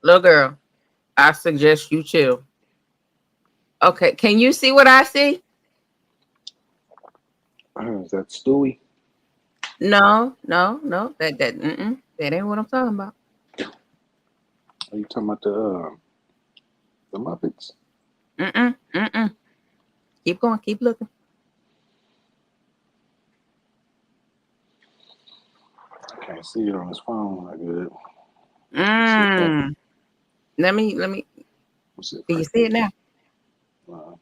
S1: Little girl, I suggest you chill. Okay, can you see what I see?
S3: Is that Stewie?
S1: No, no, no. That ain't what I'm talking about.
S3: Are you talking about the Muppets?
S1: Mm. Keep going. Keep looking.
S3: I can't see it on his phone. I good. Let's see if I
S1: Mm. Let me.
S3: let's see if
S1: Do
S3: I
S1: you see it now?
S3: uh,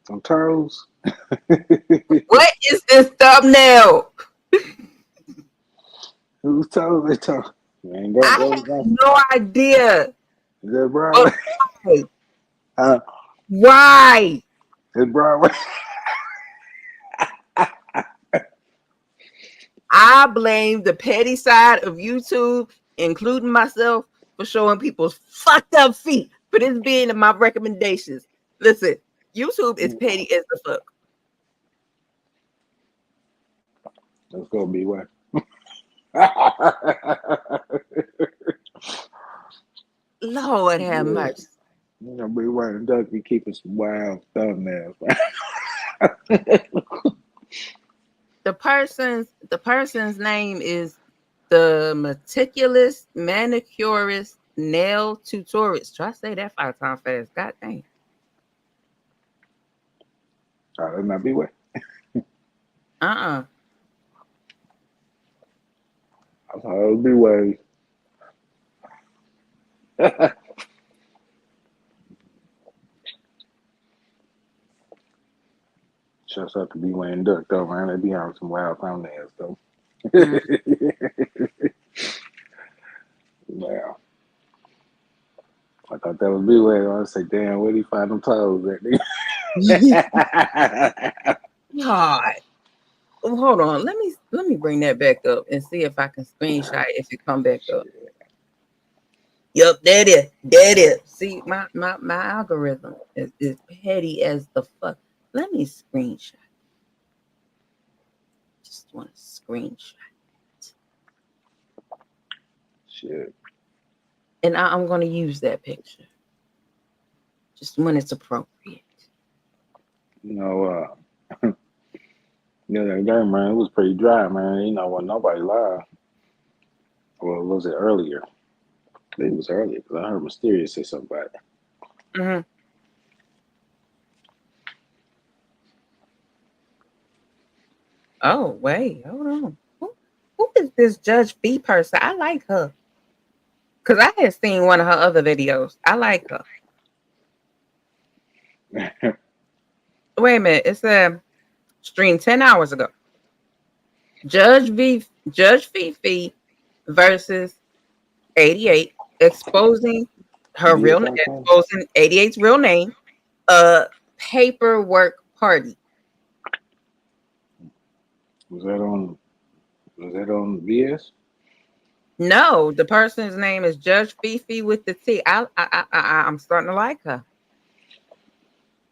S3: some toes.
S1: What is this thumbnail?
S3: Whose toes they talking? Man,
S1: I have no idea.
S3: is that
S1: But
S3: Broadway?
S1: why?
S3: Uh,
S1: Why?
S3: it's Broadway.
S1: I blame the petty side of YouTube, including myself, for showing people's fucked up feet for this being in my recommendations. Listen, YouTube is petty as the fuck.
S3: Let's go, B-Way.
S1: Lord have
S3: Yeah.
S1: mercy.
S3: You know, B-Way and Duck be keeping some wild thumbnails.
S1: The person's name is the meticulous manicurist nail tutorist. Try to say that 5 times fast. God dang.
S3: Oh, that's not B-Way.
S1: Uh-uh.
S3: I thought it was B-Way. Shouts out to B-Way and Duck, though, man. They be on some wild thumbnails, though.
S1: Mm.
S3: Wow. I thought that was B-Way. I was like, damn, where'd he find them toes at?
S1: God. hold on. Let me bring that back up and see if I can screenshot if it come back up. Yep, that is. That is. See, my algorithm is petty as the fuck. Let me screenshot. Just want to screenshot.
S3: Shit.
S1: And I'm going to use that picture. Just when it's appropriate.
S3: You know, yeah, that day, man, it was pretty dry, man. You know, when nobody live. Well, was it earlier? I think it was earlier because I heard Mysterious say something about it.
S1: Mm-hmm. Oh, wait. Hold on. Who is this Judge B person? I like her. Because I had seen one of her other videos. I like her. Wait a minute. It's a stream 10 hours ago. Judge Fifi versus 88, exposing her
S3: Yeah,
S1: real name, exposing 88's real name, paperwork party.
S3: Was that on? Was that on VS?
S1: No, the person's name is Judge Fifi with the T. I'm starting to like her.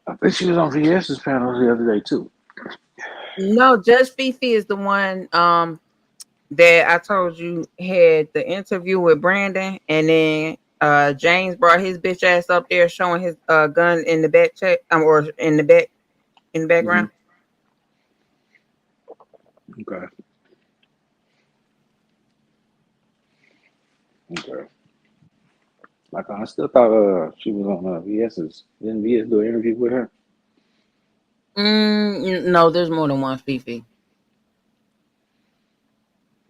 S3: I think she was on VS's panel the other day too.
S1: No, Judge Fifi is the one that I told you had the interview with Brandon, and then James brought his bitch ass up there showing his gun in the back check or in the background.
S3: Okay. Okay. Like I still thought she was on VS's. Didn't VS do an interview with her?
S1: No, there's more than one Fifi.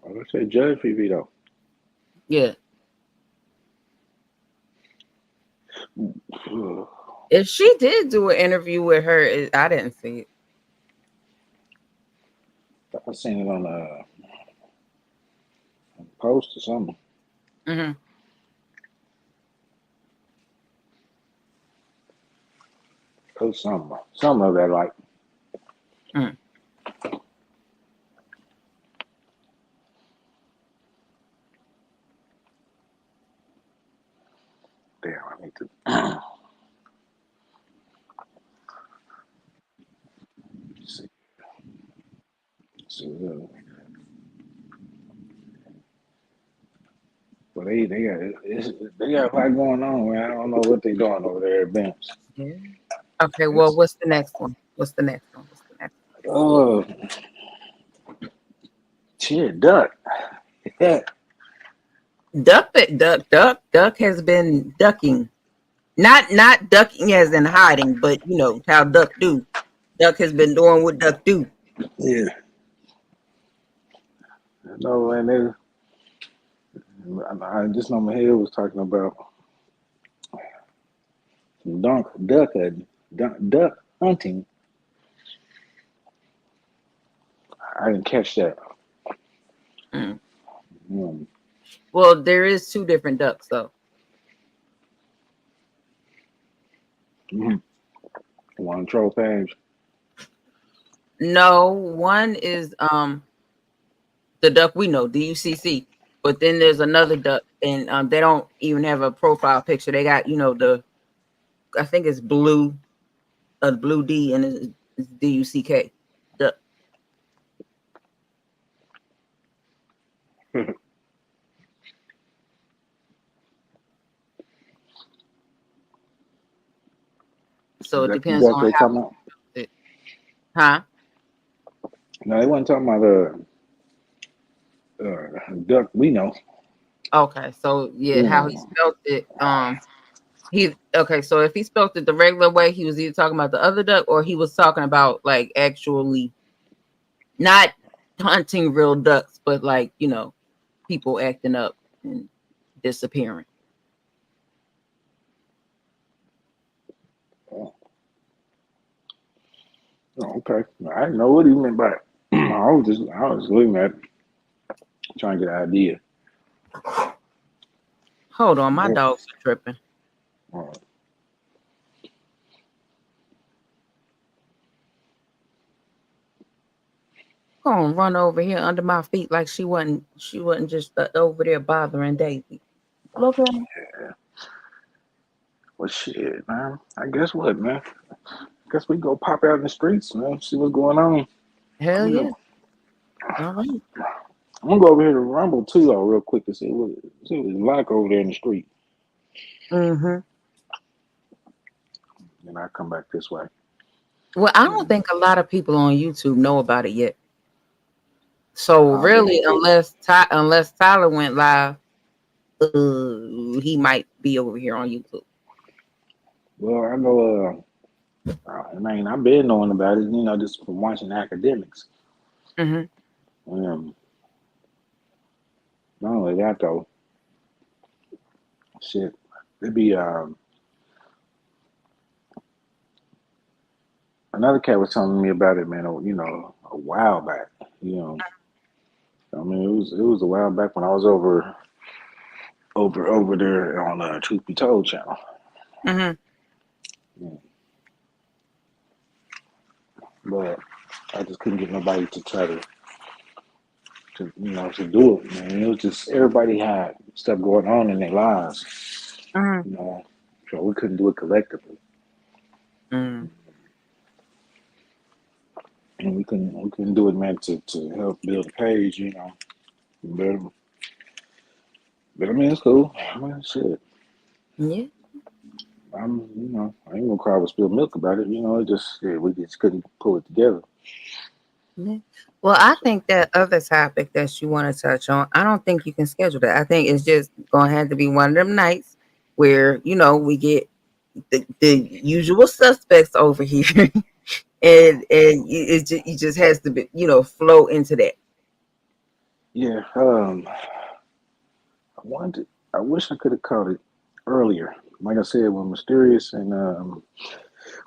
S3: I would say Judge Fifi though.
S1: Yeah. If she did do an interview with her, I didn't see it.
S3: I seen it on a post or something.
S1: Mm-hmm.
S3: Post something. Something of that like.
S1: Mm.
S3: Damn, I need to see. Well, they got a lot going on, man. I don't know what they doing over there at Ben's.
S1: Yeah. Okay, well, what's the next one? What's the next one?
S3: Oh, shit, Duck. Yeah.
S1: Duck has been ducking. Not ducking as in hiding, but you know how Duck do. Duck has been doing what Duck do.
S3: Yeah. No, and I just know my head was talking about duck hunting. I didn't catch that.
S1: Mm.
S3: Mm.
S1: Well, there is two different ducks though.
S3: Mm-hmm. One troll page.
S1: No, one is the duck we know, DUCC. But then there's another duck, and they don't even have a profile picture. They got I think it's blue, blue D, and it's DUCK. Duck. So
S3: Is
S1: it
S3: that the
S1: depends
S3: duck
S1: on
S3: they
S1: how
S3: talking about?
S1: it, huh?
S3: No, they wasn't talking about duck we know.
S1: Okay, so yeah, how he
S3: Mm.
S1: spelled it. So if he spelled it the regular way, he was either talking about the other duck or he was talking about like actually not hunting real ducks, but like, people acting up and disappearing.
S3: Oh, okay. I didn't know what he meant by it. I was looking at it, trying to get an idea.
S1: Hold on, my dogs are tripping.
S3: Oh,
S1: gonna run over here under my feet like she wasn't just over there bothering Daisy. Look at her.
S3: Yeah. Well, shit, man. I guess what, man? Guess we go pop out in the streets, man. See what's going on.
S1: Hell
S3: Yeah.
S1: yeah. All right.
S3: I'm gonna go over here to Rumble too, though, real quick to see what it's like over there in the street.
S1: Mm-hmm.
S3: And I come back this way.
S1: Well, I don't
S3: Yeah.
S1: think a lot of people on YouTube know about it yet. So
S3: Oh, damn.
S1: really, unless Tyler went live, he might be over here on YouTube.
S3: Well, I know. I mean, I've been knowing about it, just from watching academics.
S1: Mm-hmm.
S3: Um, not only that though, shit, it'd be another cat was telling me about it, man. A while back. I mean, it was a while back when I was over there on Truth Be Told channel.
S1: Mm-hmm.
S3: Yeah. But I just couldn't get nobody to try to do it, man. It was just everybody had stuff going on in their lives,
S1: Mm-hmm.
S3: you know, so we couldn't do it collectively,
S1: Mm.
S3: and we couldn't do it, man, to help build a page, But, but I mean, it's cool. I mean, shit.
S1: Yeah.
S3: I ain't gonna cry with spilled milk about it. It just we just couldn't pull it together.
S1: Yeah. Well, I
S3: So,
S1: think that other topic that you want to touch on, I don't think you can schedule that. I think it's just gonna have to be one of them nights where we get the usual suspects over here, it just has to be flow into that.
S3: yeah. I wish I could have caught it earlier. Like I said, when Mysterious and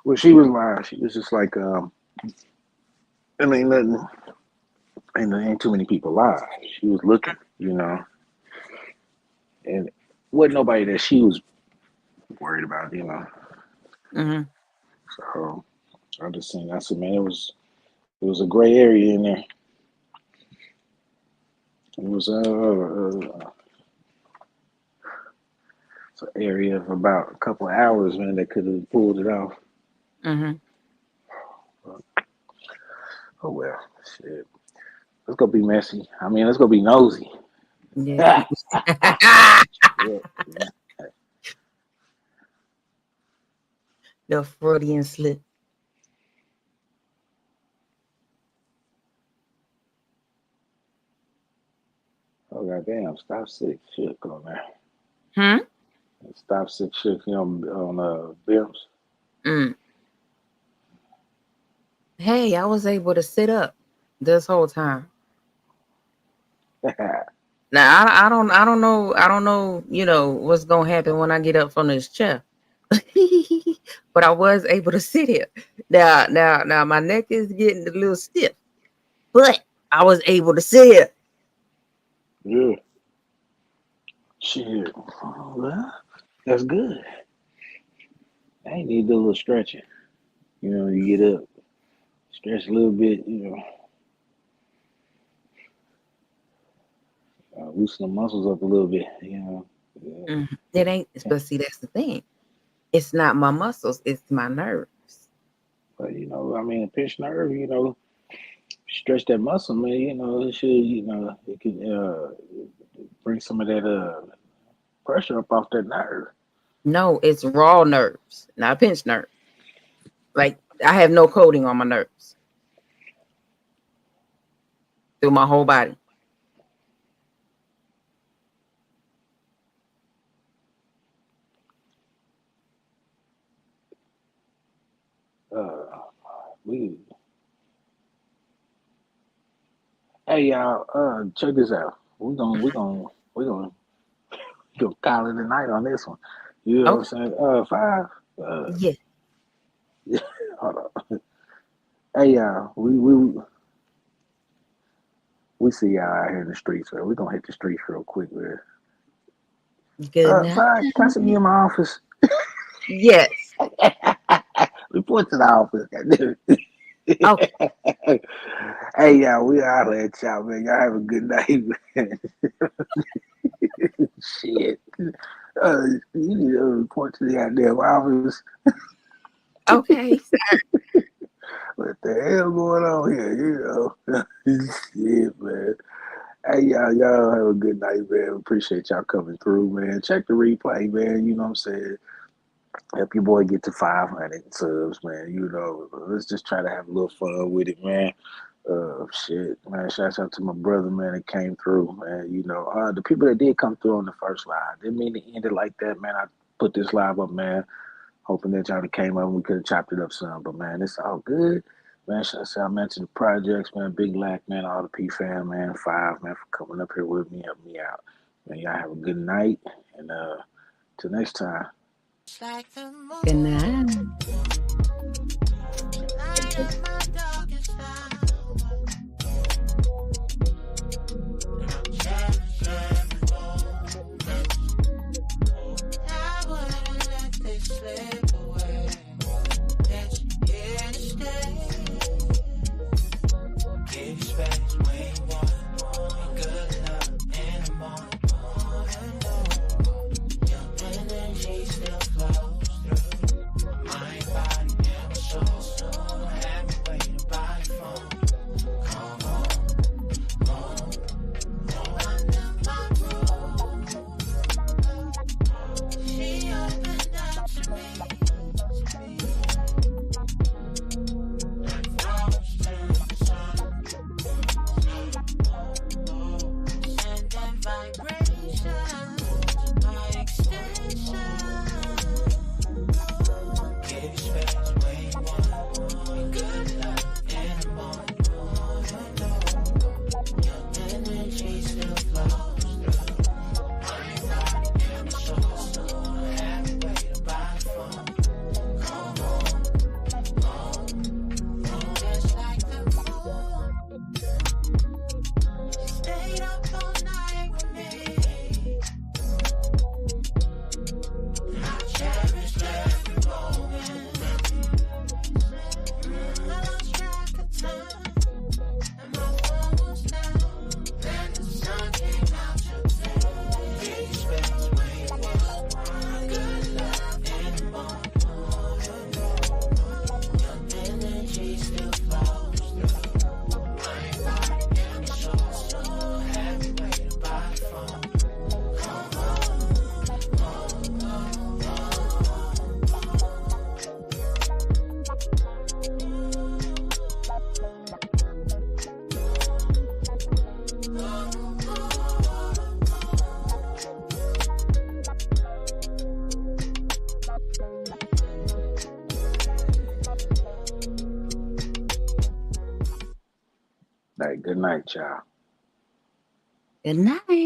S3: when she was live, she was just like, I mean, nothing, ain't too many people live. She was looking, and wasn't nobody that she was worried about.
S1: Hmm.
S3: So I just seen, I said, man, it was a gray area in there. It was it's an area of about a couple of hours, man, that could have pulled it off.
S1: Hmm.
S3: But, oh well, shit. Let's go be messy. I mean, let's go be nosy.
S1: Yeah.
S3: Yeah. Yeah.
S1: The Freudian slip.
S3: Oh goddamn! Stop six shook on there.
S1: Hmm.
S3: Stop six shook on Bims.
S1: Mm. Hey, I was able to sit up this whole time. Now I don't know what's gonna happen when I get up from this chair. But I was able to sit here. Now my neck is getting a little stiff, but I was able to sit here.
S3: Yeah. Shit. Oh, well, that's good. I need to do a little stretching. You get up, stretch a little bit. Loosen the muscles up a little bit. Yeah.
S1: Mhm. It ain't, but see, that's the thing. It's not my muscles, it's my nerves.
S3: But I mean, a pinched nerve. Stretch that muscle, man. It should. It can bring some of that pressure up off that nerve.
S1: No, it's raw nerves, not pinched nerve. Like I have no coating on my nerves through my whole body.
S3: Uh, we Hey y'all, check this out. We gonna call it a night on this one. You know what I'm
S1: Okay.
S3: saying? Five. Uh,
S1: Yeah.
S3: hold on. Hey y'all, we see y'all out here in the streets. Man. We gonna hit the streets real quick, man.
S1: Good night.
S3: Five. Can I see you in my office?
S1: Yes.
S3: Report to the office. Goddamn it.
S1: Okay.
S3: Hey, y'all, we out here, y'all, man. Y'all have a good night, man. Shit. You need to report to the goddamn office.
S1: Okay, sir.
S3: What the hell going on here? You know, shit, man. Hey, y'all have a good night, man. Appreciate y'all coming through, man. Check the replay, man. You know what I'm saying? Help your boy get to 500 subs, man. You know, let's just try to have a little fun with it, man. Shit, man. Shouts out to my brother, man, that came through, man. You know, the people that did come through on the first live, didn't mean to end it like that, man. I put this live up, man, hoping that y'all came up and we could have chopped it up some, but man, it's all good. Man, shouts out, man, to the projects, man, Big Lack, man, all the P fam, man, Five, man, for coming up here with me, helping me out. Man, y'all have a good night, and till next time.
S1: Good night.
S3: Hey, good night, y'all.
S1: Good night.